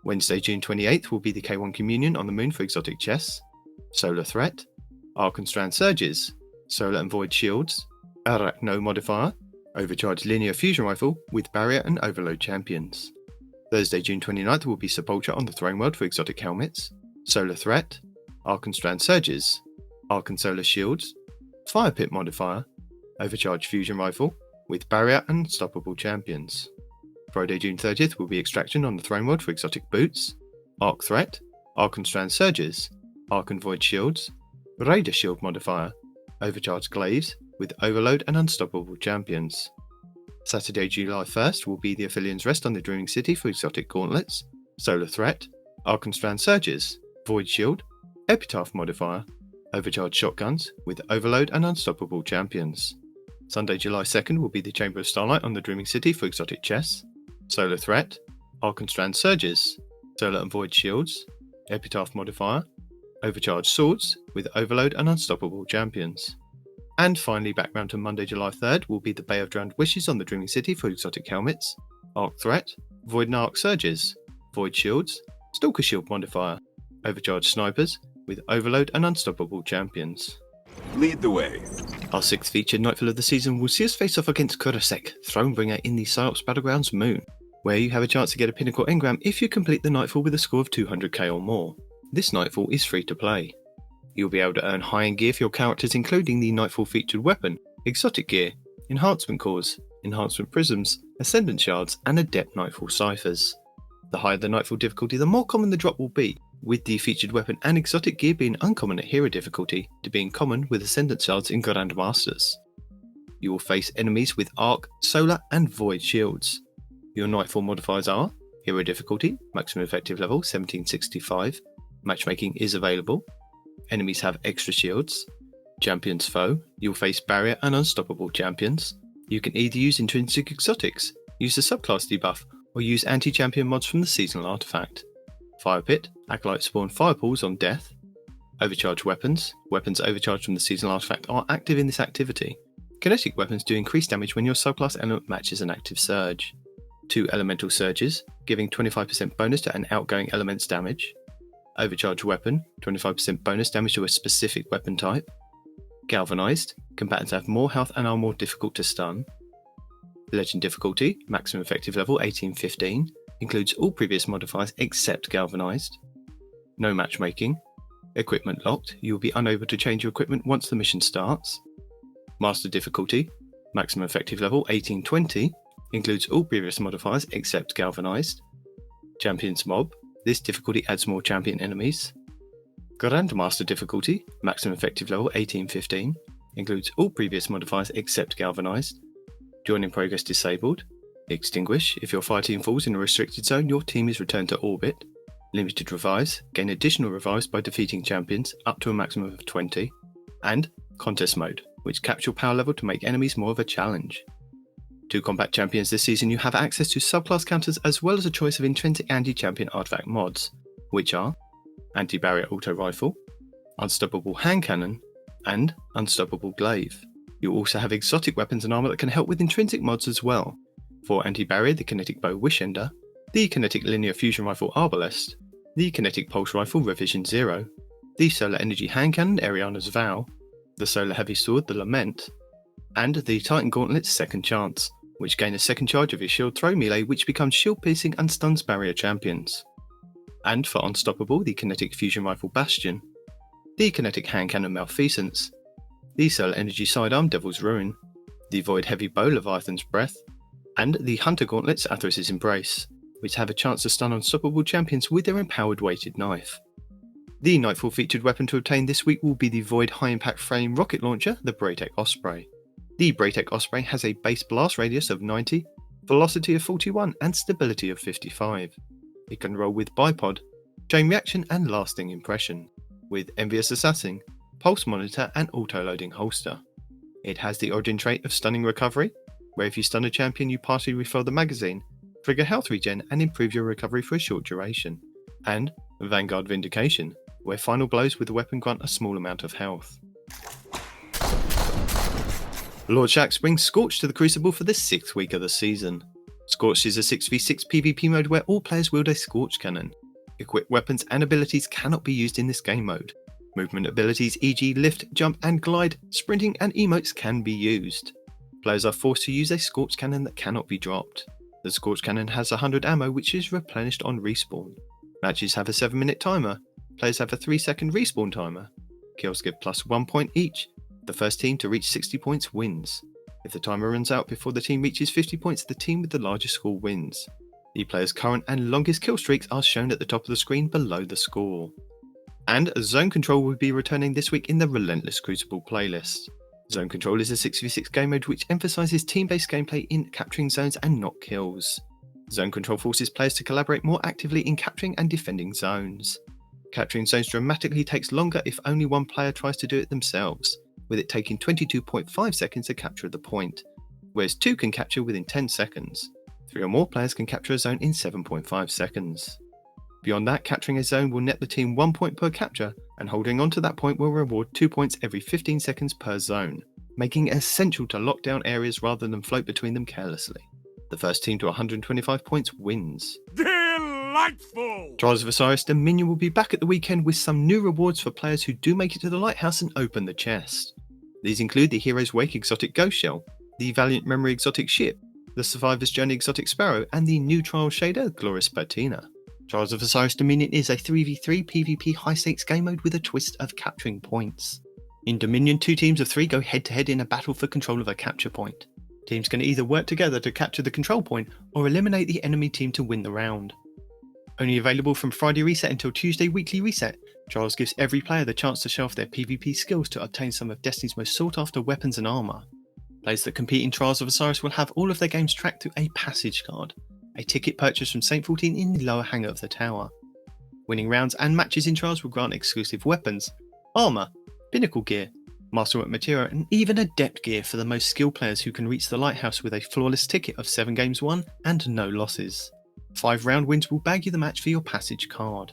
Speaker 1: Wednesday, June 28th will be the K1 Communion on the Moon for exotic chests, Solar Threat, Arc and Strand Surges, Solar and Void Shields, Arachno Modifier, Overcharged Linear Fusion Rifle with Barrier and Overload champions. Thursday, June 29th will be Sepulture on the Throne World for exotic helmets, Solar Threat, Arc and Strand Surges, Arc and Solar Shields, Fire Pit Modifier, Overcharged Fusion Rifle with Barrier and Unstoppable champions. Friday, June 30th will be Extraction on the Throne World for exotic boots, Arc Threat, Arc and Strand Surges, Arc and Void Shields, Raider Shield Modifier, Overcharged Glaives with Overload and Unstoppable champions. Saturday, July 1st will be the Aphelions Rest on the Dreaming City for exotic gauntlets, Solar Threat, Arc and Strand Surges, Void Shield, Epitaph Modifier, Overcharged Shotguns with Overload and Unstoppable champions. Sunday, July 2nd will be the Chamber of Starlight on the Dreaming City for exotic chests, Solar Threat, Arc and Strand Surges, Solar and Void Shields, Epitaph Modifier, Overcharged Swords with Overload and Unstoppable champions. And finally, back round to Monday, July 3rd will be the Bay of Drowned Wishes on the Dreaming City for exotic helmets, Arc Threat, Void and Arc Surges, Void Shields, Stalker Shield Modifier, Overcharged Snipers with Overload and Unstoppable champions.
Speaker 5: Lead the way.
Speaker 1: Our 6th featured Nightfall of the season will see us face off against Kurasek, Thronebringer in the Psyops Battlegrounds Moon, where you have a chance to get a pinnacle engram if you complete the Nightfall with a score of 200k or more. This Nightfall is free to play. You'll be able to earn high-end gear for your characters, including the Nightfall featured weapon, exotic gear, enhancement cores, enhancement prisms, ascendant shards, and adept Nightfall ciphers. The higher the Nightfall difficulty, the more common the drop will be, with the featured weapon and exotic gear being uncommon at hero difficulty to being common with ascendant shards in Grandmasters. You will face enemies with Arc, Solar, and Void shields. Your Nightfall modifiers are hero difficulty, maximum effective level 1765, matchmaking is available. Enemies have extra shields. Champions foe, you'll face barrier and unstoppable champions. You can either use intrinsic exotics, use the subclass debuff, or use anti-champion mods from the seasonal artifact. Fire pit, acolyte spawn firepools on death. Overcharged weapons, weapons overcharged from the seasonal artifact are active in this activity. Kinetic weapons do increase damage when your subclass element matches an active surge. 2 elemental surges, giving 25% bonus to an outgoing element's damage. Overcharged Weapon, 25% bonus damage to a specific weapon type. Galvanized, combatants have more health and are more difficult to stun. Legend difficulty, maximum effective level 1815, includes all previous modifiers except Galvanized. No matchmaking. Equipment locked, you will be unable to change your equipment once the mission starts. Master difficulty, maximum effective level 1820, includes all previous modifiers except Galvanized. Champions Mob, this difficulty adds more champion enemies. Grandmaster difficulty, maximum effective level 1815, includes all previous modifiers except Galvanized. Join in progress disabled. Extinguish, if your fire team falls in a restricted zone, your team is returned to orbit. Limited revives, gain additional revives by defeating champions, up to a maximum of 20. And Contest Mode, which caps your power level to make enemies more of a challenge. To combat champions this season, you have access to subclass counters as well as a choice of intrinsic anti-champion artifact mods, which are Anti-Barrier Auto Rifle, Unstoppable Hand Cannon, and Unstoppable Glaive. You also have exotic weapons and armor that can help with intrinsic mods as well. For Anti-Barrier, the Kinetic Bow Wishender, the Kinetic Linear Fusion Rifle Arbalest, the Kinetic Pulse Rifle Revision 0, the Solar Energy Hand Cannon Ariana's Vow, the Solar Heavy Sword The Lament, and the Titan Gauntlet's Second Chance, which gain a second charge of your shield throw melee, which becomes shield piercing and stuns barrier champions. And for Unstoppable, the Kinetic Fusion Rifle Bastion, the Kinetic Hand Cannon Malfeasance, the Solar Energy Sidearm Devil's Ruin, the Void Heavy Bow Leviathan's Breath, and the Hunter Gauntlets Athros' Embrace, which have a chance to stun unstoppable champions with their empowered weighted knife. The Nightfall featured weapon to obtain this week will be the Void High Impact Frame Rocket Launcher, the Braytech Osprey. The Braytech Osprey has a base blast radius of 90, velocity of 41, and stability of 55. It can roll with Bipod, Chain Reaction, and Lasting Impression, with Envious Assassin, Pulse Monitor, and Auto-Loading Holster. It has the origin trait of Stunning Recovery, where if you stun a champion you partially refill the magazine, trigger health regen, and improve your recovery for a short duration. And Vanguard Vindication, where final blows with the weapon grant a small amount of health. Lord Shaxx brings Scorch to the Crucible for the 6th week of the season. Scorch is a 6v6 PvP mode where all players wield a Scorch Cannon. Equipped weapons and abilities cannot be used in this game mode. Movement abilities e.g. lift, jump and glide, sprinting and emotes can be used. Players are forced to use a Scorch Cannon that cannot be dropped. The Scorch Cannon has 100 ammo which is replenished on respawn. Matches have a 7-minute timer. Players have a 3-second respawn timer. Kills give plus 1 point each. The first team to reach 60 points wins. If the timer runs out before the team reaches 50 points, the team with the largest score wins. The player's current and longest kill streaks are shown at the top of the screen below the score. And Zone Control will be returning this week in the Relentless Crucible playlist. Zone Control is a 6v6 game mode which emphasises team-based gameplay in capturing zones and not kills. Zone Control forces players to collaborate more actively in capturing and defending zones. Capturing zones dramatically takes longer if only one player tries to do it themselves, with it taking 22.5 seconds to capture the point, whereas 2 can capture within 10 seconds. 3 or more players can capture a zone in 7.5 seconds. Beyond that, capturing a zone will net the team 1 point per capture, and holding on to that point will reward 2 points every 15 seconds per zone, making it essential to lock down areas rather than float between them carelessly. The first team to 125 points wins.
Speaker 5: Delightful!
Speaker 1: Trials of Osiris Dominion will be back at the weekend with some new rewards for players who do make it to the lighthouse and open the chest. These include the Hero's Wake exotic Ghost Shell, the Valiant Memory exotic Ship, the Survivor's Journey exotic Sparrow, and the new Trial shader Glorious Patina. Trials of Osiris Dominion is a 3v3 PvP high-stakes game mode with a twist of capturing points. In Dominion, 2 teams of 3 go head-to-head in a battle for control of a capture point. Teams can either work together to capture the control point or eliminate the enemy team to win the round. Only available from Friday Reset until Tuesday Weekly Reset, Trials gives every player the chance to show off their PvP skills to obtain some of Destiny's most sought-after weapons and armour. Players that compete in Trials of Osiris will have all of their games tracked to a passage card, a ticket purchased from Saint 14 in the lower hangar of the tower. Winning rounds and matches in Trials will grant exclusive weapons, armour, pinnacle gear, masterwork material, and even adept gear for the most skilled players who can reach the lighthouse with a flawless ticket of 7 games won and no losses. 5 round wins will bag you the match for your passage card.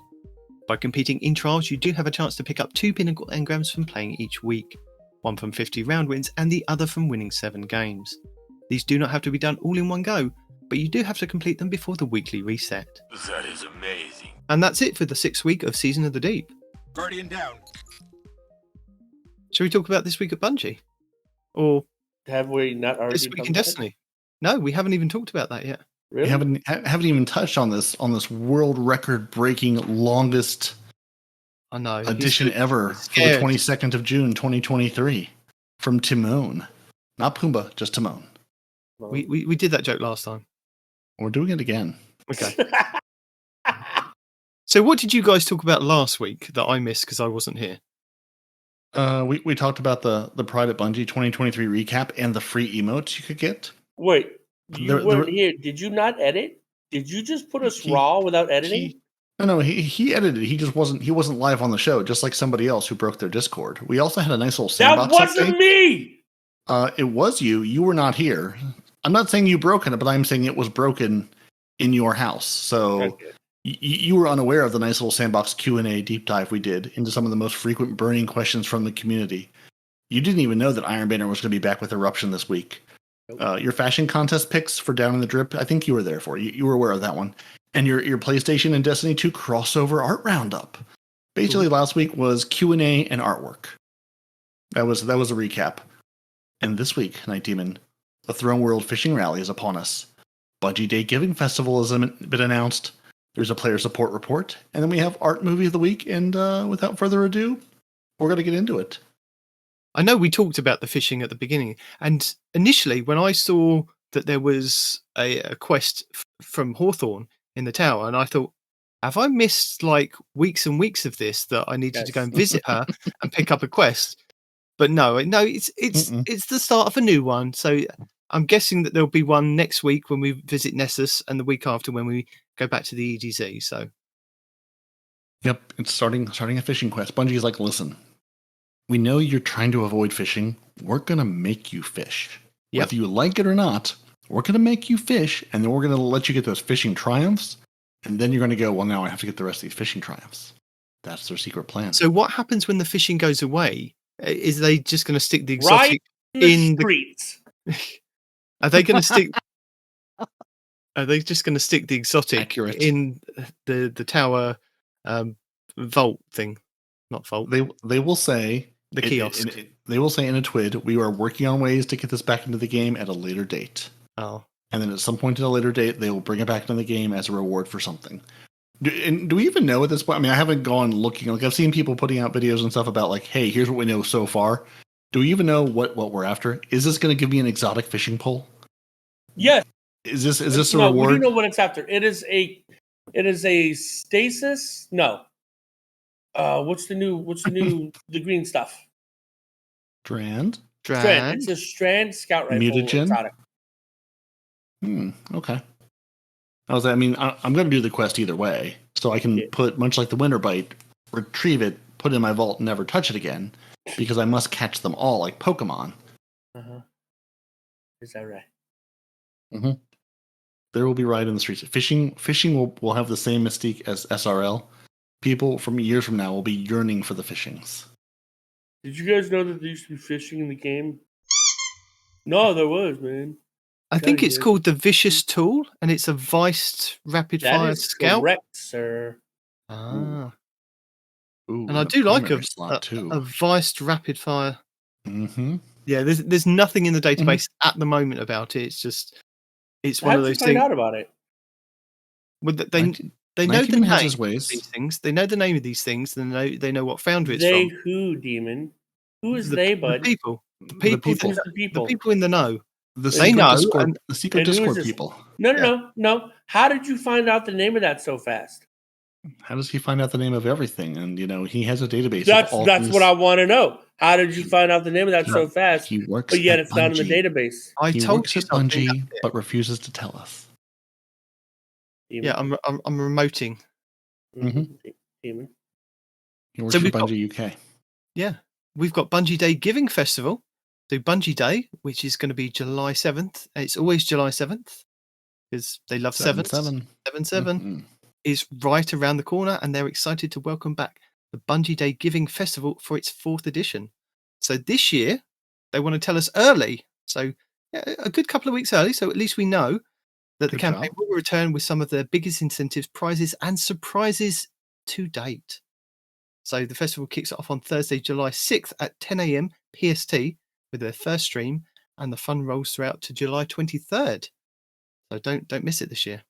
Speaker 1: By competing in Trials, you do have a chance to pick up 2 pinnacle engrams from playing each week, one from 50 round wins and the other from winning 7 games. These do not have to be done all in one go, but you do have to complete them before the weekly reset.
Speaker 5: That is amazing.
Speaker 1: And that's it for the 6th week of Season of the Deep.
Speaker 5: Guardian down.
Speaker 1: Shall we talk about this week at Bungie? Or
Speaker 3: Have we not already?
Speaker 1: this week in
Speaker 3: covered that?
Speaker 1: Destiny? No, we haven't even talked about that yet.
Speaker 3: Really?
Speaker 2: We haven't even touched on this world record breaking longest
Speaker 1: I know.
Speaker 2: edition ever for the
Speaker 1: scared.
Speaker 2: 22nd of June 2023 from Timon. Not Pumbaa, just Timon.
Speaker 1: We did that joke last time.
Speaker 2: We're doing it again.
Speaker 1: Okay. So what did you guys talk about last week that I missed because I wasn't here?
Speaker 2: We talked about the Pride at Bungie 2023 recap and the free emotes you could get.
Speaker 3: Wait, you
Speaker 2: There-
Speaker 3: weren't
Speaker 2: there-
Speaker 3: here. Did you not edit? Did you just put us raw without editing?
Speaker 2: He edited it. He wasn't live on the show, just like somebody else who broke their Discord. We also had a nice little sandbox
Speaker 3: That wasn't
Speaker 2: update.
Speaker 3: me.
Speaker 2: It was you. You were not here. I'm not saying you broken it, but I'm saying it was broken in your house. So
Speaker 3: Okay.
Speaker 2: you were unaware of the nice little sandbox Q&A deep dive we did into some of the most frequent burning questions from the community. You didn't even know that Iron Banner was going to be back with Eruption this week. Your fashion contest picks for Down in the Drip, I think you were there for. You were aware of that one. And your PlayStation and Destiny 2 crossover art roundup. Basically, last week was Q&A and artwork. That was a recap. And this week, Nitedemon, the Throne World Fishing Rally is upon us. Bungie Day Giving Festival has been announced. There's a player support report. And then we have Art Movie of the Week. And without further ado, we're going to get into it.
Speaker 1: I know we talked about the fishing at the beginning, and initially when I saw that there was a quest from Hawthorne in the tower, and I thought, have I missed like weeks and weeks of this that I needed to go
Speaker 3: Yes.
Speaker 1: and visit her and pick up a quest? But no, it's the start of a new one. So I'm guessing that there'll be one next week when we visit Nessus, and the week after when we go back to the EDZ. So
Speaker 2: Yep, it's starting a fishing quest. Bungie's like, listen, we know you're trying to avoid fishing. We're going to make you fish.
Speaker 1: Yep.
Speaker 2: Whether you like it or not, we're going to make you fish, and then we're going to let you get those fishing triumphs, and then you're going to go, well, now I have to get the rest of these fishing triumphs. That's their secret plan.
Speaker 1: so what happens when the fishing goes away? Is they just going to stick the
Speaker 3: Right
Speaker 1: exotic
Speaker 3: in the streets.
Speaker 1: Are they going to stick? Are they just going to stick the exotic
Speaker 2: Accurate.
Speaker 1: in the tower vault thing? Not vault.
Speaker 2: They will say
Speaker 1: The kiosk.
Speaker 2: They will say in a TWID, we are working on ways to get this back into the game at a later date.
Speaker 1: Oh,
Speaker 2: And then at some point at a later date, they will bring it back into the game as a reward for something. Do we even know at this point? I mean, I haven't gone looking. Like, I've seen people putting out videos and stuff about, like, hey, here's what we know so far. Do we even know what we're after? Is this going to give me an exotic fishing pole?
Speaker 3: Yes.
Speaker 2: Is this a
Speaker 3: No,
Speaker 2: reward?
Speaker 3: we do know what it's after. It is a stasis. No. What's the new the green stuff?
Speaker 2: Strand?
Speaker 3: Strand. It's a Strand scout rifle.
Speaker 2: Mutagen?
Speaker 3: Exotic.
Speaker 2: Okay. I'm going to do the quest either way. So I can put, much like the Winter Bite, retrieve it, put it in my vault, and never touch it again. Because I must catch them all like Pokemon.
Speaker 3: Uh-huh. Is that right?
Speaker 2: Mm-hmm. There will be right in the streets. Fishing will have the same mystique as SRL. People from years from now will be yearning for the fishings.
Speaker 3: Did you guys know that there used to be fishing in the game? No, there was, man.
Speaker 1: I think it's
Speaker 3: Yeah.
Speaker 1: called the Vicious Tool, and it's a viced rapid
Speaker 3: That
Speaker 1: fire
Speaker 3: is
Speaker 1: scout.
Speaker 3: correct, sir.
Speaker 1: Ah,
Speaker 2: Ooh,
Speaker 1: and I
Speaker 2: a
Speaker 1: do like
Speaker 2: primary slot too.
Speaker 1: a viced rapid fire.
Speaker 2: Mm-hmm.
Speaker 1: Yeah, there's nothing in the database at the moment about it. It's just it's
Speaker 3: How
Speaker 1: one of
Speaker 3: did you
Speaker 1: those
Speaker 3: find
Speaker 1: things.
Speaker 3: out about it?
Speaker 1: Well, they know the
Speaker 2: Nitedemon has
Speaker 1: name
Speaker 2: his
Speaker 1: of
Speaker 2: ways.
Speaker 1: these things. They know the name of these things. And they know what foundry it's
Speaker 3: They
Speaker 1: from.
Speaker 3: who, demon? Who is
Speaker 1: The,
Speaker 3: they,
Speaker 1: the
Speaker 3: bud?
Speaker 1: people, the
Speaker 2: The
Speaker 1: people,
Speaker 2: people.
Speaker 3: Who's the people?
Speaker 1: the people in the know.
Speaker 2: The
Speaker 1: They
Speaker 2: secret
Speaker 1: know,
Speaker 2: Discord,
Speaker 1: and-
Speaker 2: the secret
Speaker 3: and who is
Speaker 2: Discord
Speaker 3: this?
Speaker 2: people.
Speaker 3: No. How did you find out the name of that so fast?
Speaker 2: How does he find out the name of everything? And he has a database.
Speaker 3: That's
Speaker 2: of all
Speaker 3: that's
Speaker 2: things.
Speaker 3: what I want to know. How did you find out the name of that so fast?
Speaker 2: He works.
Speaker 3: But yet
Speaker 2: at
Speaker 3: it's not in the
Speaker 2: Bungie.
Speaker 3: database.
Speaker 1: I
Speaker 2: He
Speaker 1: told
Speaker 2: works
Speaker 1: you
Speaker 2: at
Speaker 1: something.
Speaker 2: Bungie, but refuses to tell us.
Speaker 3: Demon.
Speaker 1: Yeah, I'm remoting.
Speaker 3: Demon.
Speaker 2: He works
Speaker 1: So
Speaker 2: at
Speaker 1: we've got-
Speaker 2: Bungie UK.
Speaker 1: Yeah, we've got Bungie Day Giving Festival. So Bungie Day, which is going to be July 7th. It's always July 7th because they love 7th.
Speaker 2: 7.
Speaker 1: 7/7
Speaker 2: Mhm.
Speaker 1: is right around the corner, and they're excited to welcome back the Bungie Day Giving Festival for its 4th edition. So this year, they want to tell us early. So yeah, a good couple of weeks early, so at least we know. that the
Speaker 2: Good
Speaker 1: campaign
Speaker 2: job.
Speaker 1: will return with some of the biggest incentives, prizes, and surprises to date. So the festival kicks off on Thursday, July 6th at 10 a.m. PST with their first stream, and the fun rolls throughout to July 23rd. So don't miss it this year,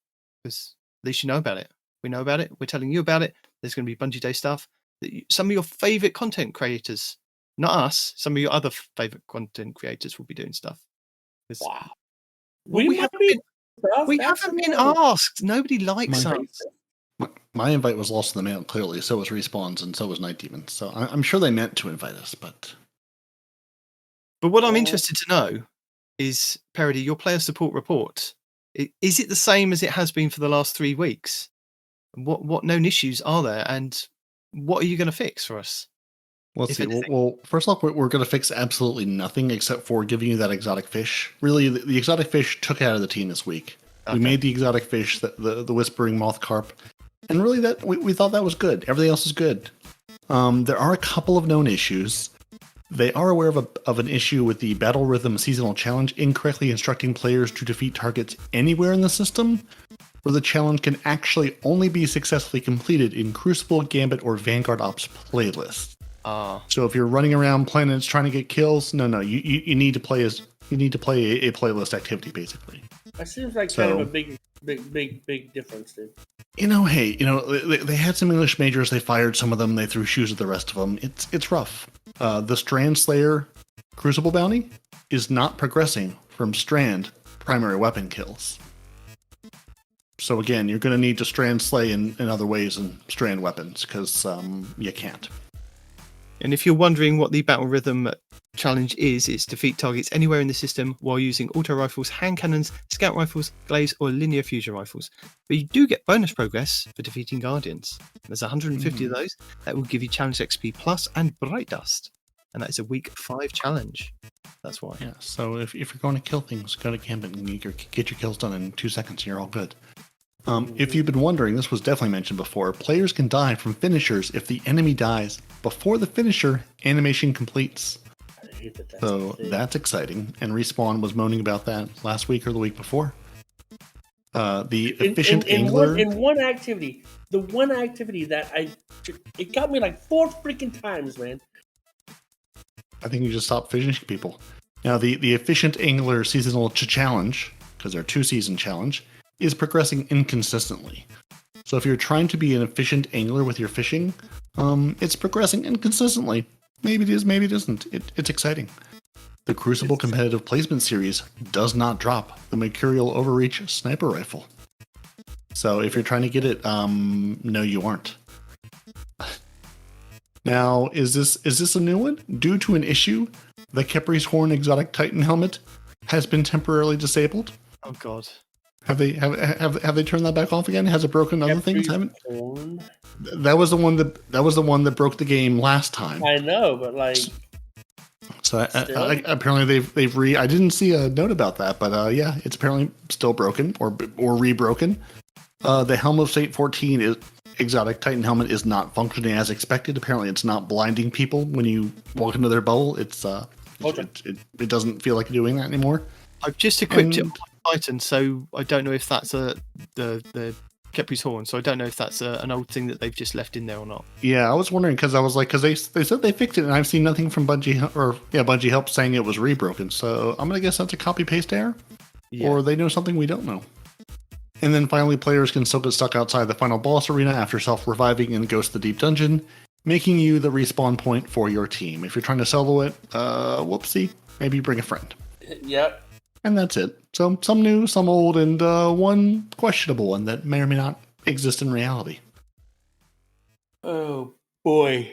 Speaker 1: because at least you know about it. We know about it. We're telling you about it. There's going to be Bungie Day stuff. Some of your favorite content creators, not us, some of your other favorite content creators will be doing stuff.
Speaker 3: Wow.
Speaker 1: Well, we haven't been asked. Nobody likes
Speaker 2: My-
Speaker 1: us.
Speaker 2: My invite was lost in the mail, clearly. So was Respawn's, and so was Nitedemon. So I'm sure they meant to invite us, but
Speaker 1: What I'm interested to know is, Peroty, your player support report. Is it the same as it has been for the last 3 weeks? What known issues are there, and what are you going to fix for us?
Speaker 2: let's see. Well, first off, we're going to fix absolutely nothing except for giving you that exotic fish. Really, the exotic fish took it out of the team this week.
Speaker 1: Okay.
Speaker 2: We made the exotic fish, the whispering moth carp, and really that we thought that was good. Everything else is good. There are a couple of known issues. They are aware of an issue with the Battle Rhythm Seasonal Challenge incorrectly instructing players to defeat targets anywhere in the system, where the challenge can actually only be successfully completed in Crucible, Gambit, or Vanguard Ops playlists. So if you're running around planets trying to get kills, no, you need to play a playlist activity, basically.
Speaker 3: That seems like kind of a big difference, dude.
Speaker 2: They had some English majors. They fired some of them. They threw shoes at the rest of them. It's rough. The Strand Slayer Crucible bounty is not progressing from Strand primary weapon kills. So again, you're going to need to Strand Slay in other ways than Strand weapons, because you can't.
Speaker 1: And if you're wondering what the Battle Rhythm challenge is, it's defeat targets anywhere in the system while using auto rifles, hand cannons, scout rifles, glaives, or linear fusion rifles. But you do get bonus progress for defeating Guardians. There's 150 of those that will give you challenge XP plus and Bright Dust. And that is a week 5 challenge. That's why.
Speaker 2: Yeah, so if you're going to kill things, go to Gambit and get your kills done in 2 seconds and you're all good. If you've been wondering, this was definitely mentioned before, players can die from finishers if the enemy dies before the finisher animation completes. So that's exciting. And Respawn was moaning about that last week or the week before. The efficient angler.
Speaker 3: In one activity, the one activity that it got me like 4 freaking times, man.
Speaker 2: I think you just stopped finishing people. Now, the efficient angler seasonal challenge, because they're 2-season challenge, is progressing inconsistently. So if you're trying to be an efficient angler with your fishing, it's progressing inconsistently. Maybe it is, maybe it isn't. It's exciting. The Crucible Competitive Placement Series does not drop the Mercurial Overreach Sniper Rifle. So if you're trying to get it, no, you aren't. Now, is this a new one? Due to an issue, the Khepri's Horn Exotic Titan helmet has been temporarily disabled.
Speaker 1: Oh God.
Speaker 2: Have they turned that back off again? Has it broken other things? Haven't. That was the one that broke the game last time.
Speaker 3: I know, but like.
Speaker 2: So apparently they've I didn't see a note about that, but yeah, it's apparently still broken or rebroken. The Helm of Fate 14 exotic Titan helmet is not functioning as expected. Apparently, it's not blinding people when you walk into their bubble. It doesn't feel like doing that anymore.
Speaker 1: I've just equipped it on Titan, so I don't know if that's the Khepri's Horn. So I don't know if that's an old thing that they've just left in there or not.
Speaker 2: Yeah, I was wondering because they said they fixed it, and I've seen nothing from Bungie Bungie Help saying it was rebroken. So I'm gonna guess that's a copy paste error, or they know something we don't know. And then finally, players can still get stuck outside the final boss arena after self-reviving in Ghost of the Deep Dungeon, making you the respawn point for your team. If you're trying to solo it, whoopsie, maybe bring a friend.
Speaker 3: Yep.
Speaker 2: And that's it. So some new, some old, and one questionable one that may or may not exist in reality.
Speaker 3: Oh, boy.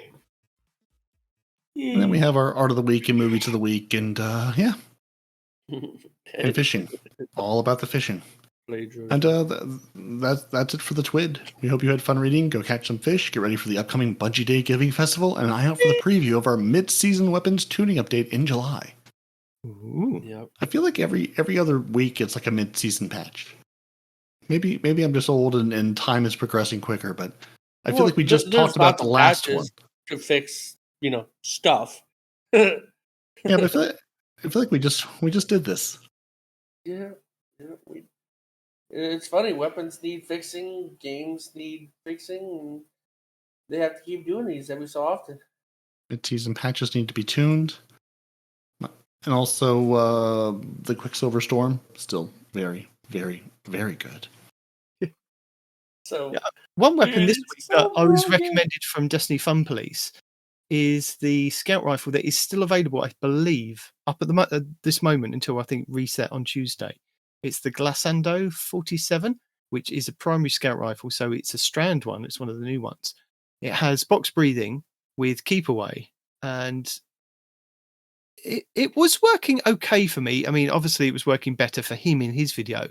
Speaker 2: And then we have our Art of the Week and Movies of the Week, and and fishing. All about the fishing. And that's it for the TWID. We hope you had fun reading. Go catch some fish. Get ready for the upcoming Bungie Day Giving Festival, and an eye out for the preview of our mid-season weapons tuning update in July.
Speaker 1: Ooh.
Speaker 3: Yep.
Speaker 2: I feel like every other week it's like a mid-season patch. Maybe I'm just old and time is progressing quicker, but I feel like we just talked about the last one
Speaker 3: to fix, stuff.
Speaker 2: Yeah, but I feel like we just did this.
Speaker 3: Yeah, It's funny. Weapons need fixing. Games need fixing. And they have to keep doing these every so often.
Speaker 2: Mid-season patches need to be tuned. And also, the Quicksilver Storm, still very, very, very good.
Speaker 3: So,
Speaker 1: Yeah. One weapon this
Speaker 3: it's
Speaker 1: week
Speaker 3: so
Speaker 1: that I was
Speaker 3: broken.
Speaker 1: recommended from Destiny Fun Police is the scout rifle that is still available, I believe, up at this moment until I think reset on Tuesday. It's the Glissando 47, which is a primary scout rifle, so it's a strand one. It's one of the new ones. It has box breathing with keep away, and it was working okay for me. I mean, obviously, it was working better for him in his video,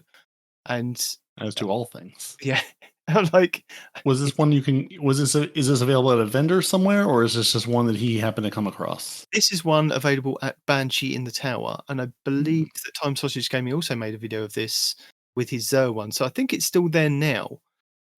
Speaker 1: and
Speaker 2: As to all things.
Speaker 1: yeah, I'm like,
Speaker 2: Was this one you can? Is this available at a vendor somewhere, or is this just one that he happened to come across?
Speaker 1: this is one available at Banshee in the Tower, and I believe that Time Sausage Gaming also made a video of this with his Zer one. So I think it's still there now.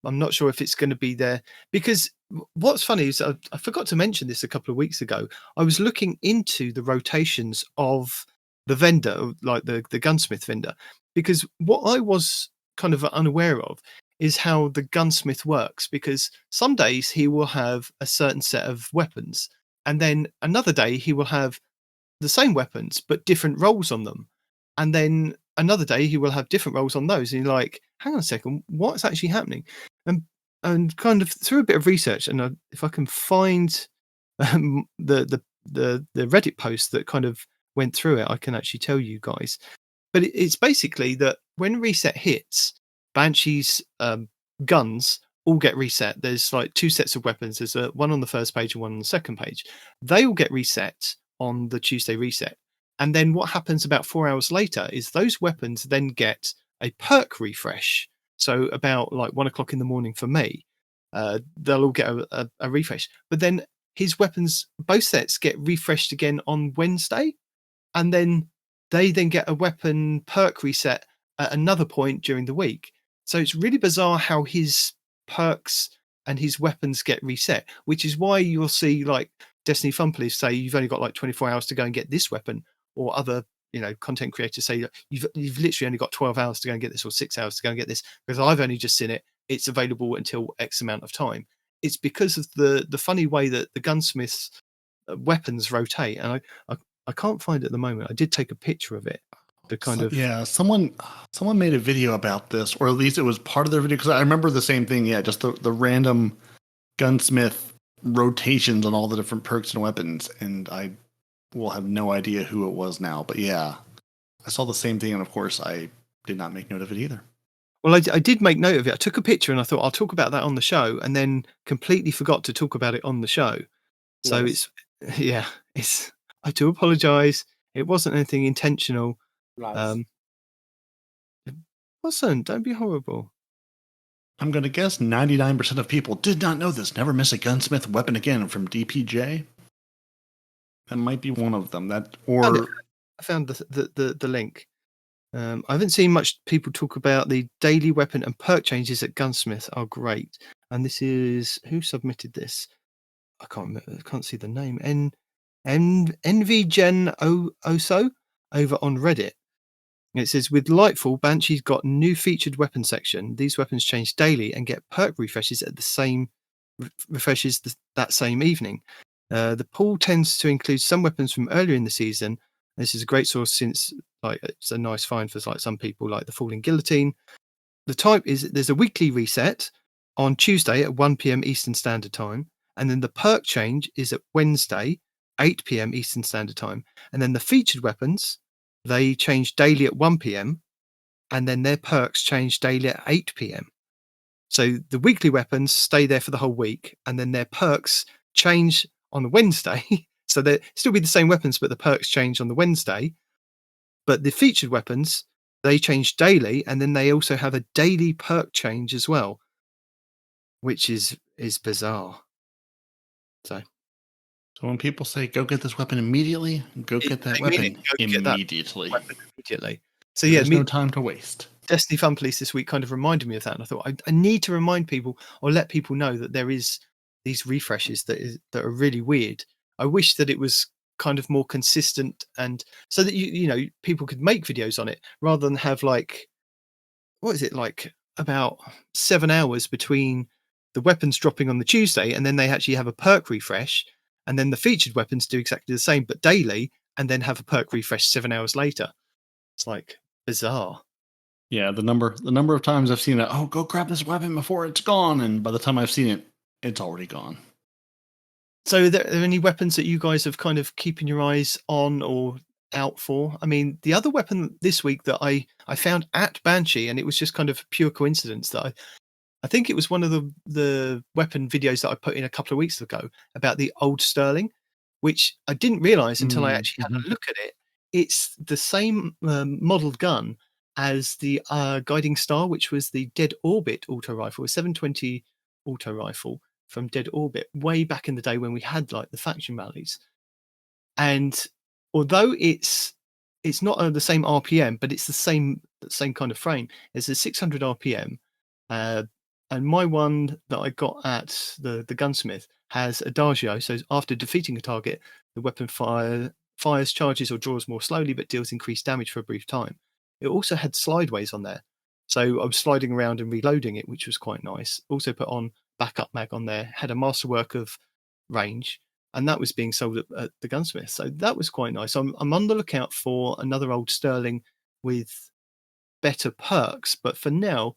Speaker 1: I'm not sure if it's going to be there because what's funny is I forgot to mention this a couple of weeks ago. I was looking into the rotations of the vendor, like the gunsmith vendor, because what I was kind of unaware of is how the gunsmith works. Because some days he will have a certain set of weapons, and then another day he will have the same weapons but different rolls on them, and then another day he will have different rolls on those. And you're like, hang on a second, what's actually happening? And kind of through a bit of research, and if I can find the Reddit post that kind of went through it, I can actually tell you guys. But it's basically that when reset hits, Banshee's guns all get reset. There's like two sets of weapons. There's one on the first page and one on the second page. They all get reset on the Tuesday reset. And then what happens about 4 hours later is those weapons then get a perk refresh. So about like 1 o'clock in the morning for me, they'll all get a refresh. But then his weapons, both sets, get refreshed again on Wednesday, and then they then get a weapon perk reset at another point during the week. So it's really bizarre how his perks and his weapons get reset, which is why you'll see like Destiny Fun Police say you've only got like 24 hours to go and get this weapon, or other content creators say you've literally only got 12 hours to go and get this, or 6 hours to go and get this, because I've only just seen it. It's available until X amount of time. It's because of the funny way that the gunsmith's weapons rotate, and I can't find it at the moment. I did take a picture of it. The kind of
Speaker 2: someone made a video about this, or at least it was part of their video, because I remember the same thing. Yeah, just the random gunsmith rotations on all the different perks and weapons, and I will have no idea who it was now. But yeah, I saw the same thing, and of course I did not make note of it either.
Speaker 1: Well, I did make note of it. I took a picture and I thought I'll talk about that on the show, and then completely forgot to talk about it on the show. So
Speaker 3: Nice.
Speaker 1: I do apologise. It wasn't anything intentional.
Speaker 3: Nice.
Speaker 1: It wasn't. Don't be horrible.
Speaker 2: I'm going to guess 99% of people did not know this. Never miss a gunsmith weapon again from DPJ. That might be one of them. I
Speaker 1: found the link. I haven't seen much people talk about the daily weapon and perk changes at Gunsmith are great. And this is who submitted this? I can't remember. I can't see the name. NVGen Oso over on Reddit. It says, with Lightfall, Banshee's got new featured weapon section. These weapons change daily and get perk refreshes at the same refreshes that same evening. The pool tends to include some weapons from earlier in the season. This is a great source since it's a nice find for some people, like the Falling Guillotine. The type is there's a weekly reset on Tuesday at 1 p.m. Eastern Standard Time, and then the perk change is at Wednesday, 8 p.m. Eastern Standard Time, and then the featured weapons, they change daily at 1 p.m. and then their perks change daily at 8 p.m. So the weekly weapons stay there for the whole week, and then their perks change on the Wednesday. So they still be the same weapons, but the perks change on the Wednesday. But the featured weapons, they change daily, and then they also have a daily perk change as well, which is bizarre. So
Speaker 2: when people say go get this weapon immediately, get that weapon immediately.
Speaker 1: So
Speaker 2: there's no time to waste.
Speaker 1: Destiny Fun Police this week kind of reminded me of that, and I thought I need to remind people or let people know that there is these refreshes that are really weird. I wish that it was kind of more consistent, and so that you know people could make videos on it rather than have like what is it, like about 7 hours between the weapons dropping on the Tuesday, and then they actually have a perk refresh, and then the featured weapons do exactly the same but daily, and then have a perk refresh 7 hours later. It's like bizarre.
Speaker 2: Yeah, the number of times I've seen it, oh, go grab this weapon before it's gone, and by the time I've seen it, it's already gone.
Speaker 1: So are there any weapons that you guys have kind of keeping your eyes on or out for? I mean, the other weapon this week that I found at Banshee, and it was just kind of pure coincidence that I think it was one of the weapon videos that I put in a couple of weeks ago about the old Sterling, which I didn't realize until I actually had a look at it. It's the same modelled gun as the Guiding Star, which was the Dead Orbit auto rifle, a 720 auto rifle from Dead Orbit, way back in the day when we had like the faction rallies. And although it's not the same RPM, but it's the same kind of frame. It's a 600 RPM. And my one that I got at the gunsmith has Adagio. So after defeating a target, the weapon fires, charges, or draws more slowly, but deals increased damage for a brief time. It also had slideways on there. So I was sliding around and reloading it, which was quite nice. Also put on backup mag on there, had a masterwork of range, and that was being sold at the gunsmith. So that was quite nice. I'm on the lookout for another old Sterling with better perks, but for now,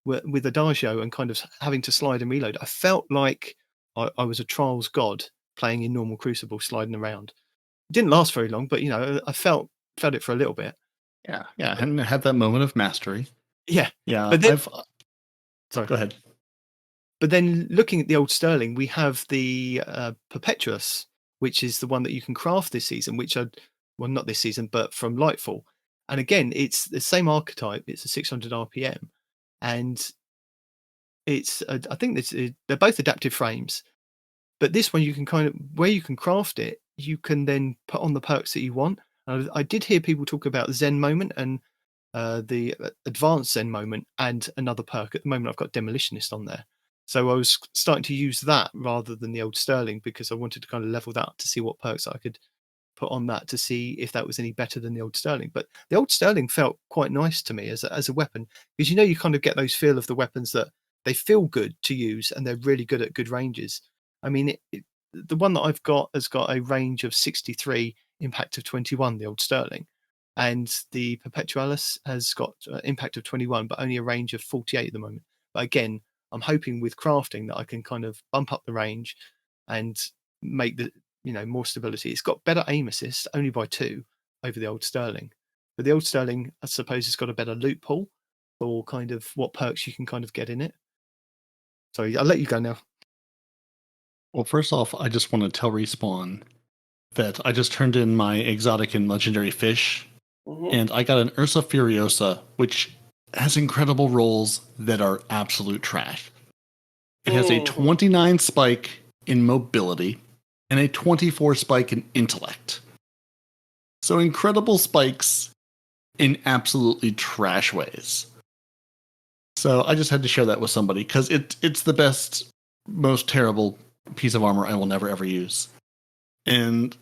Speaker 1: with Adagio and kind of having to slide and reload, I felt like I was a Trials god playing in normal Crucible, sliding around. It didn't last very long, but I felt it for a little bit.
Speaker 2: Yeah, and had that moment of mastery.
Speaker 1: Yeah.
Speaker 2: But
Speaker 1: then,
Speaker 2: sorry, go ahead.
Speaker 1: But then looking at the old Sterling, we have the Perpetuous, which is the one that you can craft this season, not this season, but from Lightfall. And again, it's the same archetype. It's a 600 RPM. And it's, I think they're both adaptive frames. But this one, you can where you can craft it, you can then put on the perks that you want. I did hear people talk about Zen Moment and the Advanced Zen Moment and another perk. At the moment, I've got Demolitionist on there. So I was starting to use that rather than the old Sterling because I wanted to kind of level that up to see what perks I could put on that to see if that was any better than the old Sterling. But the old Sterling felt quite nice to me as a weapon because you kind of get those feel of the weapons that they feel good to use and they're really good at good ranges. I mean, the one that I've got has got a range of 63, impact of 21, the old Sterling. And the Perpetualis has got impact of 21, but only a range of 48 at the moment. But again, I'm hoping with crafting that I can kind of bump up the range and make the more stability. It's got better aim assist, only by 2 over the old Sterling. But the old Sterling, I suppose, has got a better loot pool for kind of what perks you can kind of get in it. Sorry, I'll let you go now.
Speaker 2: Well, first off, I just want to tell Respawn that I just turned in my exotic and legendary fish, and I got an Ursa Furiosa, which has incredible rolls that are absolute trash. It has a 29 spike in mobility and a 24 spike in intellect. So incredible spikes in absolutely trash ways. So I just had to share that with somebody because it's the best, most terrible piece of armor I will never ever use. And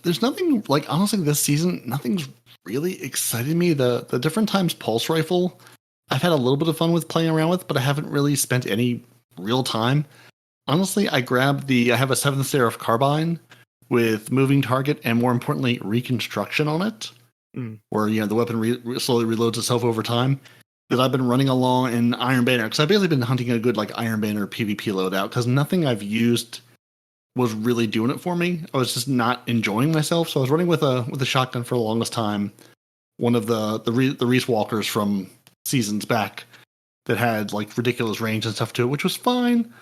Speaker 2: there's nothing, like, honestly, this season, nothing's really excited me. The different times pulse rifle, I've had a little bit of fun with playing around with, but I haven't really spent any real time. Honestly, I have a 7th Seraph carbine with moving target and, more importantly, reconstruction on it, where the weapon slowly reloads itself over time. That I've been running along in Iron Banner because I've basically been hunting a good Iron Banner PvP loadout because nothing I've used was really doing it for me. I was just not enjoying myself, so I was running with a shotgun for the longest time. One of the Reese Walkers from seasons back that had ridiculous range and stuff to it, which was fine.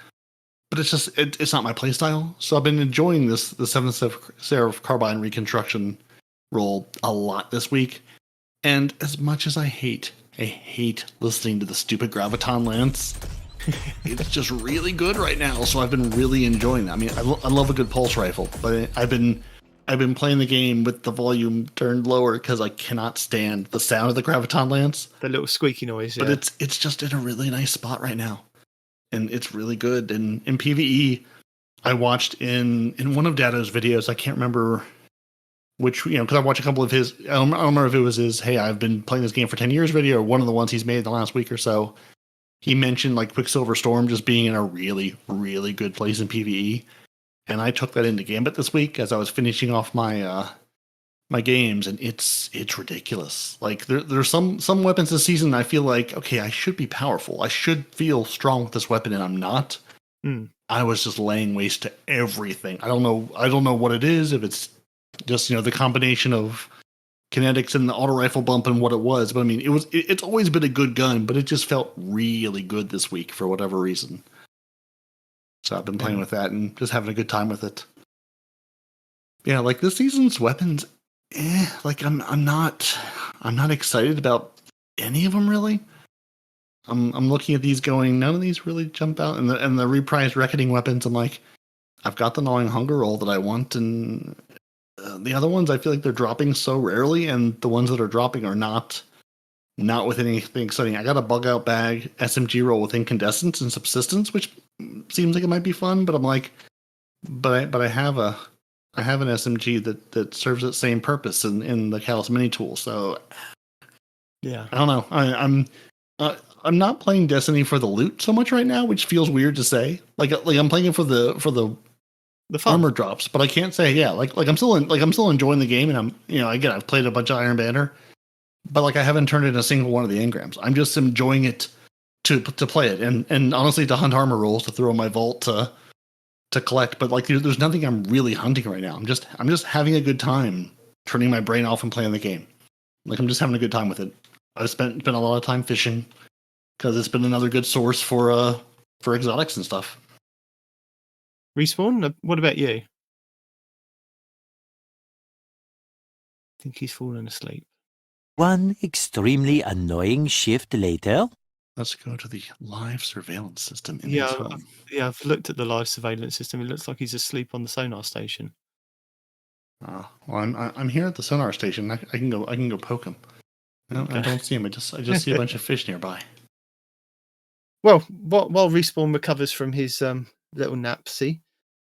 Speaker 2: But it's just it's not my playstyle. So I've been enjoying the 7th Seraph carbine reconstruction roll a lot this week. And as much as I hate listening to the stupid Graviton Lance, it's just really good right now. So I've been really enjoying that. I mean, I love a good pulse rifle, but I've been playing the game with the volume turned lower because I cannot stand the sound of the Graviton Lance.
Speaker 1: The little squeaky noise, yeah.
Speaker 2: But it's just in a really nice spot right now. And it's really good. And in PvE, I watched in one of Dato's videos, I can't remember which, because I watched a couple of his, I don't remember if it was his, hey, I've been playing this game for 10 years video, or one of the ones he's made in the last week or so. He mentioned like Quicksilver Storm just being in a really, really good place in PvE. And I took that into Gambit this week as I was finishing off my my games, and it's ridiculous. Like there's some weapons this season I feel like, okay, I should be powerful. I should feel strong with this weapon, and I'm not. I was just laying waste to everything. I don't know what it is, if it's just, the combination of kinetics and the auto rifle bump and what it was. But I mean, it's always been a good gun, but it just felt really good this week for whatever reason. So I've been playing with that and just having a good time with it. Yeah, like this season's weapons, like I'm not excited about any of them really. I'm looking at these going, none of these really jump out, and the reprised reckoning weapons, I'm like, I've got the gnawing hunger roll that I want, and the other ones I feel like they're dropping so rarely, and the ones that are dropping are not with anything exciting. I got a bug out bag SMG roll with incandescence and subsistence, which seems like it might be fun, but I'm like, but I have an SMG that serves that same purpose in the Callus Mini tool. So yeah, I don't know. I'm not playing Destiny for the loot so much right now, which feels weird to say. Like I'm playing it for the fun. Armor drops, but I can't say I'm still enjoying the game, and I'm again, I've played a bunch of Iron Banner, but like I haven't turned in a single one of the engrams. I'm just enjoying it to play it, and honestly to hunt armor rolls, to throw in my vault to collect. But like there's nothing I'm really hunting right now. I'm just having a good time turning my brain off and playing the game. Like I'm just having a good time with it. I've spent a lot of time fishing because it's been another good source for exotics and stuff.
Speaker 1: Respawn, what about you? I think he's fallen asleep.
Speaker 6: One extremely annoying shift later.
Speaker 2: Let's go to the live surveillance system in
Speaker 1: Yeah,
Speaker 2: his home.
Speaker 1: I've looked at the live surveillance system. It looks like he's asleep on the sonar station.
Speaker 2: Well, I'm here at the sonar station. I can go poke him. No, I don't see him. I just see a bunch of fish nearby.
Speaker 1: Well, while Respawn recovers from his little nap,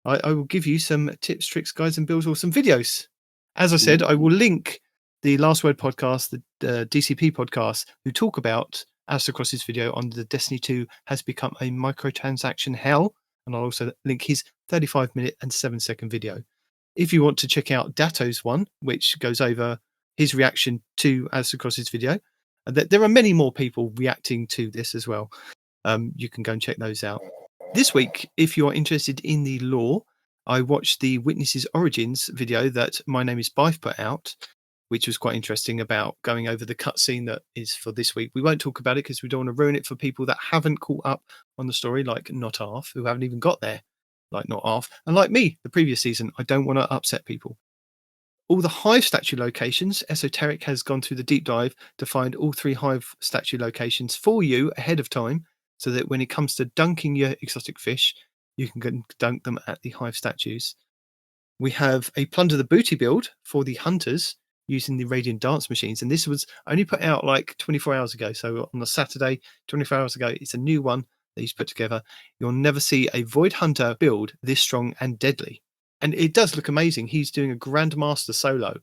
Speaker 1: I will give you some tips, tricks, guides, and builds, or some videos. As I said, I will link the Last Word podcast, the DCP podcast, who talk about Astrocross's video on the Destiny 2 has become a microtransaction hell, and I'll also link his 35-minute and 7-second video. If you want to check out Dato's one, which goes over his reaction to Astrocross's video, there are many more people reacting to this as well. You can go and check those out. This week, if you're interested in the lore, I watched the Witnesses Origins video that My Name is Bife put out, which was quite interesting, about going over the cutscene that is for this week. We won't talk about it because we don't want to ruin it for people that haven't caught up on the story, like Not Arf, who haven't even got there, like Not Arf. And like me, the previous season, I don't want to upset people. All the Hive statue locations, Esoteric has gone through the deep dive to find all 3 Hive statue locations for you ahead of time, so that when it comes to dunking your exotic fish, you can go and dunk them at the Hive statues. We have a Plunder the Booty build for the hunters using the Radiant Dance machines, and this was only put out like 24 hours ago. So on a Saturday, 24 hours ago, it's a new one that he's put together. You'll never see a Void Hunter build this strong and deadly. And it does look amazing. He's doing a Grandmaster solo,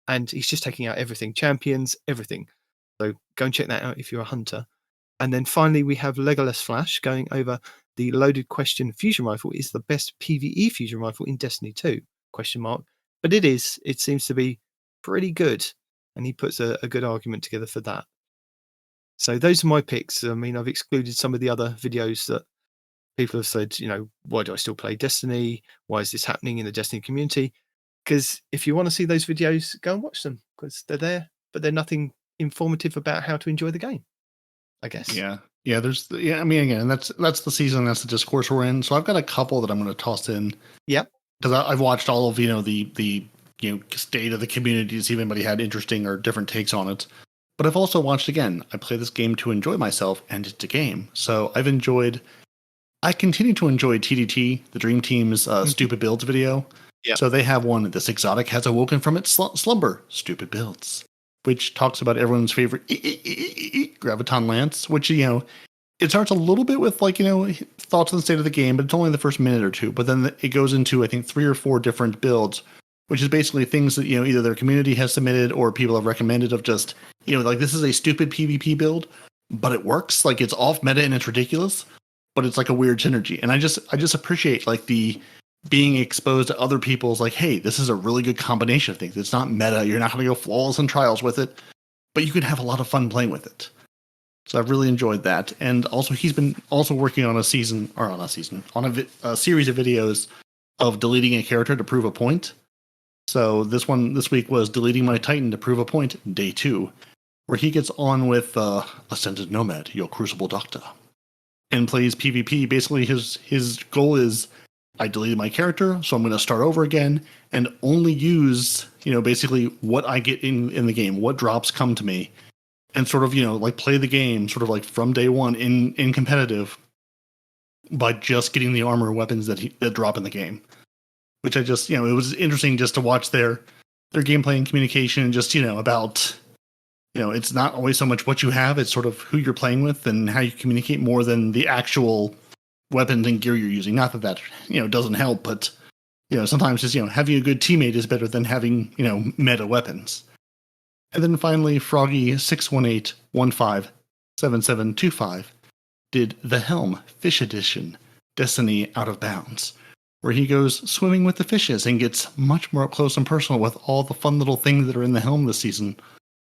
Speaker 1: and he's just taking out everything, champions, everything. So go and check that out if you're a hunter. And then finally, we have Legolas Flash going over the Loaded Question fusion rifle is the best PvE fusion rifle in Destiny 2, ? But it seems to be pretty good. And he puts a good argument together for that. So those are my picks. I mean, I've excluded some of the other videos that people have said, why do I still play Destiny? Why is this happening in the Destiny community? Because if you want to see those videos, go and watch them, because they're there, but they're nothing informative about how to enjoy the game, I guess.
Speaker 2: Yeah. I mean, again, that's the season, that's the discourse we're in. So I've got a couple that I'm going to toss in.
Speaker 1: Yep.
Speaker 2: Because I've watched all of the state of the community to see if anybody had interesting or different takes on it. But I've also watched, again, I play this game to enjoy myself, and it's a game. So I continue to enjoy TDT, the Dream Team's Stupid Builds video.
Speaker 1: Yep.
Speaker 2: So they have one, this exotic has awoken from its slumber, Stupid Builds, which talks about everyone's favorite Graviton Lance, which, it starts a little bit with thoughts on the state of the game, but it's only the first minute or two. But then it goes into, I think, 3 or 4 different builds which is basically things that, either their community has submitted or people have recommended of just, like this is a stupid PvP build, but it works. Like it's off meta and it's ridiculous, but it's like a weird synergy. And I just appreciate like the being exposed to other people's like, hey, this is a really good combination of things. It's not meta. You're not going to go flawless in trials with it, but you can have a lot of fun playing with it. So I've really enjoyed that. And also he's been also working on a series of videos of deleting a character to prove a point. So this week was deleting my Titan to prove a point, day 2, where he gets on with Ascended Nomad, your Crucible Doctor, and plays PvP. Basically his goal is, I deleted my character, so I'm going to start over again and only use, basically what I get in the game, what drops come to me, and sort of, like play the game sort of like from day one in competitive by just getting the armor and weapons that drop in the game. Which I just, it was interesting just to watch their gameplay and communication and just, about, it's not always so much what you have, it's sort of who you're playing with and how you communicate more than the actual weapons and gear you're using. Not that doesn't help, but, sometimes just, having a good teammate is better than having, meta weapons. And then finally, Froggy618157725 did The Helm Fish Edition, Destiny Out of Bounds, where he goes swimming with the fishes and gets much more up close and personal with all the fun little things that are in the Helm this season.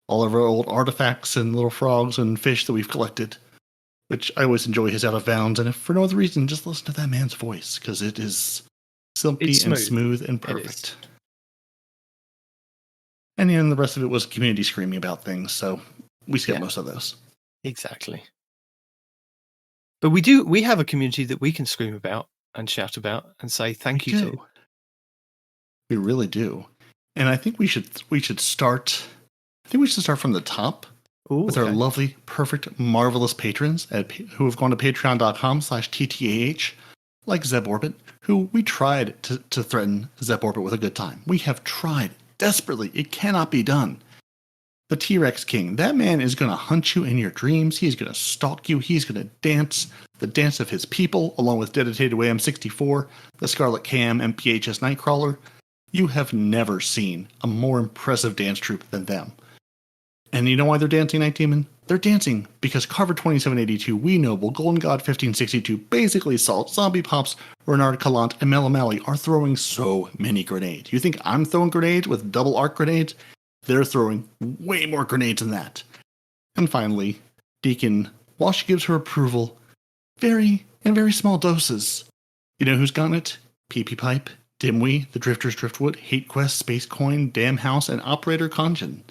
Speaker 2: All of our old artifacts and little frogs and fish that we've collected, which I always enjoy his Out of Bounds. And if for no other reason, just listen to that man's voice, because it is silky and smooth and perfect. And then the rest of it was community screaming about things, so we skipped most of those.
Speaker 1: Exactly. But we have a community that we can scream about and shout about and say thank you to.
Speaker 2: We really do. And I think we should start from the top with our lovely, perfect, marvelous patrons who have gone to patreon.com/TTAH, like Zeb Orbit, who we tried to threaten Zeb Orbit with a good time. We have tried desperately. It cannot be done. The T-Rex King, that man is going to hunt you in your dreams. He's going to stalk you. He's going to dance the dance of his people, along with Dedicated AM64, the Scarlet KM, and PHS Nightcrawler. You have never seen a more impressive dance troupe than them. And you know why they're dancing, Night Demon? They're dancing because Carver 2782, We Noble, Golden God 1562, Basically Salt, Zombie Pops, Renard Calant, and Mel O'Malley are throwing so many grenades. You think I'm throwing grenades with double arc grenades? They're throwing way more grenades than that. And finally, Deacon, while she gives her approval, very small doses. You know who's gotten it? PP Pipe, Dimwee, The Drifters Driftwood, Hate Quest, Space Coin, Damn House, and Operator Conjun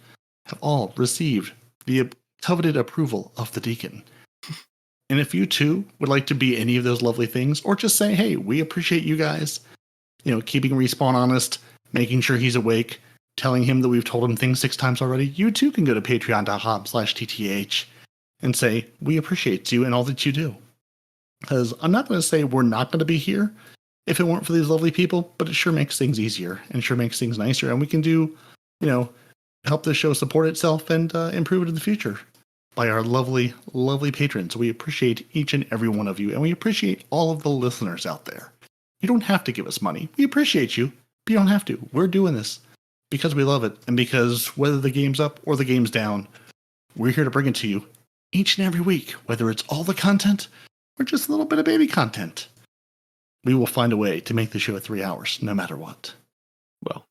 Speaker 2: have all received the coveted approval of the Deacon. And if you too would like to be any of those lovely things, or just say, hey, we appreciate you guys, keeping Respawn honest, making sure he's awake, telling him that we've told him things 6 times already, you too can go to patreon.com/TTH and say, we appreciate you and all that you do. Because I'm not going to say we're not going to be here if it weren't for these lovely people, but it sure makes things easier and sure makes things nicer. And we can do, help this show support itself and improve it in the future by our lovely, lovely patrons. We appreciate each and every one of you, and we appreciate all of the listeners out there. You don't have to give us money. We appreciate you, but you don't have to. We're doing this because we love it, and because whether the game's up or the game's down, we're here to bring it to you each and every week, whether it's all the content or just a little bit of baby content. We will find a way to make the show 3 hours, no matter what.
Speaker 1: Well,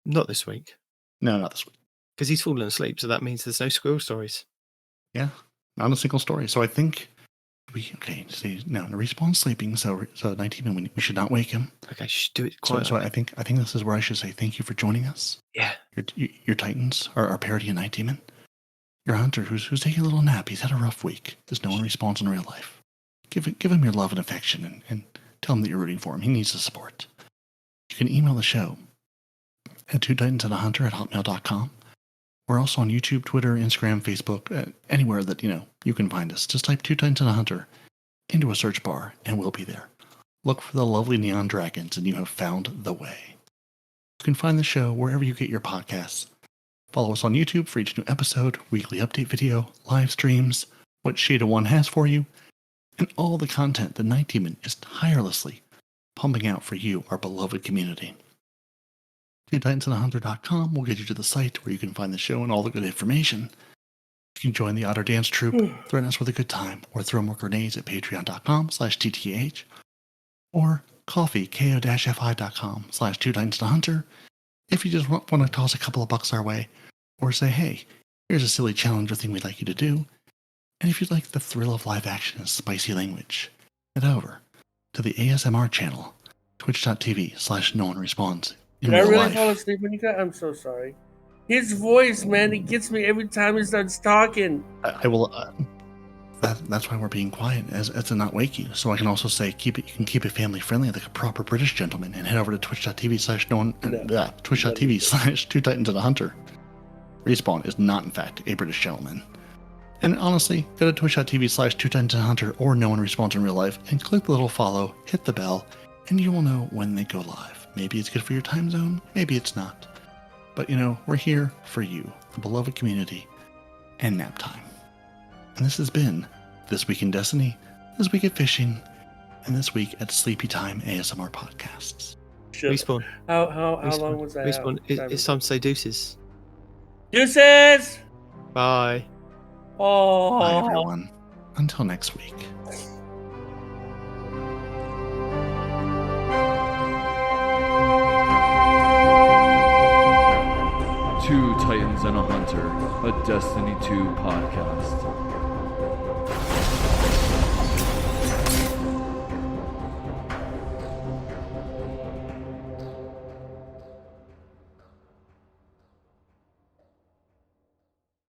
Speaker 1: not this week.
Speaker 2: No, not this week.
Speaker 1: Because he's fallen asleep, so that means there's no squirrel stories.
Speaker 2: Yeah, not a single story. So I think no, Respawn's sleeping, so 19, we should not wake him.
Speaker 1: Okay, do it quietly.
Speaker 2: So I think this is where I should say thank you for joining us.
Speaker 1: Yeah.
Speaker 2: Your Titans, our Peroty and Nitedemon. Your Hunter, who's taking a little nap. He's had a rough week. There's no one responds in real life. Give him your love and affection and tell him that you're rooting for him. He needs the support. You can email the show at twotitansandahunter@hotmail.com. We're also on YouTube, Twitter, Instagram, Facebook, anywhere that, you can find us. Just type 2 Titans and a Hunter into a search bar and we'll be there. Look for the lovely neon dragons and you have found the way. You can find the show wherever you get your podcasts. Follow us on YouTube for each new episode, weekly update video, live streams, what Shade of One has for you, and all the content that Nitedemon is tirelessly pumping out for you, our beloved community. TWIDTitansandAHunter.com will get you to the site where you can find the show and all the good information. You can join the Otter Dance Troupe, threaten us with a good time, or throw more grenades at patreon.com/TTH, or coffee, ko-fi.com/TwoTitansandAHunter if you just want to toss a couple of bucks our way, or say, hey, here's a silly challenge or thing we'd like you to do. And if you'd like the thrill of live action and spicy language, head over to the ASMR channel, twitch.tv/no-one-responds.
Speaker 3: Did I really fall asleep when you got? I'm so sorry. His voice, man, it gets me every time he starts talking.
Speaker 2: I will. That's why we're being quiet, as to not wake you. So I can also say, you can keep it family friendly, like a proper British gentleman, and head over to twitch.tv/twitch.tv/2titansandahunter. Respawn is not, in fact, a British gentleman. And honestly, go to twitch.tv/2titansandahunter or No One Responds in real life and click the little follow, hit the bell, and you will know when they go live. Maybe it's good for your time zone, maybe it's not. But we're here for you, the beloved community, and nap time. And this has been This Week in Destiny, This Week at Fishing, and This Week at Sleepy Time ASMR Podcasts.
Speaker 1: Respawn.
Speaker 3: How long was that?
Speaker 1: Respawn. It's time to say deuces.
Speaker 3: Deuces!
Speaker 1: Bye.
Speaker 3: Oh.
Speaker 2: Bye, everyone. Until next week.
Speaker 7: Two Titans and a Hunter, a Destiny 2 podcast.